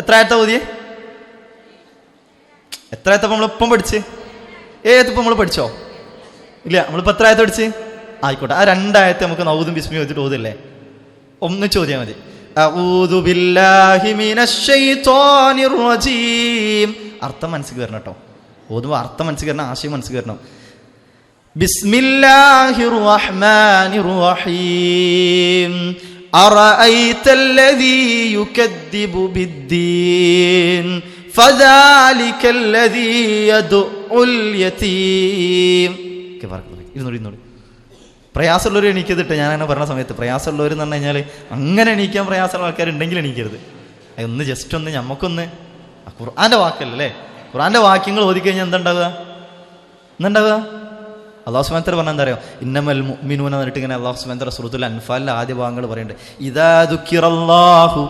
എത്ര ആയത്താ ഓതിയേ? എത്ര ആയത്തപ്പോൾ നമ്മളിപ്പം പഠിച്ച്? ഏതിപ്പോൾ നമ്മൾ പഠിച്ചോ? ഇല്ല, നമ്മളിപ്പോൾ എത്ര ആയത്ത് പഠിച്ച്? ആയിക്കോട്ടെ, ആ 2 ആയത്ത് നമുക്ക് ഔദും ബിസ്മിയും വെച്ചിട്ട് ഓതില്ലേ? ഒന്ന് ചോദ്യം മതി. അഊദു ബില്ലാഹി മിനശ് ശൈത്വാനിർ റജീം. അർത്ഥം മനസ്സിൽ വരണം കേട്ടോ. ഓതുമ്പോൾ അർത്ഥം മനസ്സിൽ വരണം, ആശയം മനസ്സിൽ വരണം. ബിസ്മില്ലാഹിർ റഹ്മാനിർ റഹീം. അറഅയ്തല്ലദീ യുകദ്ദിബു ബിദ്ദീൻ ഫദാലികല്ലദീ യദ്ഉൽ യതീം. ഇരുന്നോടി. പ്രയാസമുള്ളവർ എണീക്കതിട്ട് ഞാൻ അങ്ങനെ പറഞ്ഞ സമയത്ത്, പ്രയാസമുള്ളവർ എന്ന് പറഞ്ഞു കഴിഞ്ഞാൽ അങ്ങനെ എണീക്കാൻ പ്രയാസമുള്ള ആൾക്കാരുണ്ടെങ്കിൽ എണീക്കരുത്. ഒന്ന് ജസ്റ്റ് ഒന്ന് ഞമ്മക്കൊന്ന് ഖുർആന്റെ വാക്കല്ലേ, ഖുർആന്റെ വാക്യങ്ങൾ ഓതിക്കഴിഞ്ഞാൽ എന്തുണ്ടാവുക? അല്ലാഹു സുബ്ഹാനഹു വ തആല പറഞ്ഞാൽ എന്താ അറിയോ? ഇന്നമൽ മുഅ്മിനൂന എന്നിട്ട് ഇങ്ങനെ അല്ലാഹു സുബ്ഹാനഹു വ തആല സൂറത്തുൽ അൻഫാലിലെ ആദ്യ ഭാഗങ്ങൾ പറയുന്നുണ്ട്. ഇദാ ദുക്കിറല്ലാഹു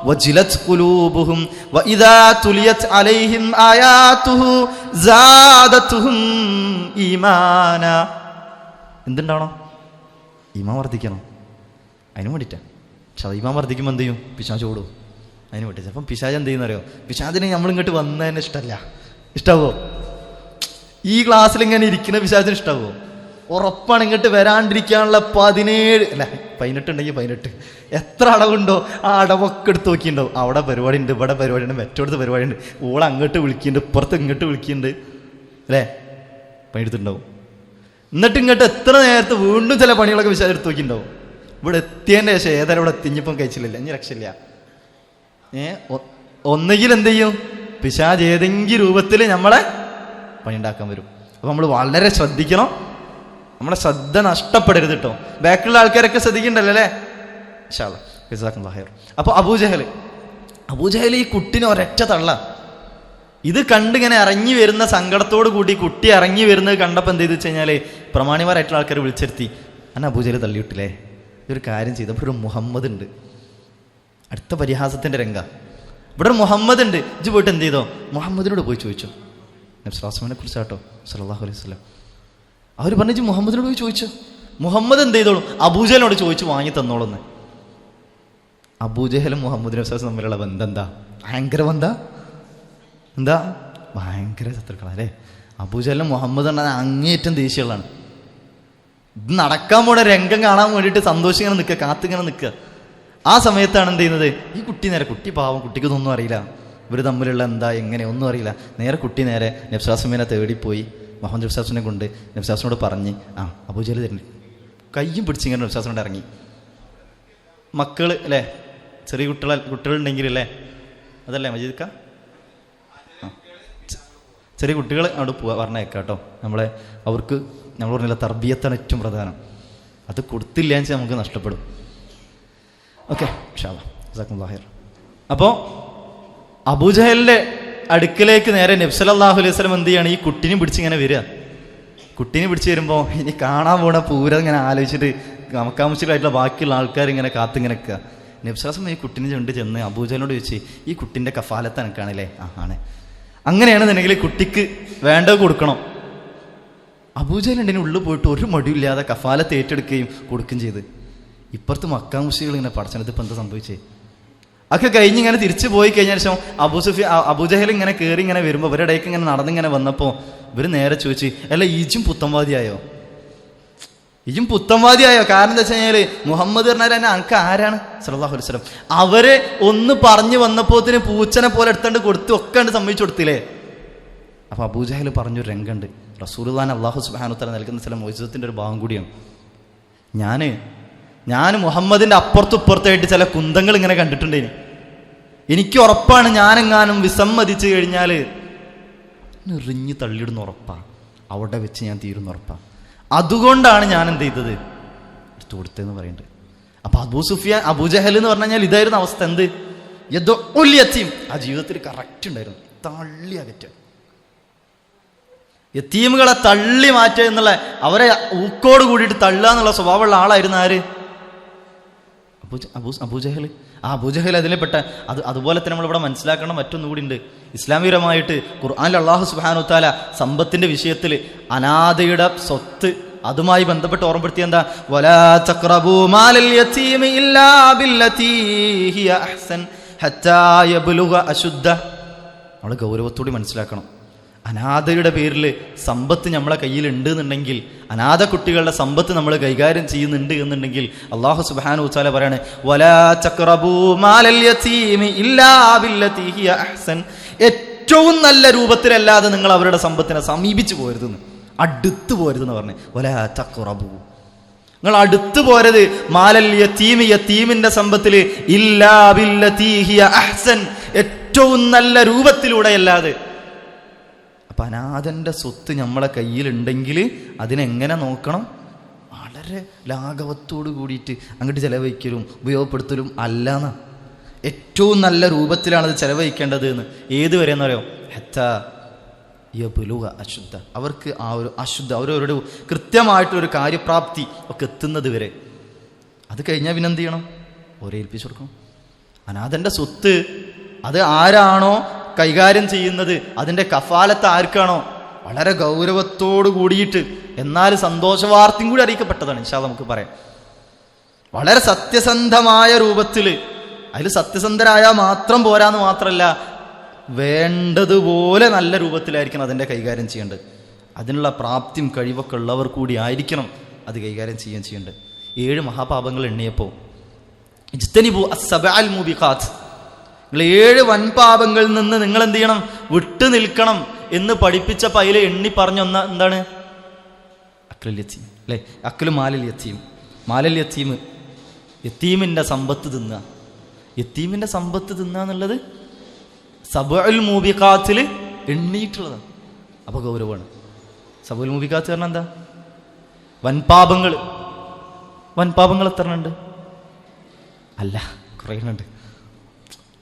വജിലത് ഖുലൂബുഹും വഇദാ തുലിയത് അലൈഹിം ആയാതുഹു സാദതുഹും ഈമാന. എന്തുണ്ടാവണം? ഈമാൻ വർദ്ധിക്കണം. അതിന് വേണ്ടിയിട്ടാണ്. പക്ഷെ ഈമാൻ വർദ്ധിക്കുമ്പോൾ എന്ത് ചെയ്യും? പിശാച് ഓടും. അതിന് വേണ്ടിയിട്ട്. അപ്പം പിശാച് എന്ത് ചെയ്യുന്നറിയോ? പിശാചിനെ നമ്മളിങ്ങോട്ട് വന്നതിന് ഇഷ്ടമല്ല. ഇഷ്ടാവോ? ഈ ക്ലാസ്സിൽ ഇങ്ങനെ ഇരിക്കുന്ന പിശാചിന് ഇഷ്ടാവോ? ഉറപ്പാണ്. ഇങ്ങോട്ട് വരാണ്ടിരിക്കാനുള്ള 18 ഉണ്ടെങ്കിൽ 18 എത്ര അടവുണ്ടോ ആ അടവൊക്കെ എടുത്ത് നോക്കിയിട്ടുണ്ടാവും. അവിടെ പരിപാടി ഉണ്ട്, ഇവിടെ പരിപാടി ഉണ്ട്, മറ്റോടത്ത് പരിപാടി ഉണ്ട്, ഓളെ അങ്ങോട്ട് വിളിക്കുന്നുണ്ട്, ഇപ്പുറത്ത് ഇങ്ങോട്ട് വിളിക്കുന്നുണ്ട് അല്ലേ? പണിയെടുത്തിട്ടുണ്ടാവും. എന്നിട്ട് ഇങ്ങോട്ട് എത്ര നേരത്തെ വീണ്ടും ചില പണികളൊക്കെ വിശാചം എടുത്ത് നോക്കിയിട്ടുണ്ടാവും. ഇവിടെ എത്തിയതിൻ്റെ ശേഷം ഏതായാലും ഇവിടെ എത്തിഞ്ഞപ്പം കഴിച്ചില്ല, ഇനി രക്ഷയില്ല. ഒന്നുകിൽ എന്ത് ചെയ്യും? പിശാച് ഏതെങ്കിലും രൂപത്തിൽ നമ്മളെ പണിയുണ്ടാക്കാൻ വരും. അപ്പം നമ്മൾ വളരെ ശ്രദ്ധിക്കണം, നമ്മളെ ശ്രദ്ധ നഷ്ടപ്പെടരുത് കേട്ടോ. ബാക്കിലുള്ള ആൾക്കാരൊക്കെ ശ്രദ്ധിക്കണ്ടല്ലോ അല്ലേ? ഇൻഷാ അല്ലാഹ് ജസാക്കല്ലാഹു ഖൈർ. അപ്പോൾ അബൂജഹൽ ഈ കുട്ടിനെ ഒരൊറ്റ തള്ള. ഇത് കണ്ടിങ്ങനെ ഇറങ്ങി വരുന്ന സങ്കടത്തോട് കൂടി കുട്ടി ഇറങ്ങി വരുന്നത് കണ്ടപ്പോൾ എന്ത് ചെയ്തു വെച്ച് കഴിഞ്ഞാൽ പ്രമാണിമാരായിട്ടുള്ള ആൾക്കാർ വിളിച്ചിരുത്തി, അന്നെ അബൂജഹൽ തള്ളിവിട്ടില്ലേ? ഇതൊരു കാര്യം ചെയ്തപ്പോൾ ഒരു മുഹമ്മദ് ഉണ്ട്. അടുത്ത പരിഹാസത്തിൻ്റെ രംഗ. ഇവിടെ ഒരു മുഹമ്മദ് ഉണ്ട്. ഇജ്ജ് പോയിട്ട് എന്ത് ചെയ്തോ? മുഹമ്മദിനോട് പോയി ചോദിച്ചു. നബി സ്വല്ലല്ലാഹു കുറിച്ചാട്ടോ സല്ലല്ലാഹു അലൈഹി വസല്ലം. അവർ പറഞ്ഞു മുഹമ്മദിനോട് പോയി ചോദിച്ചു. മുഹമ്മദ് എന്ത് ചെയ്തോളും? അബൂജഹലിനോട് ചോദിച്ചു വാങ്ങി തന്നോളൂന്ന്. അബൂജഹലും മുഹമ്മദ് നബി സ്വല്ലല്ലാഹു തമ്മിലുള്ള ബന്ധം എന്താ? ഭയങ്കര ബന്ധം. എന്താ? ഭയങ്കര ശത്രുക്കളല്ലേ? അബൂജഹലും മുഹമ്മദ് പറഞ്ഞാൽ അങ്ങേയറ്റം ദേഷ്യങ്ങളാണ്. ഇത് നടക്കാൻ പോണ രംഗം കാണാൻ വേണ്ടിയിട്ട് സന്തോഷിങ്ങനെ നിൽക്കുക, കാത്തിങ്ങനെ നിൽക്കുക. ആ സമയത്താണ് എന്ത് ചെയ്യുന്നത്? ഈ കുട്ടി പാവം, കുട്ടിക്കൊന്നും അറിയില്ല ഇവർ തമ്മിലുള്ള എന്താ എങ്ങനെ ഒന്നും അറിയില്ല. നേരെ കുട്ടി നേരെ നബി സ്വല്ലല്ലാഹു അലൈഹി വസല്ലമയെ തേടിപ്പോയി. മുഹമ്മദ് നബി സ്വല്ലല്ലാഹു അലൈഹി വസല്ലമയെ കൊണ്ട് നബി സ്വല്ലല്ലാഹു അലൈഹി വസല്ലമയോട് പറഞ്ഞ് അബൂജഹൽ തരുന്നു. കയ്യും പിടിച്ചിങ്ങനെ നബി സ്വല്ലല്ലാഹു അലൈഹി വസല്ലമയോട് ഇറങ്ങി. മക്കൾ അല്ലേ, ചെറിയ കുട്ടികളുണ്ടെങ്കിൽ അല്ലേ, അതല്ലേ മജീദ്ക്ക? ചെറിയ കുട്ടികൾ അവിടെ പറഞ്ഞേക്കാം കേട്ടോ. അവർക്ക് നമ്മൾ പറഞ്ഞില്ല, തർബിയത്താണ് ഏറ്റവും പ്രധാനം. അത് കൊടുത്തില്ല എന്ന് വെച്ചാൽ നമുക്ക് നഷ്ടപ്പെടും. ഓക്കെ, ഇൻഷാ അല്ലാഹ് ജസാക്കല്ലാഹു ഖൈർ. അപ്പോൾ അബൂജഹലിന്റെ അടുക്കലേക്ക് നേരെ നബി സല്ലല്ലാഹു അലൈഹി വസല്ലം എന്ത് ചെയ്യാണ്? ഈ കുട്ടിനെ പിടിച്ചിങ്ങനെ വരിക. കുട്ടീനെ പിടിച്ച് വരുമ്പോൾ ഇനി കാണാൻ പോണ പൂരം ഇങ്ങനെ ആലോചിച്ചിട്ട് മക്കാമുശ്രിക്കായിട്ടുള്ള ബാക്കിയുള്ള ആൾക്കാർ ഇങ്ങനെ കാത്തിങ്ങനെ നിൽക്കുക. നബി സല്ലല്ലാഹു അലൈഹി വസല്ലം ഈ കുട്ടീനെ കൊണ്ട് ചെന്ന് അബൂജഹലിനോട് ചോദിച്ച്, ഈ കുട്ടിൻ്റെ കഫാലത്ത് എനിക്കാണല്ലേ? ആണ്. അങ്ങനെയാണെന്നുണ്ടെങ്കിൽ കുട്ടിക്ക് വേണ്ടത് കൊടുക്കണം. അബൂജഹലിൻ്റെ ഉള്ളിൽ പോയിട്ട് ഒരു മടിയില്ലാതെ കഫാലത്ത് ഏറ്റെടുക്കുകയും കൊടുക്കുകയും ചെയ്ത്. ഇപ്പുറത്ത് മക്കാമുശ്രികൾ ഇങ്ങനെ പടച്ചനത്ത് ഇപ്പം എന്താ സംഭവിച്ചേ? ഒക്കെ കഴിഞ്ഞ് ഇങ്ങനെ തിരിച്ചു പോയി കഴിഞ്ഞ ശേഷം അബൂജഹൽ ഇങ്ങനെ കയറി ഇങ്ങനെ വരുമ്പോൾ ഇവരുടെ ഇടയ്ക്ക് ഇങ്ങനെ നടന്നിങ്ങനെ വന്നപ്പോൾ ഇവർ നേരെ ചോദിച്ച്, അല്ല ഈജും പുത്തൻവാദിയായോ? ഇയും പുത്തൻവാദിയായോ? കാരണം എന്താ വെച്ച് കഴിഞ്ഞാല് മുഹമ്മദ് പറഞ്ഞാൽ തന്നെ അനക്ക് ആരാണ് സല്ലല്ലാഹു അലൈഹി വസല്ലം? അവര് ഒന്ന് പറഞ്ഞു വന്നപ്പോത്തിന് പൂച്ചനെ പോലെ എടുത്തോണ്ട് കൊടുത്ത് ഒക്കെ ഉണ്ട് സമ്മതിച്ചു കൊടുത്തില്ലേ? അപ്പൊ അബൂജഹൽ പറഞ്ഞൊരു രംഗമുണ്ട്. റസൂലുള്ളാഹിനെ അല്ലാഹു സുബ്ഹാനഹു വ തആല നൽകുന്ന ചില മോചിതത്തിന്റെ ഒരു ഭാഗം കൂടിയാണ്. ഞാൻ മുഹമ്മദിന്റെ അപ്പുറത്തുപ്പുറത്തായിട്ട് ചില കുന്തങ്ങൾ ഇങ്ങനെ കണ്ടിട്ടുണ്ടേന്. എനിക്ക് ഉറപ്പാണ് ഞാനെങ്ങാനും വിസമ്മതിച്ചു കഴിഞ്ഞാൽ എറിഞ്ഞ് തള്ളിയിടുന്ന ഉറപ്പാ, അവിടെ വെച്ച് ഞാൻ തീരുന്ന ഉറപ്പാ. അതുകൊണ്ടാണ് ഞാൻ എന്ത് ചെയ്തത്, എടുത്തു കൊടുത്തതെന്ന് പറയുന്നുണ്ട്. അപ്പൊ അബൂജഹൽ എന്ന് പറഞ്ഞു കഴിഞ്ഞാൽ ഇതായിരുന്നു അവസ്ഥ. എന്ത് യദുൽ ആ ജീവിതത്തിൽ കറക്റ്റ് ഉണ്ടായിരുന്നു. തള്ളി അകറ്റുക, യത്തീമുകളെ തള്ളി മാറ്റുക എന്നുള്ള, അവരെ ഊക്കോട് കൂടിയിട്ട് തള്ളുക എന്നുള്ള സ്വഭാവമുള്ള ആളായിരുന്നു ആര്? അബൂജഹൽ. ആ അബൂജഹൽ അതിലെപ്പെട്ട. അതുപോലെ തന്നെ നമ്മളിവിടെ മനസ്സിലാക്കണം മറ്റൊന്നുകൂടി ഉണ്ട്. ഇസ്ലാമികരമായിട്ട് ഖുർആനിൽ അല്ലാഹു സുബ്ഹാനഹു വ തആല സമ്പത്തിന്റെ വിഷയത്തിൽ അനാഥയുടെ സ്വത്ത് അതുമായി ബന്ധപ്പെട്ട് ഓർമ്മപ്പെടുത്തിയ എന്താ? വലാ തഖറബൂ മാലൽ യതീമി ഇല്ലാ ബില്ലതീ ഹിയ അഹ്സൻ ഹത്താ യബ്ലുഗ അശുദ്ധ. നമ്മൾ ഗൗരവത്തോടെ മനസ്സിലാക്കണം. അനാഥയുടെ പേരിൽ സമ്പത്ത് നമ്മളെ കയ്യിൽ ഉണ്ട് എന്നുണ്ടെങ്കിൽ, അനാഥ കുട്ടികളുടെ സമ്പത്ത് നമ്മൾ കൈകാര്യം ചെയ്യുന്നുണ്ട് എന്നുണ്ടെങ്കിൽ അല്ലാഹു സുബ്ഹാനഹു വ തആല പറയാണ് വലാ തഖറബൂ മാലൽ യതീമി ഇല്ലാ ബില്ലതീ ഹിയ അഹ്സൻ. ഏറ്റവും നല്ല രൂപത്തിലല്ലാതെ നിങ്ങൾ അവരുടെ സമ്പത്തിനെ സമീപിച്ചു പോരുതെന്ന്, അടുത്ത് പോരുതെന്ന് പറഞ്ഞു. വലാ തഖറബൂ, നിങ്ങൾ അടുത്ത് പോരത്. മാലൽ യതീമി, യതീമിന്റെ സമ്പത്തിൽ ഇല്ലാ ബില്ലതീ ഹിയ അഹ്സൻ, ഏറ്റവും നല്ല രൂപത്തിലൂടെയല്ലാതെ. അപ്പൊ അനാഥന്റെ സ്വത്ത് നമ്മളെ കയ്യിലുണ്ടെങ്കിൽ അതിനെങ്ങനെ നോക്കണം? വളരെ ലാഘവത്തോട് കൂടിയിട്ട് അങ്ങോട്ട് ചെലവഴിക്കലും ഉപയോഗപ്പെടുത്തലും അല്ലാന്ന, ഏറ്റവും നല്ല രൂപത്തിലാണ് അത് ചെലവഴിക്കേണ്ടത് എന്ന്. ഏതുവരെ എന്നറിയോ? ഹത്താ യബ്ലുഗ അശുദ്ധ, അവർക്ക് ആ ഒരു അശുദ്ധ, അവരവരുടെ കൃത്യമായിട്ടൊരു കാര്യപ്രാപ്തി ഒക്കെ എത്തുന്നത് വരെ. അത് കഴിഞ്ഞാൽ പിന്നെ എന്ത് ചെയ്യണം? ഓരോ ഏൽപ്പിച്ചു കൊടുക്കണം. അനാഥന്റെ സ്വത്ത് അത് ആരാണോ കൈകാര്യം ചെയ്യുന്നത്, അതിൻ്റെ കഫാലത്ത് ആർക്കാണോ, വളരെ ഗൗരവത്തോട് കൂടിയിട്ട്, എന്നാൽ സന്തോഷവാർത്തയും കൂടി അറിയിക്കപ്പെട്ടതാണ്. ഇൻഷാ അല്ലാഹ് നമുക്ക് പറയാം. വളരെ സത്യസന്ധമായ രൂപത്തിൽ, അതിൽ സത്യസന്ധരായാൽ മാത്രം പോരാന്ന് മാത്രമല്ല, വേണ്ടതുപോലെ നല്ല രൂപത്തിലായിരിക്കണം അതിൻ്റെ കൈകാര്യം ചെയ്യേണ്ടത്. അതിനുള്ള പ്രാപ്തിയും കഴിവൊക്കെ ഉള്ളവർ കൂടി ആയിരിക്കണം അത് കൈകാര്യം ചെയ്യേണ്ടത്. 7 മഹാപാപങ്ങൾ എണ്ണിയപ്പോൾ ഇജ്തനിബു അസ്സബഅൽ മുബിഖാത്ത്, നിങ്ങൾ 7 വൻപാപങ്ങളിൽ നിന്ന് നിങ്ങൾ എന്ത് ചെയ്യണം? വിട്ടു നിൽക്കണം എന്ന് പഠിപ്പിച്ചപ്പോൾ അതിൽ എണ്ണി പറഞ്ഞ എന്താണ്? അക്ലുൽ യതീം അല്ലേ? അക്ലു മാലൽ യതീം. മാലൽ യതീം, യതീമിൻ്റെ സമ്പത്ത് തിന്നുക. യതീമിൻ്റെ സമ്പത്ത് തിന്നുക എന്നുള്ളത് സബഉൽ മൂബിഖാത്തിൽ എണ്ണിയിട്ടുള്ളതാണ്. അപ്പോൾ ഗൗരവമാണ്. സബഉൽ മൂബിഖാത്ത് പറഞ്ഞാൽ എന്താ? വൻപാപങ്ങൾ. വൻപാപങ്ങൾ എത്ര ഉണ്ട്? അല്ല, കുറേ ഉണ്ട്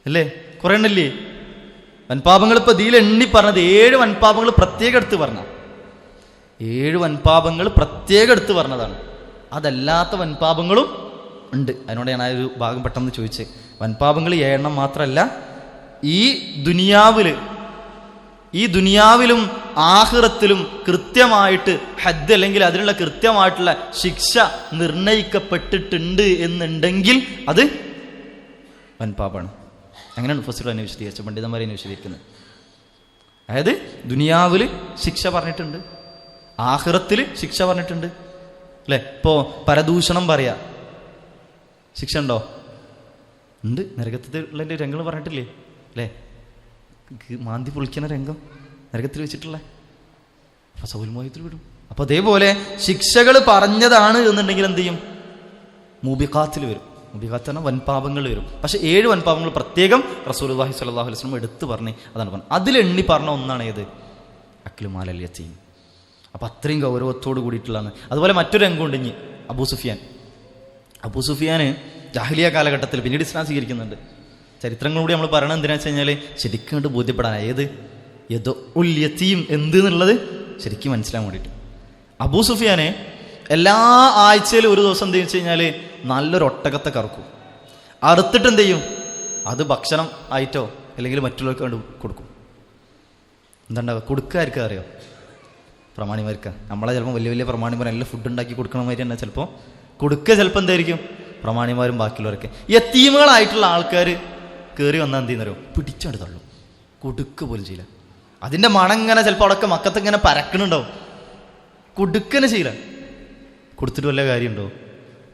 അല്ലേ? കുറേ എണ്ണല്ലേ വൻപാപങ്ങൾ? ഇപ്പൊ ഇതിൽ എണ്ണി പറഞ്ഞത് 7 വൻപാപങ്ങൾ പ്രത്യേകം എടുത്ത് പറഞ്ഞ, 7 വൻപാപങ്ങൾ പ്രത്യേകം എടുത്ത് പറഞ്ഞതാണ്. അതല്ലാത്ത വൻപാപങ്ങളും ഉണ്ട്. അതിനോട് ഞാൻ ആ ഒരു ഭാഗം പെട്ടെന്ന് ചോദിച്ചത്. വൻപാപങ്ങൾ 7 മാത്രമല്ല, ഈ ദുനിയാവിലും ആഖിറത്തിലും കൃത്യമായിട്ട് ഹദ് അല്ലെങ്കിൽ അതിനുള്ള കൃത്യമായിട്ടുള്ള ശിക്ഷ നിർണയിക്കപ്പെട്ടിട്ടുണ്ട് എന്നുണ്ടെങ്കിൽ അത് വൻപാപാണ്. അങ്ങനെയാണ് മുഫസ്സിർ അതിനെ വിശദീകരിച്ച, പണ്ഡിതന്മാരെ അതിനെ വിശദീകരിക്കുന്നത്. അതായത് ദുനിയാവിൽ ശിക്ഷ പറഞ്ഞിട്ടുണ്ട്, ആഖിറത്തിൽ ശിക്ഷ പറഞ്ഞിട്ടുണ്ട് അല്ലേ? ഇപ്പോൾ പരദൂഷണം പറയാ, ശിക്ഷ ഉണ്ടോ? ഉണ്ട്. നരകത്തിലുള്ള രംഗങ്ങൾ പറഞ്ഞിട്ടില്ലേ അല്ലേ? മാന്തി പൊളിക്കുന്ന രംഗം നരകത്തിൽ വെച്ചിട്ടുള്ള സൗൽമോഹത്തിൽ വിടും. അപ്പൊ അതേപോലെ ശിക്ഷകൾ പറഞ്ഞതാണ് എന്നുണ്ടെങ്കിൽ എന്ത് ചെയ്യും? മൂബിഖാത്തിൽ വരും. മൂബിഖാത്ത് പറഞ്ഞാൽ വൻപാപങ്ങൾ വരും. പക്ഷെ 7 വൻപാപങ്ങൾ പ്രത്യേകം റസൂലുള്ളാഹി സ്വല്ലല്ലാഹു അലൈഹി വസല്ലം എടുത്ത് പറഞ്ഞ് അതാണ് പറഞ്ഞത്. അതിലെണ്ണി പറഞ്ഞ ഒന്നാണ് ഏത്? അക്ലു മാലൽ യതീം. അപ്പൊ അത്രയും ഗൗരവത്തോട് കൂടിയിട്ടുള്ളതാണ്. അതുപോലെ മറ്റൊരു രംഗമുണ്ട്. ഇനി അബൂ സുഫിയാന് ജാഹിലിയ കാലഘട്ടത്തിൽ, പിന്നീട് ഇസ്ലാം സ്വീകരിക്കുന്നുണ്ട്. ചരിത്രങ്ങൾ കൂടി നമ്മൾ പറയണത് എന്തിനാ വെച്ച് കഴിഞ്ഞാൽ ശരിക്കും കണ്ട് ബോധ്യപ്പെടാൻ, ഏത് യദുൽ യതീം എന്തെന്നുള്ളത് ശരിക്കും മനസ്സിലാൻ വേണ്ടിയിട്ട്. അബൂ സുഫിയാനെ എല്ലാ ആഴ്ചയിലും ഒരു ദിവസം എന്ത് വെച്ച് കഴിഞ്ഞാൽ നല്ലൊരു ഒട്ടകത്തെ കറക്കും. അറുത്തിട്ട് എന്ത് ചെയ്യും? അത് ഭക്ഷണം ആയിട്ടോ അല്ലെങ്കിൽ മറ്റുള്ളവർക്ക് വേണ്ടി കൊടുക്കും. എന്താണ്ടാവുക? കൊടുക്കാർക്ക് അറിയോ? പ്രമാണിമാർക്ക്. നമ്മളെ ചിലപ്പോൾ വലിയ വലിയ പ്രമാണിമാർ നല്ല ഫുഡ് ഉണ്ടാക്കി കൊടുക്കണ മാതിരി തന്നെ ചിലപ്പോൾ കൊടുക്കുക. ചിലപ്പോൾ എന്തായിരിക്കും? പ്രമാണിമാരും ബാക്കിയുള്ളവരൊക്കെ. യതീമുകളായിട്ടുള്ള ആൾക്കാർ കയറി വന്നാൽ എന്ത് ചെയ്യുന്നവരോ പിടിച്ചോണ്ട് തള്ളും. കൊടുക്കുക പോലും ചെയ്യില്ല. അതിൻ്റെ മണം ഇങ്ങനെ ചിലപ്പോൾ അവിടെയൊക്കെ മക്കത്ത് ഇങ്ങനെ പരക്കണുണ്ടാവും. കൊടുക്കന്നെ ചെയ്യില്ല. കൊടുത്തിട്ട് വല്ല കാര്യമുണ്ടോ?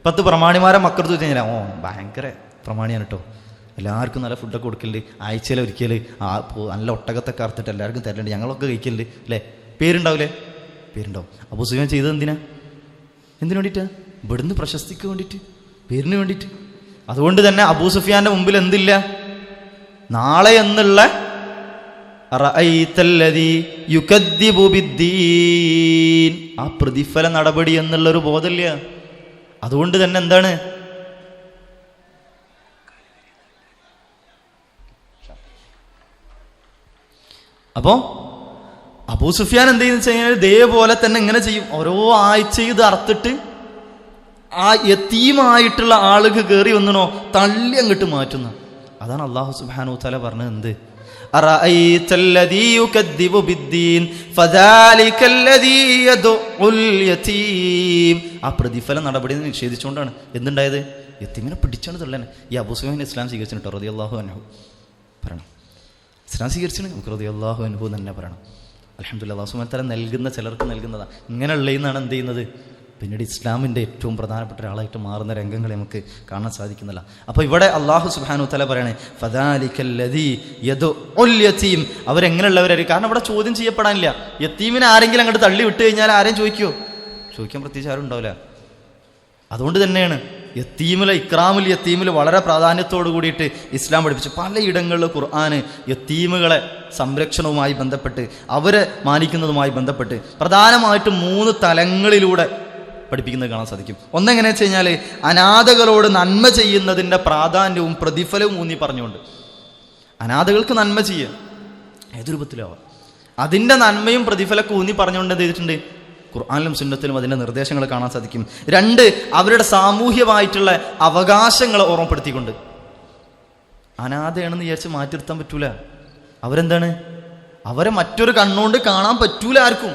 10 പ്രമാണിമാരെ മക്കൾക്ക് വെച്ച് കഴിഞ്ഞാൽ ഭയങ്കര പ്രമാണിയാണ് കേട്ടോ, എല്ലാവർക്കും നല്ല ഫുഡൊക്കെ കൊടുക്കലുണ്ട്, ആഴ്ചയിൽ ഒരിക്കൽ നല്ല ഒട്ടകത്തൊക്കെ അറുത്തിട്ട് എല്ലാവർക്കും തരലുണ്ട്, ഞങ്ങളൊക്കെ കഴിക്കലുണ്ട് അല്ലേ, പേരുണ്ടാവില്ലേ? പേരുണ്ടാവും. അബൂ സുഫിയാൻ ചെയ്തത് എന്തിനു വേണ്ടിയിട്ടാ? ഇവിടുന്ന് പ്രശസ്തിക്ക് വേണ്ടിയിട്ട്, പേരിന് വേണ്ടിയിട്ട്. അതുകൊണ്ട് തന്നെ അബൂ സുഫിയാന്റെ മുമ്പിൽ എന്തില്ല? നാളെ എന്നുള്ള ആ പ്രതിഫല നടപടി എന്നുള്ളൊരു ബോധമില്ല. അതുകൊണ്ട് തന്നെ എന്താണ്? അപ്പോ അബൂ സുഫിയാൻ എന്ത് ചെയ്യുന്ന വെച്ച് കഴിഞ്ഞാൽ ഇതേപോലെ തന്നെ ഇങ്ങനെ ചെയ്യും. ഓരോ ആഴ്ച ഇത് അറുത്തിട്ട് ആ യതീമായിട്ടുള്ള ആളുകൾ കയറി വന്നണോ തള്ളി അങ്ങോട്ട് മാറ്റുന്ന. അതാണ് അല്ലാഹു സുബ്ഹാനഹു വതആല പറഞ്ഞത് എന്ത്? അറഅയ്തല്ലദീ യുകദ്ദിബു ബിദ്ദീൻ ഫദാലികല്ലദീ യദ്ഉൽ യതീം. ആ പ്രതിഫല നടപടി നിഷേധിച്ചുകൊണ്ടാണ് എന്തുണ്ടായത്? യതീമിനെ പിടിച്ചാണ് തള്ളാൻ. ഈ അബൂ സുഫിയാൻ ഇസ്ലാം സ്വീകരിച്ചിട്ടോ റളിയല്ലാഹു അൻഹു പറയണം. ഇസ്ലാം സ്വീകരിച്ചാണ് നമുക്ക് റളിയല്ലാഹു അൻഹു തന്നെ പറയണം. അൽഹംദുലില്ലാഹ്. അല്ലാഹു സുബ്ഹാനഹു വതആല നൽകുന്ന ചിലർക്ക് നൽകുന്നതാണ്. ഇങ്ങനെയുള്ളതെന്നാണ് എന്ത് ചെയ്യുന്നത്? പിന്നീട് ഇസ്ലാമിൻ്റെ ഏറ്റവും പ്രധാനപ്പെട്ട ഒരാളായിട്ട് മാറുന്ന രംഗങ്ങളെ നമുക്ക് കാണാൻ സാധിക്കുന്നില്ല. അപ്പോൾ ഇവിടെ അല്ലാഹു സുബ്ഹാനഹു വതആല പറയണേ ഫദാലികല്ലദീ യദ്ഉൽ യതീം. അവരെങ്ങനെയുള്ളവരായിരിക്കും? കാരണം ഇവിടെ ചോദ്യം ചെയ്യപ്പെടാനില്ല. യതീമിനെ ആരെങ്കിലും അങ്ങോട്ട് തള്ളി വിട്ട് കഴിഞ്ഞാൽ ആരെയും ചോദിക്കാൻ പ്രത്യേകിച്ച് ആരും ഉണ്ടാവില്ല. അതുകൊണ്ട് തന്നെയാണ് യത്തീമിലെ ഇക്രാമുൽ യത്തീമിൽ വളരെ പ്രാധാന്യത്തോടു കൂടിയിട്ട് ഇസ്ലാം പഠിപ്പിച്ചു. പലയിടങ്ങളിൽ ഖുർആന് യത്തീമുകളെ സംരക്ഷണവുമായി ബന്ധപ്പെട്ട് അവരെ മാനിക്കുന്നതുമായി ബന്ധപ്പെട്ട് പ്രധാനമായിട്ടും 3 തലങ്ങളിലൂടെ പഠിപ്പിക്കുന്നത് കാണാൻ സാധിക്കും. ഒന്നെങ്ങനെയാ വെച്ച് കഴിഞ്ഞാൽ അനാഥകളോട് നന്മ ചെയ്യുന്നതിൻ്റെ പ്രാധാന്യവും പ്രതിഫലവും ഊന്നി പറഞ്ഞുകൊണ്ട് അനാഥകൾക്ക് നന്മ ചെയ്യുക ഏത് രൂപത്തിലാവാം അതിൻ്റെ നന്മയും പ്രതിഫലമൊക്കെ ഊന്നി പറഞ്ഞുകൊണ്ട് എന്ത് ചെയ്തിട്ടുണ്ട്? ഖുർആനിലും സുന്നത്തിലും അതിൻ്റെ നിർദ്ദേശങ്ങൾ കാണാൻ സാധിക്കും. 2, അവരുടെ സാമൂഹ്യമായിട്ടുള്ള അവകാശങ്ങളെ ഓർമ്മപ്പെടുത്തിക്കൊണ്ട്. അനാഥയാണെന്ന് വിചാരിച്ച് മാറ്റി നിർത്താൻ പറ്റൂല. അവരെന്താണ്? അവരെ മറ്റൊരു കണ്ണുകൊണ്ട് കാണാൻ പറ്റൂല ആർക്കും.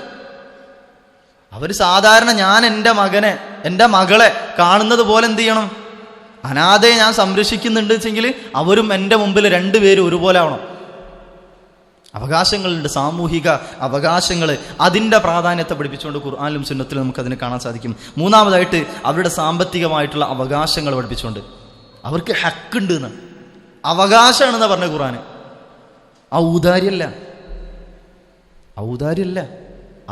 അവർ സാധാരണ ഞാൻ എൻ്റെ മകളെ കാണുന്നത് പോലെ എന്ത് ചെയ്യണം? അനാഥയെ ഞാൻ സംരക്ഷിക്കുന്നുണ്ട് വെച്ചെങ്കിൽ അവരും എൻ്റെ മുമ്പിൽ 2 പേരും ഒരുപോലെ ആവണം. അവകാശങ്ങളുണ്ട്, സാമൂഹിക അവകാശങ്ങൾ, അതിൻ്റെ പ്രാധാന്യത്തെ പഠിപ്പിച്ചുകൊണ്ട് ഖുർആനിലും സുന്നത്തിലും നമുക്കതിനെ കാണാൻ സാധിക്കും. 3-മതായിട്ട് അവരുടെ സാമ്പത്തികമായിട്ടുള്ള അവകാശങ്ങൾ പഠിപ്പിച്ചുകൊണ്ട് അവർക്ക് ഹക്കുണ്ട് എന്ന്, അവകാശമാണെന്ന് പറഞ്ഞ ഖുർആന്. ഔദാര്യല്ല,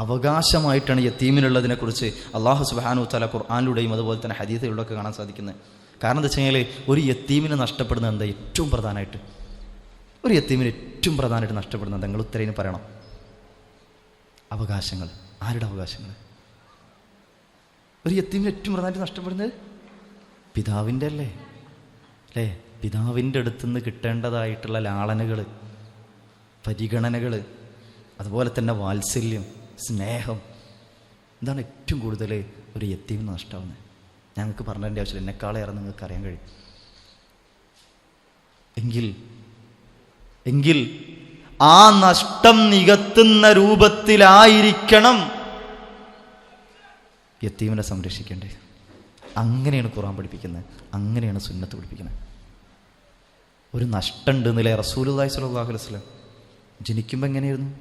അവകാശമായിട്ടാണ് യത്തീമിനുള്ളതിനെ കുറിച്ച് അല്ലാഹു സുബ്ഹാനഹു വതആല ഖുർആനിലൂടെയും അതുപോലെ തന്നെ ഹദീസിലൂടെയൊക്കെ കാണാൻ സാധിക്കുന്നത്. കാരണം എന്താ വെച്ച് കഴിഞ്ഞാൽ ഒരു യത്തീമിന് നഷ്ടപ്പെടുന്നത് എന്താ? ഏറ്റവും പ്രധാനമായിട്ട് ഒരു യത്തീമിന് ഏറ്റവും പ്രധാനമായിട്ട് നഷ്ടപ്പെടുന്നത് നിങ്ങൾ ഉത്തരവിന് പറയണം. അവകാശങ്ങൾ. ആരുടെ അവകാശങ്ങൾ? ഒരു യത്തീമിന് ഏറ്റവും പ്രധാനമായിട്ട് നഷ്ടപ്പെടുന്നത് പിതാവിൻ്റെ അല്ലേ? പിതാവിൻ്റെ അടുത്തുനിന്ന് കിട്ടേണ്ടതായിട്ടുള്ള ലാളനകൾ, പരിഗണനകൾ, അതുപോലെ തന്നെ വാത്സല്യം, സ്നേഹം, ഇതാണ് ഏറ്റവും കൂടുതൽ ഒരു യത്തീമിന് നഷ്ടമാവുന്നത്. ഞങ്ങൾക്ക് പറഞ്ഞതിൻ്റെ ആവശ്യമില്ല, എന്നെക്കാളേറെ നിങ്ങൾക്ക് അറിയാൻ കഴിയും. എങ്കിൽ ആ നഷ്ടം നികത്തുന്ന രൂപത്തിലായിരിക്കണം യത്തീമിനെ സംരക്ഷിക്കേണ്ടത്. അങ്ങനെയാണ് ഖുർആൻ പഠിപ്പിക്കുന്നത്, അങ്ങനെയാണ് സുന്നത്ത് പഠിപ്പിക്കുന്നത്. ഒരു നഷ്ടമുണ്ട് എന്നല്ലേ റസൂലുള്ളാഹി സ്വല്ലല്ലാഹു അലൈഹി വസല്ലം ജനിക്കുമ്പോൾ എങ്ങനെയായിരുന്നു?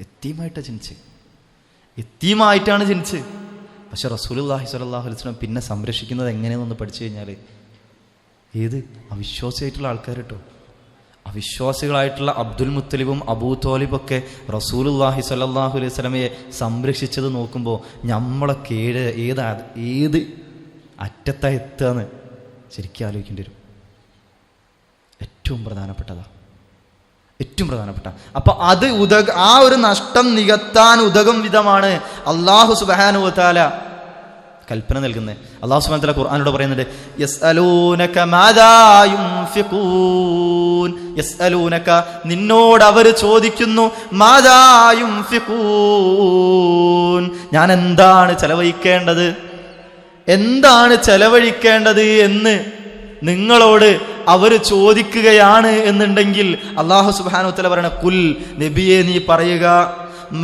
യത്തീമായിട്ടാണ് ജനിച്ച്. പക്ഷെ റസൂലുള്ളാഹി സ്വല്ലല്ലാഹു അലൈഹി വസല്ലം പിന്നെ സംരക്ഷിക്കുന്നത് എങ്ങനെയെന്നൊന്ന് പഠിച്ചു കഴിഞ്ഞാൽ ഏത് അവിശ്വാസിയായിട്ടുള്ള ആൾക്കാർ കേട്ടോ, അവിശ്വാസികളായിട്ടുള്ള അബ്ദുൽ മുത്തലിബും അബൂ തോലിബൊക്കെ റസൂലുള്ളാഹി സ്വല്ലല്ലാഹു അലൈഹി വസല്ലമയെ സംരക്ഷിച്ചത് നോക്കുമ്പോൾ നമ്മളൊക്കെ ഏത് അറ്റത്താ എത്തുകയെന്ന് ശരിക്കും ആലോചിക്കേണ്ടി വരും. ഏറ്റവും പ്രധാനപ്പെട്ടതാ. അപ്പൊ അത് ആ ഒരു നഷ്ടം നികത്താൻ ഉതകും വിധമാണ് അല്ലാഹു സുബ്ഹാനഹു വതആല കൽപ്പന നൽകുന്നത്. അല്ലാഹു സുബ്ഹാനഹു വതആല ഖുർആനിലൂടെ പറയുന്നുണ്ട്, യസ്അലൂനക മാദാ യുൻഫിഖൂൻ. യസ്അലൂനക, നിന്നോട് അവർ ചോദിക്കുന്നു, മാദാ യുൻഫിഖൂൻ, ഞാൻ എന്താണ് ചെലവഴിക്കേണ്ടത് എന്ന് നിങ്ങളോട് അവർ ചോദിക്കുകയാണ് എന്നുണ്ടെങ്കിൽ അല്ലാഹു സുബ്ഹാനഹു വതആല പറയണ, കുൽ, നബിയെ നീ പറയുക,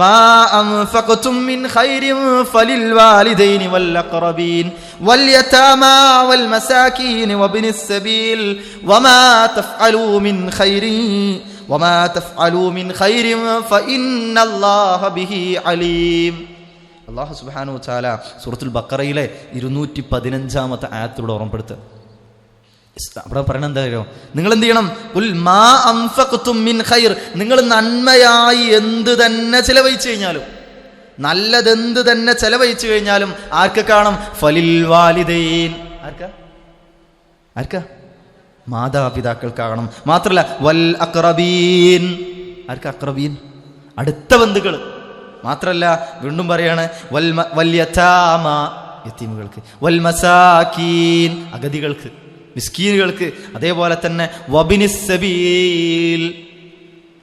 മാ അൻഫഖതും മിൻ ഖൈരിൻ ഫലിൽ വാലിദൈനി വൽ അഖറബീൻ വൽ യതാമാ വൽ മസാകീൻ വബ്നിസ് സബീൽ വമാ തഫ്അലൂ മിൻ ഖൈരിൻ ഫഇന്നല്ലാഹ ബിഹി അലീം. അല്ലാഹു സുബ്ഹാനഹു വ തആല സൂറത്തുൽ ബഖറയിലെ 215-ാമത്തെ ആയത്തിലൂടെ ഓർമ്മപ്പെടുത്തുക. അവിടെ പറയണ എന്താ അറിയോ? നിങ്ങൾ എന്ത് ചെയ്യണം? ഖുൽ മാ അൻഫഖ്തും മിൻ ഖൈർ, നിങ്ങൾ നന്മയായി എന്ത് തന്നെ ചെലവഴിച്ചു കഴിഞ്ഞാലും, നല്ലതെന്ത് തന്നെ ചെലവഴിച്ചു കഴിഞ്ഞാലും ആർക്ക് കാണും? ഫലിൽ വാലിദൈൻ, ആർക്കാ? മാതാപിതാക്കൾക്കാകണം. മാത്രല്ല വൽ അഖ്റബീൻ, ആർക്ക്? അഖ്റബീൻ, അടുത്ത ബന്ധുക്കൾ. മാത്രല്ല വീണ്ടും പറയാണ് വൽ യതാമ, യതീമുകൾക്ക്, വൽ മസാകീൻ, അഗതികൾക്ക്, മിസ്കീനുകൾക്ക്, അതേപോലെ തന്നെ വബിനിസ് സബീൽ,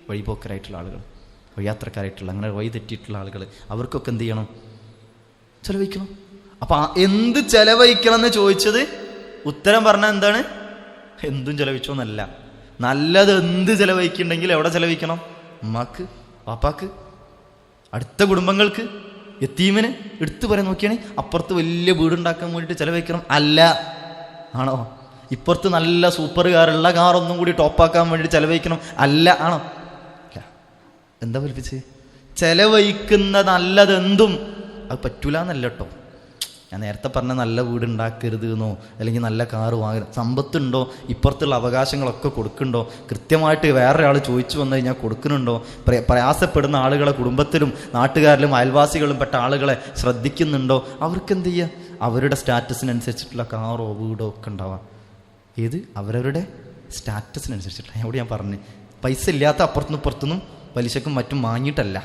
വഴിപോക്കരായിട്ടുള്ള ആളുകൾ, വഴിയാത്രക്കാരായിട്ടുള്ള, അങ്ങനെ വഴി തെറ്റിയിട്ടുള്ള ആളുകൾ, അവർക്കൊക്കെ എന്ത് ചെയ്യണം? ചെലവഴിക്കണം. അപ്പൊ എന്ത് ചെലവഴിക്കണം എന്ന് ചോദിച്ചത് ഉത്തരം പറഞ്ഞാൽ എന്താണ്? എന്തും ചെലവഴിച്ചോന്നല്ല. നല്ലത് എന്ത് ചെലവഴിക്കുന്നുണ്ടെങ്കിൽ എവിടെ ചെലവഴിക്കണം? ഉമ്മാക്ക്, പാപ്പാക്ക്, അടുത്ത കുടുംബങ്ങൾക്ക്, യതീമിന്. എടുത്തു പറയാൻ നോക്കിയാണെങ്കിൽ അപ്പുറത്ത് വലിയ വീടുണ്ടാക്കാൻ വേണ്ടിയിട്ട് ചെലവഴിക്കണം അല്ല. ആണോ? ഇപ്പുറത്ത് നല്ല സൂപ്പർ കാറുള്ള കാറൊന്നും കൂടി ടോപ്പാക്കാൻ വേണ്ടി ചെലവഴിക്കണം അല്ല. ആണോ? അല്ല. എന്താ പഠിപ്പിച്ച്? ചെലവഴിക്കുന്ന നല്ലതെന്തും അത് പറ്റൂല എന്നല്ല കേട്ടോ. ഞാൻ നേരത്തെ പറഞ്ഞ നല്ല വീട് ഉണ്ടാക്കരുത് എന്നോ അല്ലെങ്കിൽ നല്ല കാറ് വാങ്ങരുത്. സമ്പത്തുണ്ടോ, ഇപ്പുറത്തുള്ള അവകാശങ്ങളൊക്കെ കൊടുക്കുന്നുണ്ടോ, കൃത്യമായിട്ട് വേറൊരാൾ ചോദിച്ചു വന്നു കഴിഞ്ഞാൽ കൊടുക്കുന്നുണ്ടോ, പ്രയാസപ്പെടുന്ന ആളുകളെ കുടുംബത്തിലും നാട്ടുകാരിലും അയൽവാസികളും പെട്ട ആളുകളെ ശ്രദ്ധിക്കുന്നുണ്ടോ, അവർക്ക് എന്ത് ചെയ്യുക? അവരുടെ സ്റ്റാറ്റസിനനുസരിച്ചിട്ടുള്ള കാറോ വീടോ ഒക്കെ ഉണ്ടാവാം. ഏത്? അവരവരുടെ സ്റ്റാറ്റസിനനുസരിച്ചിട്ടുള്ള. അവിടെ ഞാൻ പറഞ്ഞു, പൈസ ഇല്ലാത്ത അപ്പുറത്തുനിന്നും ഇപ്പുറത്തുനിന്നും പലിശക്കും മറ്റും വാങ്ങിയിട്ടല്ല,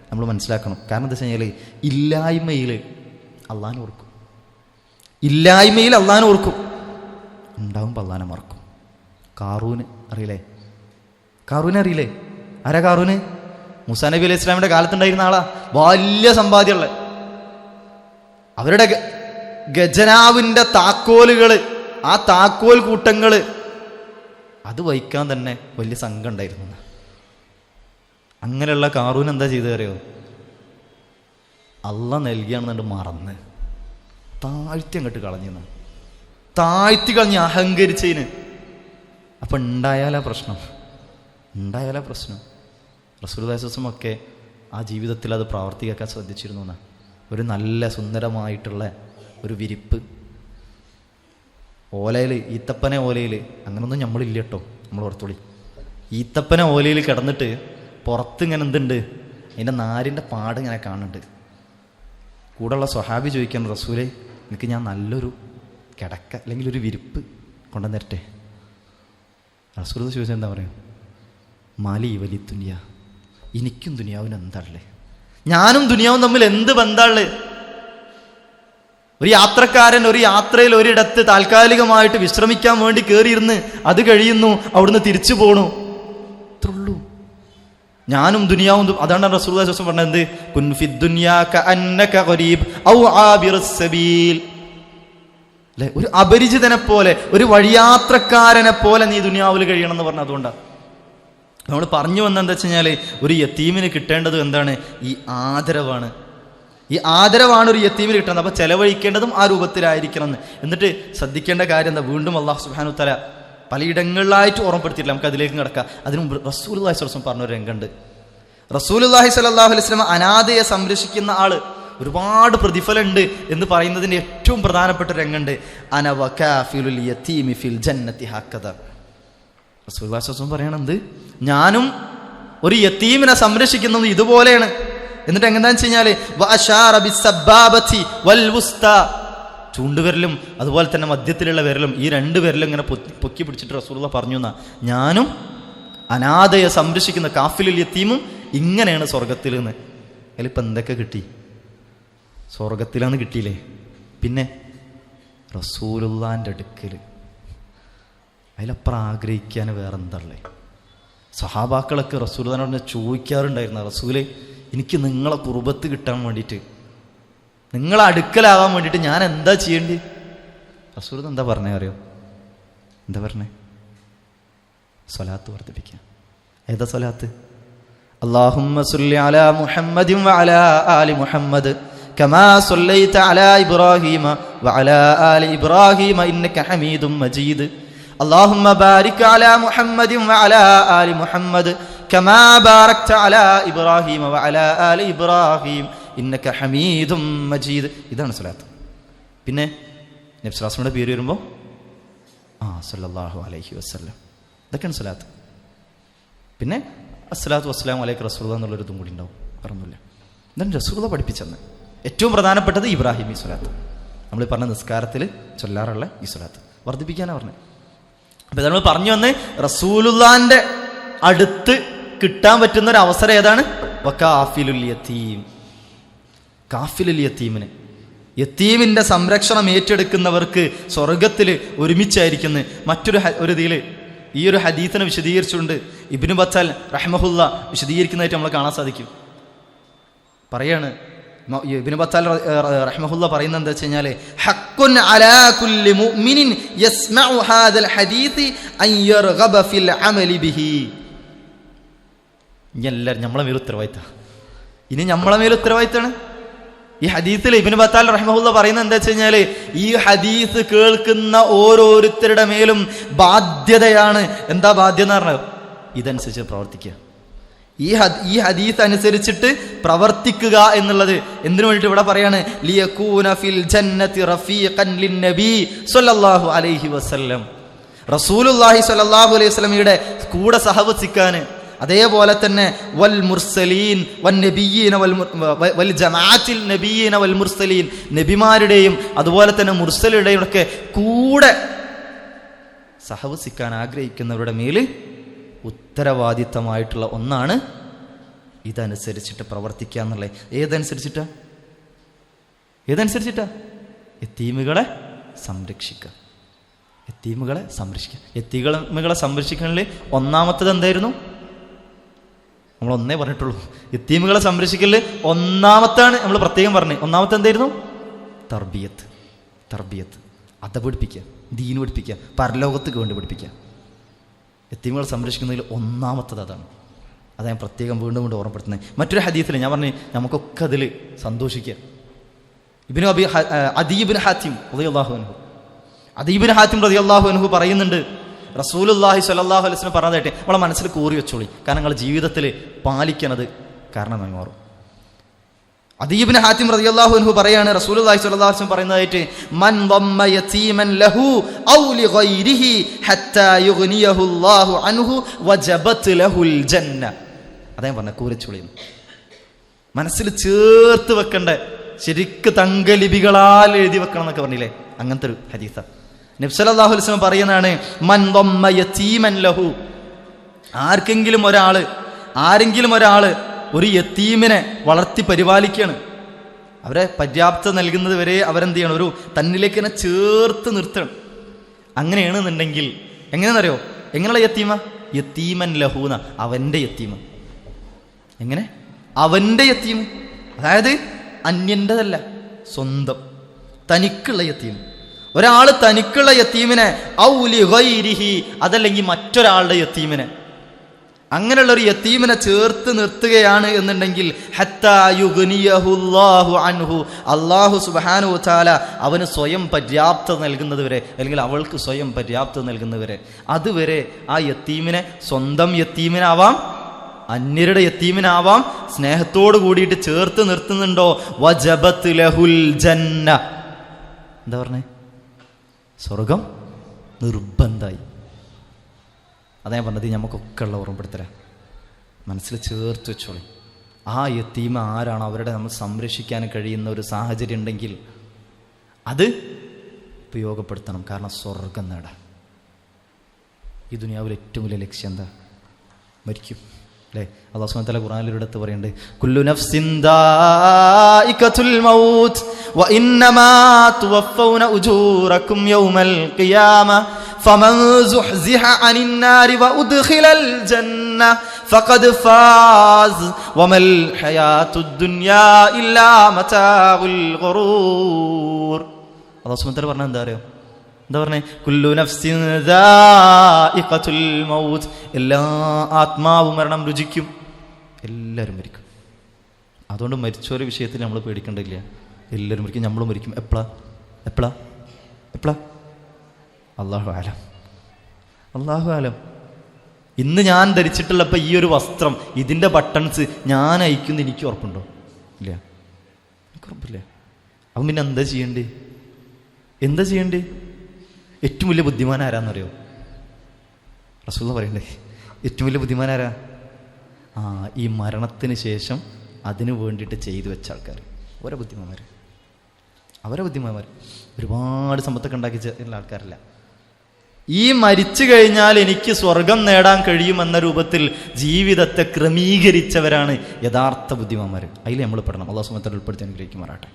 നമ്മൾ മനസ്സിലാക്കണം. കാരണം എന്താ വെച്ച് കഴിഞ്ഞാൽ ഇല്ലായ്മയിൽ അള്ളാഹിനെ ഓർക്കും, ഇല്ലായ്മയിൽ അള്ളാഹിനെ ഓർക്കും, ഉണ്ടാവുമ്പോൾ അള്ളാഹിനെ മറക്കും. കാറൂന് അറിയില്ലേ? കാറൂനെ അറിയില്ലേ? ആരാ കാറൂന്? മൂസാ നബി അലൈഹി ഇസ്ലാമിന്റെ കാലത്തുണ്ടായിരുന്ന ആളാ, വലിയ സമ്പാദ്യമുള്ള. അവരുടെ ഖജനാവിന്റെ താക്കോലുകള്, ആ താക്കോൽ കൂട്ടങ്ങള് അത് വഹിക്കാൻ തന്നെ വലിയ സംഘം ഉണ്ടായിരുന്നു. അങ്ങനെയുള്ള കാറൂൻ എന്താ ചെയ്തു അറിയോ? അള്ളാഹ് നൽകിയാണെന്നുണ്ട് മറന്ന് താഴ്ത്തി അങ്ങോട്ട് കളഞ്ഞു, താഴ്ത്തി കളഞ്ഞ് അഹങ്കരിച്ചതിന്. അപ്പം ഉണ്ടായാലാ പ്രശ്നം. റസൂലുള്ളാഹി സ്വല്ലല്ലാഹു ഒക്കെ ആ ജീവിതത്തിൽ അത് പ്രാവർത്തികമാക്കാൻ ശ്രദ്ധിച്ചിരുന്നു എന്നാ. ഒരു നല്ല സുന്ദരമായിട്ടുള്ള ഒരു വിരിപ്പ് ഓലയിൽ, ഈത്തപ്പന ഓലയിൽ, അങ്ങനൊന്നും നമ്മളില്ല കേട്ടോ, നമ്മൾ ഓർത്തോളി. ഈത്തപ്പന ഓലയിൽ കിടന്നിട്ട് പുറത്ത് ഇങ്ങനെ എന്തുണ്ട്, അതിൻ്റെ നാരിൻ്റെ പാട് ഇങ്ങനെ കാണുന്നുണ്ട്. കൂടെയുള്ള സ്വഹാബി ചോദിക്കണം, റസൂലേ എനിക്ക് ഞാൻ നല്ലൊരു കിടക്ക അല്ലെങ്കിൽ ഒരു വിരിപ്പ് കൊണ്ടുവന്നിരട്ടെ. റസൂൽ ചോദിച്ചാൽ എന്താ പറയുക? മാലി വലി ദുനിയ, എനിക്കും ദുനിയാവിനും എന്താണല്ലേ? ഞാനും ദുനിയാവും തമ്മിൽ എന്ത് ബന്ധമുള്ളു? ഒരു യാത്രക്കാരൻ ഒരു യാത്രയിൽ ഒരിടത്ത് താൽക്കാലികമായിട്ട് വിശ്രമിക്കാൻ വേണ്ടി കയറിയിരുന്ന് അത് കഴിയുന്നു, അവിടുന്ന് തിരിച്ചു പോണു, അത്രയുള്ളൂ. ഞാനും ദുനിയാവും. അതാണ് റസൂലുള്ളാഹി സ്വല്ലല്ലാഹു അലൈഹി വസല്ലം പറഞ്ഞത്, കുൻ ഫിദ് ദുനിയാ കഅന്നക ഗരീബ് ഔ ആബിറുസ് സബീൽ. അല്ലേ? ഒരു അപരിചിതനെ പോലെ, ഒരു വഴിയാത്രക്കാരനെ പോലെ നീ ദുനിയാവിൽ കഴിയണം എന്ന് പറഞ്ഞത്. അതുകൊണ്ടാണ് നമ്മൾ പറഞ്ഞു വന്നെന്താ വെച്ച് കഴിഞ്ഞാൽ, ഒരു യതീമിന് കിട്ടേണ്ടത് എന്താണ്? ഈ ആദരവാണ്. ഈ ആദരവാണ് ഒരു യതീമിന് കിട്ടുന്നത്. അപ്പോൾ ചെലവഴിക്കേണ്ടതും ആ രൂപത്തിലായിരിക്കണം എന്ന്. എന്നിട്ട് ശ്രദ്ധിക്കേണ്ട കാര്യം എന്താ? വീണ്ടും അല്ലാഹു സുബ്ഹാനഹു വ തആല പലയിടങ്ങളിലായിട്ട് ഓർമ്മപ്പെടുത്തിയിട്ടില്ല, നമുക്ക് അതിലേക്ക് കിടക്കാം. അതിന് മുമ്പ് റസൂലുള്ളാഹി സ്വല്ലല്ലാഹു അലൈഹി വസല്ലം പറഞ്ഞൊരു രംഗമുണ്ട്. റസൂലുള്ളാഹി സ്വല്ലല്ലാഹു അലൈഹി വസല്ലം അനാഥയെ സംരക്ഷിക്കുന്ന ആള് ഒരുപാട് പ്രതിഫലമുണ്ട് എന്ന് പറയുന്നതിൻ്റെ ഏറ്റവും പ്രധാനപ്പെട്ട രംഗമുണ്ട്. അന വകാഫിലുൽ യതീമി ഫിൽ ജന്നതി ഹക്കദ. റസൂലുള്ളാഹി സ്വല്ലല്ലാഹു അലൈഹി വസല്ലം പറയണത്, ഞാനും ഒരു യതീമിനെ സംരക്ഷിക്കുന്നത് ഇതുപോലെയാണ്. എന്നിട്ട് എങ്ങനെയാണെന്ന് വെച്ച് കഴിഞ്ഞാൽ വഅശാറ ബിസ്സബാബതി വൽ വുസ്താ, ചൂണ്ടുവിരലും അതുപോലെ തന്നെ മധ്യത്തിലുള്ള വിരലും, ഈ രണ്ട് വിരലും ഇങ്ങനെ പൊക്കി പിടിച്ചിട്ട് റസൂലുള്ളാഹി പറഞ്ഞു എന്നാ, ഞാനും അനാഥയെ സംരക്ഷിക്കുന്ന കാഫിലുൽ യതീമും ഇങ്ങനെയാണ് സ്വർഗത്തിൽ നിന്ന്. അതിലിപ്പോൾ എന്തൊക്കെ കിട്ടി? സ്വർഗത്തിലാന്ന് കിട്ടിയില്ലേ? പിന്നെ റസൂലുള്ളാഹിൻ്റെ അടുക്കൽ അതിലപ്പുറം ആഗ്രഹിക്കാൻ വേറെന്തല്ലേ? സഹാബാക്കളൊക്കെ റസൂലുള്ളാഹിനോട് ചോദിക്കാറുണ്ടായിരുന്നു, റസൂലേ എനിക്ക് നിങ്ങളെ കുർബത്ത് കിട്ടാൻ വേണ്ടിയിട്ട്, നിങ്ങളെ അടുക്കലാവാൻ വേണ്ടിയിട്ട് ഞാൻ എന്താ ചെയ്യേണ്ടി? റസൂൽ എന്താ പറഞ്ഞേ അറിയോ? എന്താ പറഞ്ഞേ? സ്വലാത്ത് വർദ്ധിപ്പിക്കുക. ഏതാ സ്വലാത്ത്? അല്ലാഹുമ്മ സ്വല്ലി അലാ മുഹമ്മദിൻ വഅലാ ആലി മുഹമ്മദ് കമാ സ്വല്ലൈത അലാ ഇബ്രാഹീമ വഅലാ ആലി ഇബ്രാഹീമ ഇന്നക ഹമീദും മജീദ്. അല്ലാഹുമ്മ ബാരിക് അലാ മുഹമ്മദിൻ വഅലാ ആലി മുഹമ്മദ് കമാ ബാരക്ത അലാ ഇബ്രാഹീമ വഅലാ ആലി ഇബ്രാഹീം ഇന്നക ഹമീദും മജീദ്. ഇതാണ് സ്വലാത്ത്. പിന്നെ നബി സ്വല്ലല്ലാഹു അലൈഹി വസല്ലമയുടെ പേര് വരുമ്പോൾ സല്ലല്ലാഹു അലൈഹി വസല്ലം, ഇതൊക്കെയാണ് സ്വലാത്ത്. പിന്നെ അസ്സലാത്തു വസ്സലാമു അലൈക റസൂലുള്ളാഹി എന്നുള്ളൊരു ഇതും കൂടി ഉണ്ടാവും, പറഞ്ഞില്ല. ഇതാണ് റസൂലുള്ളാഹി പഠിപ്പിച്ചെന്ന്. ഏറ്റവും പ്രധാനപ്പെട്ടത് ഇബ്രാഹിമി സ്വലാത്ത്, നമ്മൾ പറഞ്ഞ നിസ്കാരത്തിൽ ചൊല്ലാറുള്ള ഈ സ്വലാത്ത് വർദ്ധിപ്പിക്കാനാണ് പറഞ്ഞത്. അപ്പം നമ്മൾ പറഞ്ഞു വന്ന് റസൂലുള്ളാഹിന്റെ അടുത്ത് കിട്ടാൻ പറ്റുന്ന ഒരു അവസരം ഏതാണ്? വകാഫിലുൽ യതീം, കാഫിലുൽ യതീമിന്, യതീമിന്റെ സംരക്ഷണം ഏറ്റെടുക്കുന്നവർക്ക് സ്വർഗത്തിൽ ഒരുമിച്ചായിരിക്കുന്നു. മറ്റൊരു ഇതിൽ ഈ ഒരു ഹദീസിനെ വിശദീകരിച്ചുകൊണ്ട് ഇബ്നു ബത്താൽ റഹ്മഹുല്ല വിശദീകരിക്കുന്നതായിട്ട് നമ്മൾ കാണാൻ സാധിക്കും. പറയാണ് ഇബ്നു ബത്താൽ റഹ്മഹുല്ല പറയുന്നത് എന്താ വെച്ച് കഴിഞ്ഞാൽ, ഹഖ്ഖുൻ അലാ കുല്ലി മുഅ്മിനിൻ യസ്മഉ ഹാദൽ ഹദീസ് അൻ യർഗബ ഫിൽ അമലി ബിഹി. എല്ലാവരും നമ്മളെ മേൽ ഉത്തരവാദിത്തമാണ്. ഇനി നമ്മളെ മേൽ ഉത്തരവാദിത്തമാണ്. ഈ ഹദീസിൽ ഇബ്നു ബത്താൽ റഹ്മഹുല്ല പറയുന്നത് എന്താ വെച്ച് കഴിഞ്ഞാൽ, ഈ ഹദീസ് കേൾക്കുന്ന ഓരോരുത്തരുടെ മേലും ബാധ്യതയാണ്. എന്താ ബാധ്യത എന്ന് പറഞ്ഞത്? ഇതനുസരിച്ച് പ്രവർത്തിക്കുക. ഈ ഹദീസ് അനുസരിച്ചിട്ട് പ്രവർത്തിക്കുക എന്നുള്ളത് എന്തിനു വേണ്ടിയിട്ട് ഇവിടെ പറയാണ്? ലിയകൂന ഫിൽ ജന്നതി റഫീഖൻ ലിന്നബി സ്വല്ലല്ലാഹു അലൈഹി വസല്ലം, റസൂലുള്ളാഹി സ്വല്ലല്ലാഹു അലൈഹി വസല്ലമയുടെ കൂടെ സഹവസിക്കാൻ, അതേപോലെ തന്നെ വൽ മുർസലീൻ വൻ നബിയ്യീന വൽ ജമാഅത്തിൽ നബിയ്യീന വൽ മുർസലീൻ, നബിമാരുടെയും അതുപോലെ തന്നെ മുർസലുടെയും ഒക്കെ കൂടെ സഹവസിക്കാൻ ആഗ്രഹിക്കുന്നവരുടെ മേൽ ഉത്തരവാദിത്തമായിട്ടുള്ള ഒന്നാണ് ഇതനുസരിച്ചിട്ട് പ്രവർത്തിക്കുക എന്നുള്ളത്. ഏതനുസരിച്ചിട്ടാ? യതീമുകളെ സംരക്ഷിക്കുക. യതീമുകളെ സംരക്ഷിക്കണമെങ്കിൽ ഒന്നാമത്തത് എന്തായിരുന്നു? നമ്മൾ ഒന്നേ പറഞ്ഞിട്ടുള്ളൂ. യതീമുകളെ സംരക്ഷിക്കല് ഒന്നാമത്താണ് നമ്മൾ പ്രത്യേകം പറഞ്ഞു. ഒന്നാമത്തെ എന്തായിരുന്നു? തർബിയത്ത്, അത് പഠിപ്പിക്കുക, ദീന് പഠിപ്പിക്കുക, പരലോകത്തേക്ക് വേണ്ടി പഠിപ്പിക്കുക. യതീമുകളെ സംരക്ഷിക്കുന്നതിൽ ഒന്നാമത്തത് അതാണ്. അതാണ് ഞാൻ പ്രത്യേകം വീണ്ടും ഓർമ്മപ്പെടുത്തുന്നത്. മറ്റൊരു ഹദീസിൽ ഞാൻ പറഞ്ഞു, നമുക്കൊക്കെ അതിൽ സന്തോഷിക്കുക. അദീ ഇബ്നു ഹാത്തിം റളിയല്ലാഹു അൻഹു പറയുന്നുണ്ട്, റസൂലുള്ളാഹി സ്വല്ലല്ലാഹു അലൈഹി വസല്ലം പറഞ്ഞതായിട്ട് നമ്മളെ മനസ്സിൽ കൂറി വെച്ചോളി, കാരണം നിങ്ങൾ ജീവിതത്തിൽ പാലിക്കണത് കാരണമായി മാറും. അദീ ഇബ്നു ഹാത്തിം റളിയല്ലാഹു അൻഹു പറയാണ്, റസൂലുള്ളാഹി സ്വല്ലല്ലാഹു അലൈഹി വസല്ലം പറയുന്നതായിട്ട്, മൻ ദമ്മ യതീമൻ ലഹു ഔ ലിഗൈരിഹി ഹത്താ യുഗ്നിയഹു അല്ലാഹു അൻഹു വജബത് ലഹുൽ ജന്ന. അതാണ് പറഞ്ഞ കൂറിച്ചോളി, മനസ്സിൽ ചേർത്ത് വെക്കണ്ട, ശരിക്ക് തങ്കലിപികളാൽ എഴുതി വെക്കണം എന്നൊക്കെ പറഞ്ഞില്ലേ, അങ്ങനത്തെ ഒരു ഹദീസ. നബി സല്ലല്ലാഹു അലൈഹി വസല്ലം പറയുന്നതാണ്, മൻ ദമ്മ യതീമൻ ലഹു, ആരെങ്കിലും ഒരാള് ഒരു യതീമിനെ വളർത്തി പരിപാലിക്കുകയാണ്, അവരെ പര്യാപ്തത നൽകുന്നത് വരെ അവരെന്ത് ചെയ്യണം? ഒരു തന്നിലേക്ക് തന്നെ ചേർത്ത് നിർത്തണം. അങ്ങനെയാണെന്നുണ്ടെങ്കിൽ എങ്ങനെയെന്നറിയോ? എങ്ങനെയുള്ള യതീമൻ ലഹൂന, അവൻ്റെ യതീമ. എങ്ങനെ? അവൻ്റെ യതീം, അതായത് അന്യൻ്റെതല്ല, സ്വന്തം തനിക്കുള്ള യതീം. ഒരാൾ തനിക്കുള്ള യതീമിനെ ഔ ലിഗൈരിഹി, അതല്ലെങ്കിൽ മറ്റൊരാളുടെ യതീമിനെ, അങ്ങനെയുള്ളൊരു യതീമിനെ ചേർത്ത് നിർത്തുകയാണ് എന്നുണ്ടെങ്കിൽ ഹത്താ യുഗ്നിയഹുല്ലാഹു അൻഹു, അല്ലാഹു സുബ്ഹാനഹു വ തആല അവന് സ്വയം പര്യാപ്തത നൽകുന്നതുവരെ, അല്ലെങ്കിൽ അവൾക്ക് സ്വയം പര്യാപ്തത നൽകുന്നവരെ, അതുവരെ ആ യതീമിനെ സ്വന്തം യതീമിനാവാം, അന്യരുടെ യതീമിനാവാം, സ്നേഹത്തോട് കൂടിയിട്ട് ചേർത്ത് നിർത്തുന്നുണ്ടോ, വജബത് ലഹുൽ ജന്ന. എന്താ പറഞ്ഞേ? സ്വർഗം നിർബന്ധമായി. അതേ പറഞ്ഞത് നമുക്കൊക്കെ ഉള്ള ഓർമ്മപ്പെടുത്തല, മനസ്സിൽ ചേർത്ത് വെച്ചോളി. ആ യതീമ ആരാണ്, അവരുടെ നമ്മൾ സംരക്ഷിക്കാൻ കഴിയുന്ന ഒരു സാഹചര്യം ഉണ്ടെങ്കിൽ അത് ഉപയോഗപ്പെടുത്തണം. കാരണം സ്വർഗം നേടാൻ ഈ ദുനിയാവിൽ ഏറ്റവും വലിയ ലക്ഷ്യം എന്താ? മരിക്കും അല്ലേ? അല്ലാഹു സുബ്ഹാനഹു വ തആല ഖുർആനിലൊരിടത്ത് പറയുന്നുണ്ട്, കുല്ലു നഫ്സിൻ ദായിഖത്തുൽ മൗത്ത് വ ഇന്നമാ തുവഫൗന ഉജൂറക്കും യൗമൽ ഖിയാമ ഫമൻ സുഹ്സിഹ അനിൻ നാരി വ ഉദ്ഖിലൽ ജന്ന ഫഖദ് ഫാസ് വമൽ ഹയാത്തുദ് ദുനിയാ ഇല്ലാ മതാഉൽ ഗുറൂർ. അല്ലാഹു സുബ്ഹാനഹു വ തആല പറഞ്ഞത് എന്താ അറിയോ? എന്താ പറഞ്ഞേ? കുല്ലു നഫ്സിൻ ദായിഖത്തുൽ മൗത്ത്, എല്ലാ ആത്മാവും മരണം രുചിക്കും, എല്ലാവരും മരിക്കും. അതുകൊണ്ട് മരിച്ചൊരു വിഷയത്തിൽ നമ്മൾ പേടിക്കേണ്ടില്ല. എല്ലാവരും മരിക്കും, നമ്മളും മരിക്കും. എപ്പോഴാ? അല്ലാഹു ആലം. ഇന്ന് ഞാൻ ധരിച്ചിട്ടുള്ളപ്പോൾ ഈ ഒരു വസ്ത്രം, ഇതിൻ്റെ ബട്ടൺസ് ഞാൻ അയക്കുന്ന എനിക്ക് ഉറപ്പുണ്ടോ? ഇല്ല. ഉറപ്പില്ലേ? അപ്പം പിന്നെ എന്താ ചെയ്യണ്ടേ? ഏറ്റവും വലിയ ബുദ്ധിമാൻ ആരാന്നറിയോ? റസൂലുള്ളാഹി പറയണ്ടേ ഏറ്റവും വലിയ ബുദ്ധിമാൻ ആരാ? ഈ മരണത്തിന് ശേഷം അതിനു വേണ്ടിയിട്ട് ചെയ്തു വെച്ച ആൾക്കാർ. അവരെ ബുദ്ധിമാന്മാർ ഒരുപാട് സമ്പത്തൊക്കെ ഉണ്ടാക്കി ചേരുന്ന ആൾക്കാരല്ല. ഈ മരിച്ചു കഴിഞ്ഞാൽ എനിക്ക് സ്വർഗം നേടാൻ കഴിയുമെന്ന രൂപത്തിൽ ജീവിതത്തെ ക്രമീകരിച്ചവരാണ് യഥാർത്ഥ ബുദ്ധിമാന്മാർ. അതിൽ നമ്മൾ പെടണം. അല്ലാഹു സുബ്ഹാനഹു വ തആല ഉൾപ്പെടുത്തി അനുഗ്രഹിക്കുമാറാട്ടെ.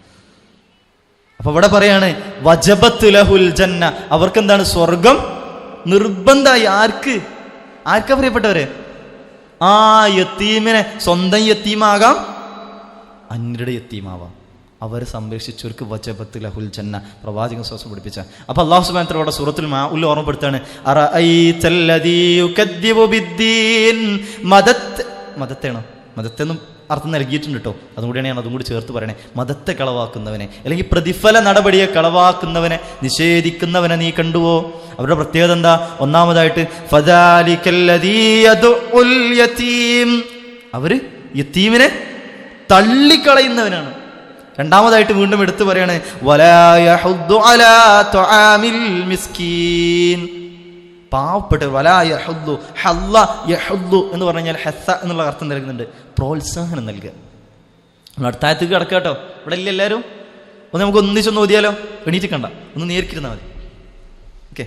അപ്പൊ ഇവിടെ പറയാണ് വജബത്ത് ലഹുൽ ജന്ന, അവർക്ക് എന്താണ്? സ്വർഗം നിർബന്ധമായി. ആർക്കാ പ്രിയപ്പെട്ടവരെ? യത്തീമിനെ സ്വന്തം യത്തീമാകാം, അന്യരുടെ യത്തീമാവാം. അവരെ സംരക്ഷിച്ചവർക്ക് വജബത്ത് ലഹുൽ ജന്ന, പ്രവാചകൻ സ്വസം പഠിപ്പിച്ച. അപ്പൊ അല്ലാഹു സുബ്ഹാനഹു വ തആല സൂറത്തുൽ മാഉൽ ഓർമ്മപ്പെടുത്താണ്, അറഅയ്തല്ലദീ യുകദ്ദിബു ബിദ്ദീൻ. മദത്തെയാണോ? മദത്തെന്നും അർത്ഥം നൽകിയിട്ടുണ്ട് കേട്ടോ. അതുകൂടിയാണ് ഞാൻ അതും കൂടി ചേർത്ത് പറയണേ. മതത്തെ കളവാക്കുന്നവനെ, അല്ലെങ്കിൽ പ്രതിഫല നടപടിയെ കളവാക്കുന്നവനെ, നിഷേധിക്കുന്നവനെ നീ കണ്ടുവോ? അവരുടെ പ്രത്യേകത എന്താ? ഒന്നാമതായിട്ട് ഫദാലികല്ലദീ യദ്ഉൽ യതീം, അവര് യതീമിനെ തള്ളിക്കളയുന്നവനാണ്. രണ്ടാമതായിട്ട് വീണ്ടും എടുത്തു പറയാണ് വലാ യഹുദ്ദു അലാ തുആമിൽ മിസ്കീൻ, പാവപ്പെട്ട. വലാ യഹുദ്ദു, ഹല്ല യഹുദ്ദു എന്ന് പറഞ്ഞു കഴിഞ്ഞാൽ ഹസ്സ എന്നുള്ള അർത്ഥം നൽകുന്നുണ്ട്, പ്രോത്സാഹനം നൽകുക. നമ്മൾ അടുത്തായത്തേക്ക് കിടക്കുക കേട്ടോ. ഇവിടെ ഇല്ല എല്ലാവരും? ഒന്ന് നമുക്ക് ഒന്നിച്ചൊന്ന് ഓതിയാലോ? എണീറ്റ് കണ്ട ഒന്ന് നേരിക്കിരുന്നാൽ മതി. ഓക്കെ,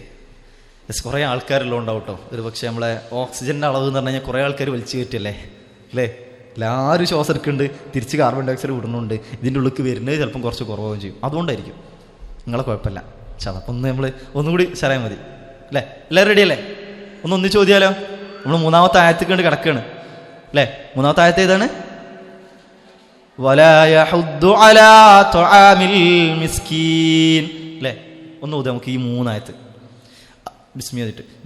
കുറേ ആൾക്കാരെല്ലാം ഉണ്ടാവും കേട്ടോ. ഒരു പക്ഷേ നമ്മളെ ഓക്സിജൻ്റെ അളവ് എന്ന് പറഞ്ഞു കഴിഞ്ഞാൽ കുറേ ആൾക്കാർ വലിച്ചു കയറ്റല്ലേ അല്ലേ? എല്ലാവരും ശ്വാസം എടുക്കുന്നുണ്ട്, തിരിച്ച് കാർബൺ ഡൈ ഓക്സൈഡ് വിടുന്നുണ്ട്. ഇതിൻ്റെ ഉള്ളിൽ വരുന്നത് ചിലപ്പം കുറച്ച് കുറവാകുകയും ചെയ്യും. അതുകൊണ്ടായിരിക്കും. നിങ്ങളെ കുഴപ്പമില്ല. അപ്പം ഒന്ന് നമ്മൾ ഒന്നുകൂടി ശരായ മതി അല്ലേ? എല്ലാവരും റെഡി അല്ലേ? ഒന്ന് ചോദിയാലോ? നമ്മൾ മൂന്നാമത്തെ ആയത്തേക്ക് കൊണ്ട് കിടക്കുകയാണ് അല്ലേ? മൂന്നാമത്തെ ആയത്ത് ഏതാണ്? വലാ യഹുദ്ദു അലാ തുആമിൽ മിസ്കീൻ അല്ലേ? ഒന്ന് ഊതാ നമുക്ക് ഈ മൂന്നായത്ത്.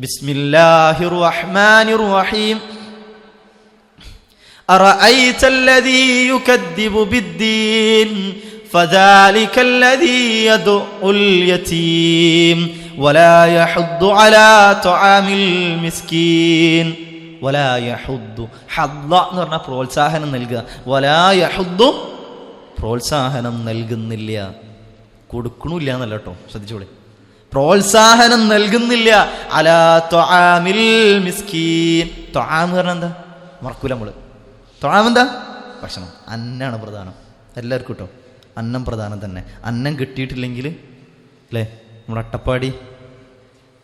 ബിസ്മില്ലാഹിർ റഹ്മാനിർ റഹീം. അറഅയ്തല്ലദീ യുകദ്ദിബു ബിദ്ദീൻ ഫദാലികല്ലദീ യദ്ഉൽ യതീം വലാ യഹുദ്ദു അലാ തുആമിൽ മിസ്കീൻ. വലാ യഹുദ്ദു, ഹദ്ദ എന്ന് പറഞ്ഞാൽ പ്രോത്സാഹനം നൽകുക. വലാ യഹുദ്ദു, പ്രോത്സാഹനം നൽകുന്നില്ല, കൊടുക്കണില്ല എന്നല്ല കേട്ടോ, ശ്രദ്ധിച്ചോളെ. പ്രോത്സാഹനം നൽകുന്നില്ല. അലാ തുആമിൽ മിസ്കീൻ. തുആം എന്ന് പറഞ്ഞാൽ എന്താ? മറക്കൂല നമ്മള്. തുആം എന്താ? ഭക്ഷണം. അന്നാണ് പ്രധാനം എല്ലാവർക്കും കേട്ടോ. അന്നം പ്രധാനം തന്നെ. അന്നം കിട്ടിയിട്ടില്ലെങ്കിൽ അല്ലേ? നമ്മുടെ അട്ടപ്പാടി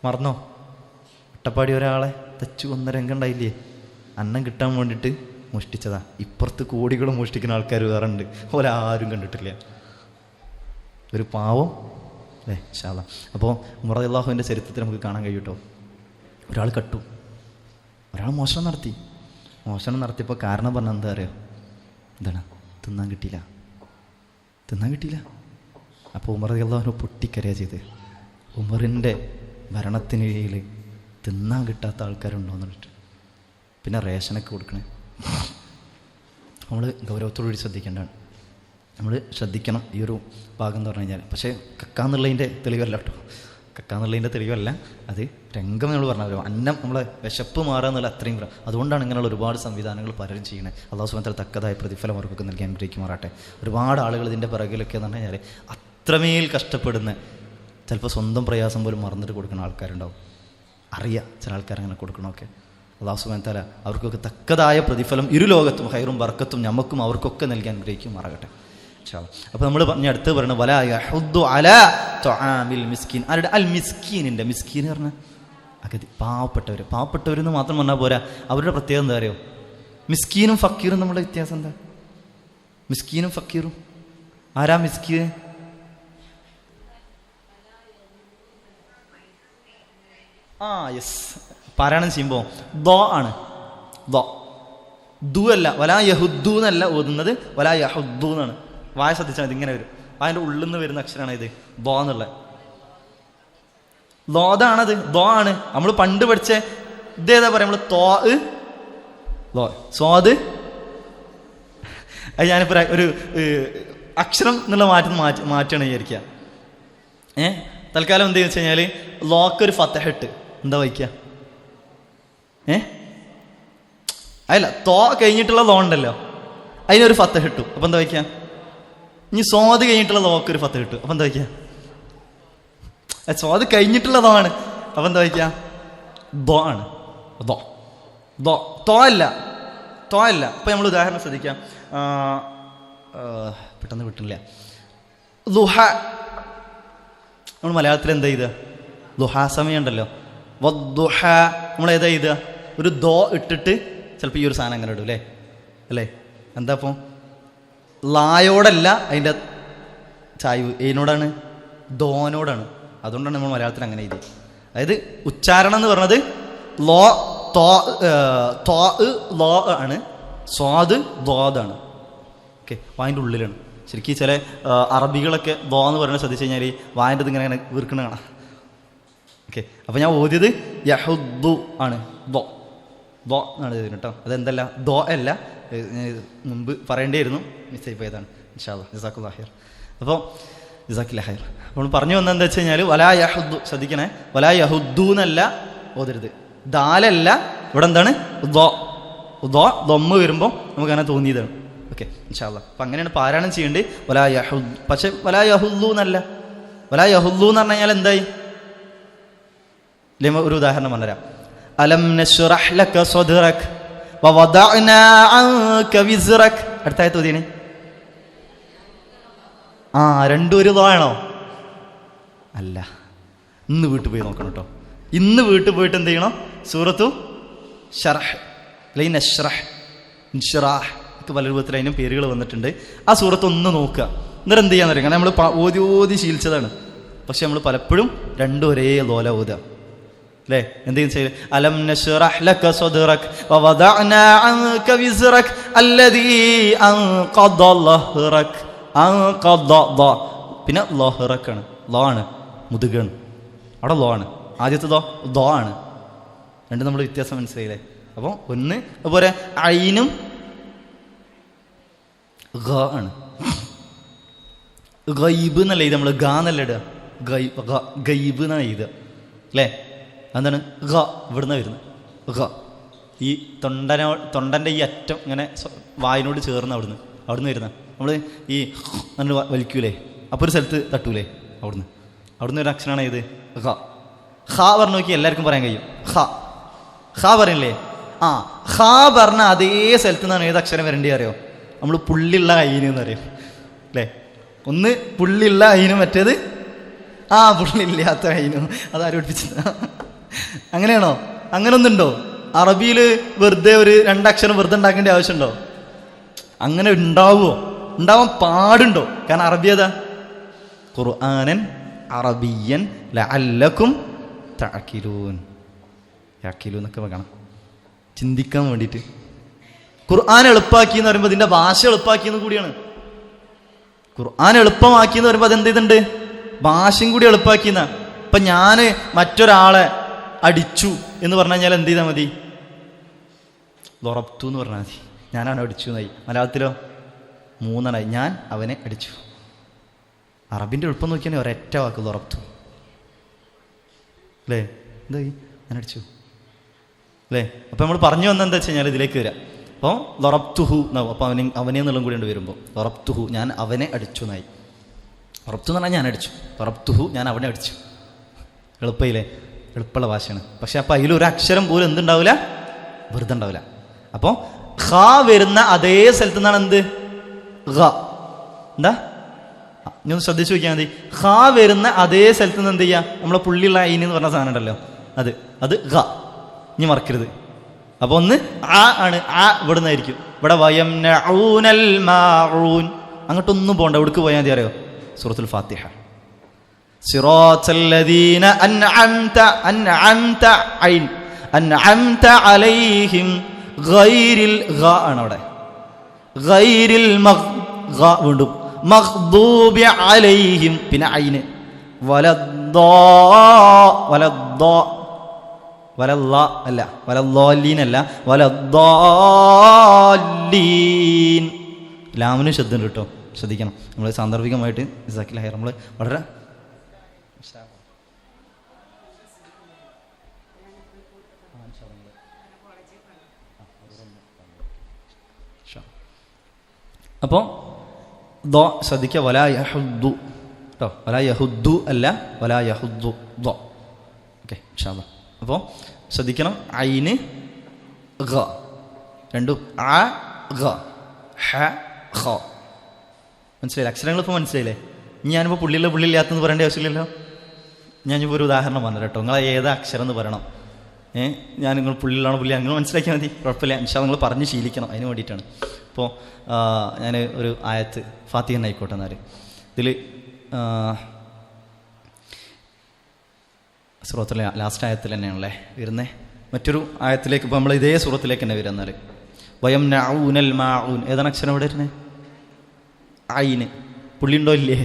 മറന്നോ? അട്ടപ്പാടി ഒരാളെ തച്ചു കൊന്ന രംഗം ഉണ്ടായില്ലേ? അന്നം കിട്ടാൻ വേണ്ടിയിട്ട് മോഷ്ടിച്ചതാ. ഇപ്പുറത്ത് കോടികൾ മോഷ്ടിക്കുന്ന ആൾക്കാർ വേറെ ഉണ്ട്, ഓരാരും കണ്ടിട്ടില്ല. ഒരു പാവം അല്ലേ? ഇൻഷാ അല്ലാഹ്. അപ്പോൾ ഉമർ റളിയല്ലാഹുവിൻ്റെ ചരിത്രത്തിൽ നമുക്ക് കാണാൻ കഴിയും കേട്ടോ. ഒരാൾ കട്ടു, ഒരാൾ മോഷണം നടത്തിയപ്പോൾ കാരണം പറഞ്ഞാൽ എന്താ അറിയോ? എന്താണ്? തിന്നാൻ കിട്ടിയില്ല. അപ്പോൾ ഉമർ റളിയല്ലാഹു പൊട്ടിക്കരയാ ചെയ്ത്. ഉമറിൻ്റെ ഭരണത്തിന് കീഴിൽ തിന്നാൻ കിട്ടാത്ത ആൾക്കാരുണ്ടോ എന്ന് പറഞ്ഞിട്ട്. പിന്നെ റേഷനൊക്കെ കൊടുക്കണേ. നമ്മൾ ഗൗരവത്തോടുകൂടി ശ്രദ്ധിക്കേണ്ടതാണ്. നമ്മൾ ശ്രദ്ധിക്കണം ഈ ഒരു ഭാഗം എന്ന് പറഞ്ഞു കഴിഞ്ഞാൽ. പക്ഷേ കക്കാന്നുള്ളതിൻ്റെ തെളിവല്ല കേട്ടോ. കക്കാന്നുള്ളതിൻ്റെ തെളിവല്ല അത്. രംഗം നമ്മൾ പറഞ്ഞാലോ, അന്നം നമ്മളെ വിശപ്പ് മാറുക എന്നുള്ള അത്രയും. അതുകൊണ്ടാണ് ഇങ്ങനെയുള്ള ഒരുപാട് സംവിധാനങ്ങൾ പലരും ചെയ്യണേ. അല്ലാഹു സുബ്ഹാനഹു വ തആല തക്കതായ പ്രതിഫലം അവർക്കൊക്കെ നൽകാൻ അനുഗ്രഹിക്കുമാറാട്ടെ. ഒരുപാട് ആളുകൾ ഇതിൻ്റെ പിറകിലൊക്കെ എന്ന് പറഞ്ഞു കഴിഞ്ഞാൽ അത്രമേൽ കഷ്ടപ്പെടുന്ന, ചിലപ്പോൾ സ്വന്തം പ്രയാസം പോലും മറന്നിട്ട് കൊടുക്കുന്ന ആൾക്കാരുണ്ടാവും. അറിയാം ചില ആൾക്കാർ അങ്ങനെ കൊടുക്കണമൊക്കെ. അല്ലാഹു സുബ്ഹാനഹു വ തആല അവർക്കൊക്കെ തക്കതായ പ്രതിഫലം ഇരുലോകത്തും ഹൈറും ബർക്കത്തും നമുക്കും അവർക്കൊക്കെ നൽകാൻ അനുഗ്രഹിക്കുമാറാകട്ടെ. അപ്പോൾ നമ്മൾ പറഞ്ഞ അടുത്ത് പറയുന്നത് വലാ യഹുദ്ദു അലാ തുആമിൽ മിസ്കീൻ. ആരുടെ? അൽ മിസ്കീനിൻ്റെ. മിസ്കീൻ പറഞ്ഞാൽ അഗതി, പാവപ്പെട്ടവരെന്ന് മാത്രം പറഞ്ഞാൽ പോരാ. അവരുടെ പ്രത്യേകത എന്താ അറിയോ? മിസ്കീനും ഫക്കീറും നമ്മുടെ വ്യത്യാസം എന്താ? മിസ്കീനും ഫക്കീറും ആരാ? മിസ്കീൻ യെസ്, പാരായണം ചെയ്യുമ്പോൾ ദോ ആണ്. ദു അല്ല, വലാ യഹുദ്ദു എന്നല്ല ഓതുന്നത്, വലാ യഹുദ്ദു എന്നാണ്. വായ ശ്രദ്ധിച്ചാൽ ഇതിങ്ങനെ വരും. അതിൻ്റെ ഉള്ളിൽ നിന്ന് വരുന്ന അക്ഷരമാണ് ഇത് ദോ എന്നുള്ളത്. ലോതാണത്, ദോ ആണ്. നമ്മൾ പണ്ട് പഠിച്ച ഇതേതാ പറയാം നമ്മൾ? ലോ സ്വാദ്. അത് ഞാനിപ്പോൾ ഒരു അക്ഷരം എന്നുള്ള മാറ്റാണ് വിചാരിക്കുക. തൽക്കാലം എന്താ വെച്ച് കഴിഞ്ഞാൽ ലോക്കൊരു ഫത്തഹട്ട് എന്താ വായിക്കുക? അതല്ല, തോ കഴിഞ്ഞിട്ടുള്ള ലോ ഉണ്ടല്ലോ, അതിനൊരു ഫത്തഹ് ഇട്ടു. അപ്പം എന്താ വായിക്കുക? ഇനി സ്വാദ് കഴിഞ്ഞിട്ടുള്ള ലോക്ക് ഒരു 10 കിട്ടും. അപ്പം എന്താ വയ്ക്കുക? സ്വാദ് കഴിഞ്ഞിട്ടുള്ളതാണ്. അപ്പം എന്താ വയ്ക്കുക? ദോ ആണ്. ദോ ദോ തോ അല്ല. ഇപ്പം നമ്മൾ ഉദാഹരണം ശ്രദ്ധിക്കാം. പെട്ടെന്ന് കിട്ടില്ല. ലുഹ. നമ്മൾ മലയാളത്തിൽ എന്താ ചെയ്തുക? ലുഹാ സമയം ഉണ്ടല്ലോ. വദ്ദുഹ നമ്മൾ ഏതാ ചെയ്തുക? ഒരു ദോ ഇട്ടിട്ട് ചിലപ്പോൾ ഈ ഒരു സാധനം അങ്ങനെ ഇടും അല്ലേ? എന്താ അപ്പം? ലായോടല്ല അതിൻ്റെ ചായ്വ്. ഏതിനോടാണ്? ദോനോടാണ്. അതുകൊണ്ടാണ് നമ്മൾ മലയാളത്തിൽ അങ്ങനെ ചെയ്തത്. അതായത് ഉച്ചാരണം എന്ന് പറഞ്ഞത് ലോ തോ ലോ ആണ്, സ്വാദ് ദ്വാദാണ്. ഓക്കെ, വായൻ്റെ ഉള്ളിലാണ്. ശരിക്കും ചില അറബികളൊക്കെ ദോ എന്ന് പറയുന്നത് ശ്രദ്ധിച്ചു കഴിഞ്ഞാൽ വായൻ്റെ ഇങ്ങനെ വീർക്കണ കാണാം. ഓക്കെ, അപ്പോൾ ഞാൻ ഓതിയത് യഹുദ്ദു ആണ്. ദോ എന്നാണ് ഇതിന് കേട്ടോ. അതെന്തല്ല ദോ അല്ല, മുമ്പ് പറയേണ്ടിയിരുന്നു, മിസ്സായി പോയതാണ്. ഇൻഷാ അല്ലാഹ് ജസാക്കുല്ലാഹ് ഖൈർ. അപ്പോൾ ജസാക്കില്ലാ ഖൈർ. അപ്പോൾ പറഞ്ഞു വന്നതെന്താ വെച്ച് കഴിഞ്ഞാൽ വലാ യഹുദ്ദു, ശ്രദ്ധിക്കണേ, വലാ യഹുദ്ദു എന്നല്ല ഓതരുത്. ദാലല്ല, ഇവിടെ എന്താണ്? ദൊമ്മ് വരുമ്പോൾ നമുക്ക് അങ്ങനെ തോന്നിയതാണ്. ഓക്കെ, ഇൻഷാ അല്ലാഹ്. അപ്പം അങ്ങനെയാണ് പാരായണം ചെയ്യേണ്ടത്. വലാ യഹുദ്. പക്ഷെ വലാ യഹുല്ലു എന്നല്ല. വലാ യഹുല്ലു എന്ന് പറഞ്ഞു കഴിഞ്ഞാൽ എന്തായി? ഒരു ഉദാഹരണം പറഞ്ഞുതരാം. അലം നശ്റഹ് ലക സദ്റക വവദഅനാ അൻക വിസ്റക. അടുത്തായത് ഓതിയേ. രണ്ടും ഒരു ദുആണോ? അല്ല. ഇന്ന് വീട്ടിൽ പോയി നോക്കണം കേട്ടോ. ഇന്ന് വീട്ടിൽ പോയിട്ട് എന്ത് ചെയ്യണം? സൂറത്തു ഷറഹ് അല്ലെങ്കിൽ നശ്റഹ്, ഇൻഷിറാഹ് ഒക്കെ പല രൂപത്തിൽ അതിനും പേരുകൾ വന്നിട്ടുണ്ട്. ആ സൂറത്ത് ഒന്ന് നോക്കുക. എന്നിട്ട് എന്ത് ചെയ്യാന്ന് അറിയാം. കാരണം നമ്മൾ ഓതി ശീലിച്ചതാണ്. പക്ഷെ നമ്മൾ പലപ്പോഴും രണ്ടും ഒരേ ലോല ഓതുക അല്ലേ? എന്തെങ്കിലും ചെയ്യും. അലം നശ്റഹ് ലക സദ്റക വവദഅനാ അൻക വിസ്റക അല്ലദീ അൻഖദ ലഹ്റക. പിന്നെ ലഹ്റക്കാണ്. ലോ ആണ്, മുതുകാണ്. അവിടെ ലോ ആണ്. ആദ്യത്തെ ദോ ആണ്. രണ്ടും നമ്മൾ വ്യത്യാസം മനസ്സിലായില്ലേ? അപ്പോൾ ഒന്ന് അതുപോലെ ഐനും ഗ ആണ്. ഗൈബ് എന്നല്ല ഇത്, നമ്മൾ ഗ എന്നല്ല ഇടുക. ഗൈബ് എന്നാണ് എഴുതുക അല്ലേ? എന്താണ്? ഗ ഇവിടുന്ന് വരുന്നത്. ഗ ഈ തൊണ്ടൻ്റെ ഈ അറ്റം ഇങ്ങനെ വായിനോട് ചേർന്ന് അവിടുന്ന് വരുന്ന നമ്മൾ ഈ നല്ല വലിക്കൂലേ, അപ്പോൾ ഒരു സ്ഥലത്ത് തട്ടൂലേ, അവിടുന്ന് ഒരു അക്ഷരമാണ് ഇത് ഖ. ഖ പറഞ്ഞു നോക്കി എല്ലാവർക്കും പറയാൻ കഴിയും. ഖ പറയില്ലേ? ഖ പറഞ്ഞ അതേ സ്ഥലത്ത് നിന്നാണ് ഏത് അക്ഷരം വരേണ്ടി അറിയോ? നമ്മൾ പുള്ളിയുള്ള അയിന് എന്ന് പറയും അല്ലേ? ഒന്ന് പുള്ളിയുള്ള അയിനും, മറ്റേത് പുള്ളില്ലാത്ത അയിനും. അതാരും പഠിപ്പിച്ചത്? അങ്ങനെയാണോ? അങ്ങനെ ഒന്നുണ്ടോ? അറബിയിൽ വെറുതെ ഒരു 2 അക്ഷരം വെറുതെ ഉണ്ടാക്കേണ്ട ആവശ്യമുണ്ടോ? അങ്ങനെ ഉണ്ടാവുമോ? ഉണ്ടാവാൻ പാടുണ്ടോ? കാരണം അറബി ഏതാ? ഖുർആനൻ അറബിയൻ ലഅല്ലക്കും തഅഖിലൂൻ. യഅഖിലൂൻ എന്നൊക്കെ കാണാം, ചിന്തിക്കാൻ വേണ്ടിയിട്ട്. ഖുർആൻ എളുപ്പമാക്കി എന്ന് പറയുമ്പോൾ ഇതിൻ്റെ ഭാഷ എളുപ്പമാക്കിയെന്ന് കൂടിയാണ്. ഖുർആൻ എളുപ്പമാക്കി എന്ന് പറയുമ്പോൾ അതെന്ത് ചെയ്തിട്ടുണ്ട്? ഭാഷയും കൂടി എളുപ്പമാക്കിയെന്ന. ഇപ്പം ഞാൻ മറ്റൊരാളെ അടിച്ചു എന്ന് പറഞ്ഞു കഴിഞ്ഞാൽ എന്ത് ചെയ്താൽ മതി? ലൊറബ്തു എന്ന് പറഞ്ഞാൽ മതി. ഞാനവനെ അടിച്ചു എന്നായി. മലയാളത്തിലോ 3 ഞാൻ അവനെ അടിച്ചു. അറബിൻ്റെ എളുപ്പം നോക്കിയാൽ ഒരൊറ്റ വാക്ക് ലൊറബ്തു അല്ലേ? എന്തായി? ഞാൻ അടിച്ചു അല്ലേ? അപ്പം നമ്മൾ പറഞ്ഞു വന്നത് എന്താ വെച്ച് കഴിഞ്ഞാൽ ഇതിലേക്ക് വരാം. അപ്പോൾ ലൊറബ്തുഹു എന്നാവും. അപ്പോൾ അവനെ എന്നുള്ളതും കൂടി ഉണ്ട് വരുമ്പോൾ ലൊറബ്തുഹു, ഞാൻ അവനെ അടിച്ചു എന്നായി. ലൊറബ്തു എന്ന് പറഞ്ഞാൽ ഞാൻ അടിച്ചു, ലൊറബ്തുഹു ഞാൻ അവനെ അടിച്ചു. എളുപ്പയില്ലേ? എളുപ്പമുള്ള ഭാഷയാണ്. പക്ഷെ അപ്പം അതിലൊരു അക്ഷരം പോലും എന്തുണ്ടാവില്ല? വെറുതെ ഉണ്ടാവില്ല. അപ്പോൾ ഖ വരുന്ന അതേ സ്ഥലത്ത് നിന്നാണ് എന്ത്? ഖ. എന്താ? ഇനി ഒന്ന് ശ്രദ്ധിച്ചു നോക്കിയാൽ മതി. ഖ വരുന്ന അതേ സ്ഥലത്ത് നിന്ന് എന്ത് ചെയ്യുക? നമ്മളെ പുള്ളിയുള്ള ഐന് എന്ന് പറഞ്ഞ സാധനം ഉണ്ടല്ലോ, അത് ഖ. ഇനി മറക്കരുത്. അപ്പോൾ ഒന്ന് ആണ്. ഇവിടെ നിന്നായിരിക്കും. ഇവിടെ വയംനഊനൽ മാഊൻ. അങ്ങോട്ടൊന്നും പോകണ്ട. എവിടേക്ക് പോയാൽ മതി അറിയോ? സൂറത്തുൽ ഫാത്തിഹ. സിറാത്തല്ലദീന അൻഅംത അലൈഹിം ഗൈരിൽ ഗ ആണ് അവിടെ. ഗൈരിൽ വീണ്ടും മഗ്ദൂബി അലൈഹിം, പിന്നെ ഐന് വലദ്ദാലീൻ. ലാമിന് ശബ്ദം കേട്ടോ, ശ്രദ്ധിക്കണം. നമ്മൾ സാന്ദർഭികമായിട്ട് ജസാക്കില്ലാ ഖൈർ നമ്മൾ വളരെ അപ്പോൾ ദോ ശ്രദ്ധിക്കുക, വലാ യഹുദ്ദു കേട്ടോ, വലാ യഹുദ്ദു അല്ല, വലാ യഹുദ്ദു ദോ. ഓക്കെ ഇൻഷാ അല്ലാഹ്. അപ്പോൾ ശ്രദ്ധിക്കണം, ഐന് ഗ രണ്ടും ആ ഗ ഹ ഖ. മനസ്സിലായില്ലേ? അക്ഷരങ്ങൾ ഇപ്പോൾ മനസ്സിലായില്ലേ? ഞാനിപ്പോൾ പുള്ളിയുള്ള പുള്ളിയില്ലാത്തെന്ന് പറയേണ്ട ആവശ്യമില്ലല്ലോ. ഞാനിപ്പോൾ ഒരു ഉദാഹരണം പറഞ്ഞു കേട്ടോ, നിങ്ങൾ ഏതാ അക്ഷരം എന്ന് പറയണം. ഞാൻ നിങ്ങൾ പുള്ളിയിലാണോ പുള്ളി അങ്ങനെ മനസ്സിലാക്കിയാൽ മതി, കുഴപ്പമില്ല. ഇൻഷാ നിങ്ങൾ പറഞ്ഞ് ശീലിക്കണം, അതിന് വേണ്ടിയിട്ടാണ്. ഇപ്പോൾ ഞാൻ ഒരു ആയത്ത് ഫാത്തിഹ ആയിക്കോട്ടെ. എന്നാൽ ഇതിൽ സൂറത്തിലെ ലാസ്റ്റ് ആയത്തിൽ തന്നെയാണല്ലേ വരുന്നത്. മറ്റൊരു ആയത്തിലേക്ക് ഇപ്പോൾ നമ്മൾ ഇതേ സൂറത്തിലേക്ക് തന്നെ വരും. എന്നാൽ വയംനഊനൽ മാഊൻ, ഏതാണ് അക്ഷരം ഇവിടെ വരുന്നത്? ഐന്. പുള്ളിയുണ്ടോ ഇല്ലേ?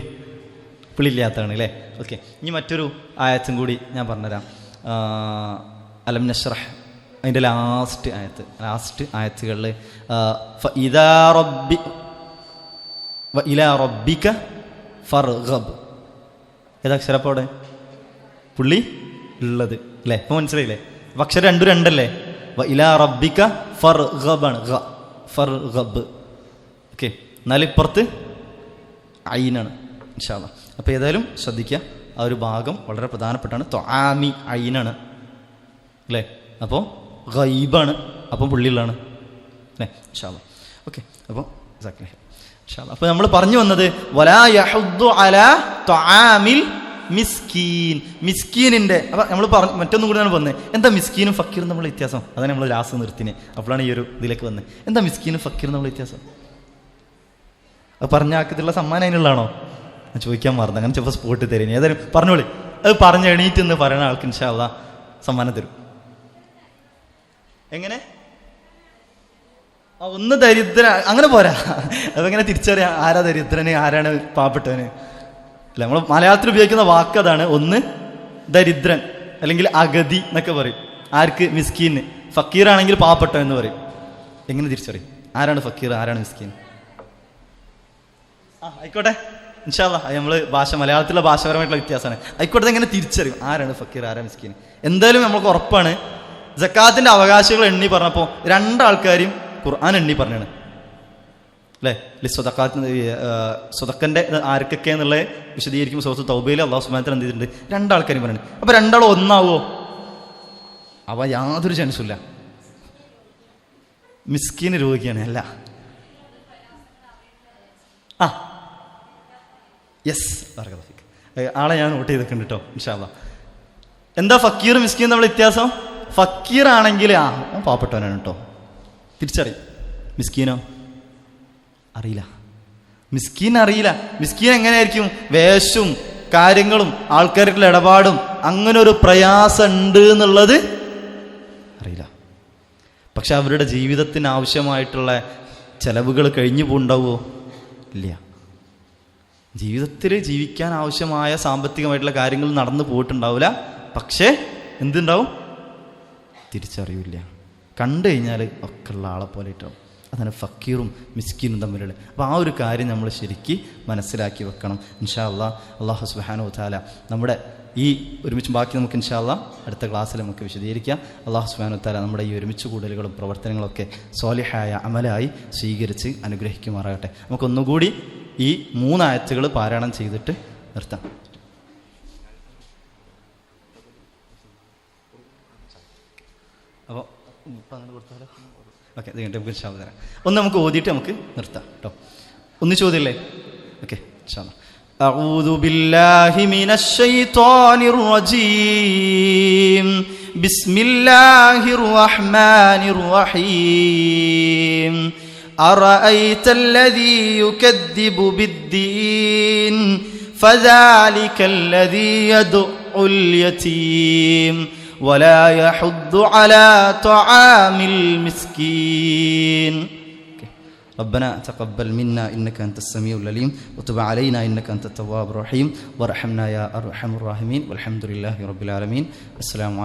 പുള്ളിയില്ലാത്തതാണ് അല്ലേ? ഓക്കെ. ഇനി മറ്റൊരു ആയത്തും കൂടി ഞാൻ പറഞ്ഞുതരാം. അലം നശ്റഹ്, അതിൻ്റെ ലാസ്റ്റ് ആയത്തുകളിൽ ഇലാ റബ്ബിക ഫർഗബ്, ഏതക്ഷരപ്പോൾ അവിടെ പുള്ളി ഉള്ളത് അല്ലേ? ഇപ്പോൾ മനസ്സിലായില്ലേ? അപ്പം അക്ഷരം രണ്ടും രണ്ടല്ലേ? ഇലാ റബ്ബിക ഫർഗബാണ്, ഫർഗബ്. ഓക്കെ. എന്നാലും ഇപ്പുറത്ത് ഐനാണ് ഇൻഷാ അല്ലാഹ്. അപ്പോൾ ഏതായാലും ശ്രദ്ധിക്കുക, ആ ഒരു ഭാഗം വളരെ പ്രധാനപ്പെട്ടാണ്. ത്വആമി ഐനാണ് അല്ലേ? അപ്പോൾ ഗൈബാണ്, അപ്പം പുള്ളിയുള്ളതാണ് അല്ലേ? ഇൻഷാ അല്ലാഹ്. ഓക്കെ. അപ്പോൾ ഇൻഷാ അല്ലാഹ്. അപ്പോൾ നമ്മൾ പറഞ്ഞു വന്നത് വലാ യഹുദ്ദു അലാ ത്വആമിൽ മിസ്കീൻ, മിസ്കീനിൻ്റെ. അപ്പം നമ്മൾ മറ്റൊന്നും കൂടിയാണ് വന്നത്. എന്താ മിസ്കീനും ഫക്കീറും നമ്മൾ വ്യത്യാസം? അതാണ് നമ്മൾ ലാസ്റ്റ് നിർത്തിനെ. അപ്പോഴാണ് ഈ ഒരു ഇതിലേക്ക് വന്നത്. എന്താ മിസ്കീനും ഫക്കീറും നമ്മൾ വ്യത്യാസം? അത് പറഞ്ഞ ആക്കത്തിലുള്ള സമ്മാനം അതിനുള്ളതാണോ? ഞാൻ ചോദിക്കാൻ മറന്നു, അങ്ങനെ ചിലപ്പോൾ സ്പോട്ട് തരും. ഏതായാലും പറഞ്ഞോളി. അത് പറഞ്ഞ് എണീറ്റ് എന്ന് പറയുന്ന ആൾക്ക് ഇൻഷാ അല്ലാഹ് സമ്മാനം തരും. എങ്ങനെ? ഒന്ന് ദരിദ്ര അങ്ങനെ പോരാ. അതെങ്ങനെ തിരിച്ചറിയാം ആരാ ദരിദ്രന് ആരാണ് പാവപ്പെട്ടവന്? അല്ല, നമ്മൾ മലയാളത്തിൽ ഉപയോഗിക്കുന്ന വാക്ക് അതാണ്. ഒന്ന് ദരിദ്രൻ അല്ലെങ്കിൽ അഗതി എന്നൊക്കെ പറയും. ആർക്ക്? മിസ്കീന്. ഫക്കീറാണെങ്കിൽ പാവപ്പെട്ടവൻ എന്ന് പറയും. എങ്ങനെ തിരിച്ചറിയും ആരാണ് ഫക്കീർ ആരാണ് മിസ്കീൻ? ആയിക്കോട്ടെ ഇൻഷാ അല്ലാഹ്. നമ്മൾ മലയാളത്തിലുള്ള ഭാഷാപരമായിട്ടുള്ള വ്യത്യാസമാണ്. ആയിക്കോട്ടെ, എങ്ങനെ തിരിച്ചറിയും ആരാണ് ഫക്കീർ ആരാണ് മിസ്കീൻ? എന്തായാലും നമുക്ക് ഉറപ്പാണ്. സക്കാത്തിന്റെ അവകാശികൾ എണ്ണി പറഞ്ഞപ്പോൾ രണ്ടാൾക്കാരും ഖുർആൻ എണ്ണി പറഞ്ഞാണ് അല്ലേ? സ്വതക്കന്റെ ആർക്കൊക്കെ എന്നുള്ളത് വിശദീകരിക്കുമ്പോൾ സൂറത്ത് തൗബയിൽ അല്ലാഹു സുബ്ഹാനഹു വ തആല എന്ത് ചെയ്തിട്ടുണ്ട്? രണ്ടാൾക്കാരും പറഞ്ഞു. അപ്പൊ രണ്ടാളും ഒന്നാവോ? അവ യാതൊരു ചാൻസും ഇല്ല. മിസ്കീന് രോഗിയാണ് അല്ല. യെസ്, ആളെ ഞാൻ നോട്ട് ചെയ്തിട്ടുണ്ട് കേട്ടോ ഇൻഷാ അല്ലാഹ്. എന്താ ഫക്കീർ മിസ്കീൻ നമ്മൾ വ്യത്യാസം? ഫക്കീർ ആണെങ്കിൽ പാവപ്പെട്ടവനാണ് കേട്ടോ, തിരിച്ചറിയും. മിസ്കീനോ? അറിയില്ല. മിസ്കീൻ അറിയില്ല. മിസ്കീൻ എങ്ങനെയായിരിക്കും? വേഷവും കാര്യങ്ങളും ആൾക്കാരുടെ ഇടപാടും അങ്ങനെ ഒരു പ്രയാസം ഉണ്ട് എന്നുള്ളത് അറിയില്ല. പക്ഷെ അവരുടെ ജീവിതത്തിന് ആവശ്യമായിട്ടുള്ള ചെലവുകൾ കഴിഞ്ഞു പോണ്ടാവോ? ഇല്ല. ജീവിതത്തിൽ ജീവിക്കാൻ ആവശ്യമായ സാമ്പത്തികമായിട്ടുള്ള കാര്യങ്ങൾ നടന്നു പോയിട്ടുണ്ടാവില്ല. പക്ഷേ എന്തുണ്ടാവും? തിരിച്ചറിയില്ല. കണ്ടു കഴിഞ്ഞാൽ ഒക്കെ ഉള്ള ആളെ പോലെ ഇട്ടാവും. അതാണ് ഫക്കീറും മിസ്കീനും തമ്മിലുള്ള. അപ്പോൾ ആ ഒരു കാര്യം നമ്മൾ ശരിക്കും മനസ്സിലാക്കി വെക്കണം ഇൻഷാ അല്ലാഹ്. അല്ലാഹു സുബ്ഹാനഹു വ തആല നമ്മുടെ ഈ ഒരുമിച്ച് ബാക്കി നമുക്ക് ഇൻഷാ അല്ലാഹ് അടുത്ത ക്ലാസ്സിൽ നമുക്ക് വിശദീകരിക്കാം. അല്ലാഹു സുബ്ഹാനഹു വ തആല നമ്മുടെ ഈ ഒരുമിച്ച് കൂടലുകളും പ്രവർത്തനങ്ങളൊക്കെ സ്വാലിഹായ അമലായി സ്വീകരിച്ച് അനുഗ്രഹിക്കുമാറാകട്ടെ. നമുക്കൊന്നുകൂടി ഈ 3 ആയത്തുകൾ പാരായണം ചെയ്തിട്ട് നിർത്താം. അപ്പോൾ ഓക്കെ, അത് കഴിഞ്ഞിട്ട് നമുക്ക് ഇൻഷാ അല്ലാഹ് തരാം. ഒന്ന് നമുക്ക് ഓതിയിട്ട് നമുക്ക് നിർത്താം കേട്ടോ. ഒന്ന് ചോദ്യമല്ലേ? ഓക്കെ ഇൻഷാ അല്ലാഹ്. അഊദു ബില്ലാഹി മിനശ് ശൈത്വാനിർ റജീം. ബിസ്മില്ലാഹിർ റഹ്മാനിർ റഹീം. أرأيت الذي يكذب بالدين فذلك الذي يدع اليتيم ولا يحض على طعام المسكين. ربنا تقبل منا إنك أنت السميع العليم وتب علينا إنك أنت التواب الرحيم وارحمنا يا أرحم الراحمين والحمد لله رب العالمين. السلام عليكم.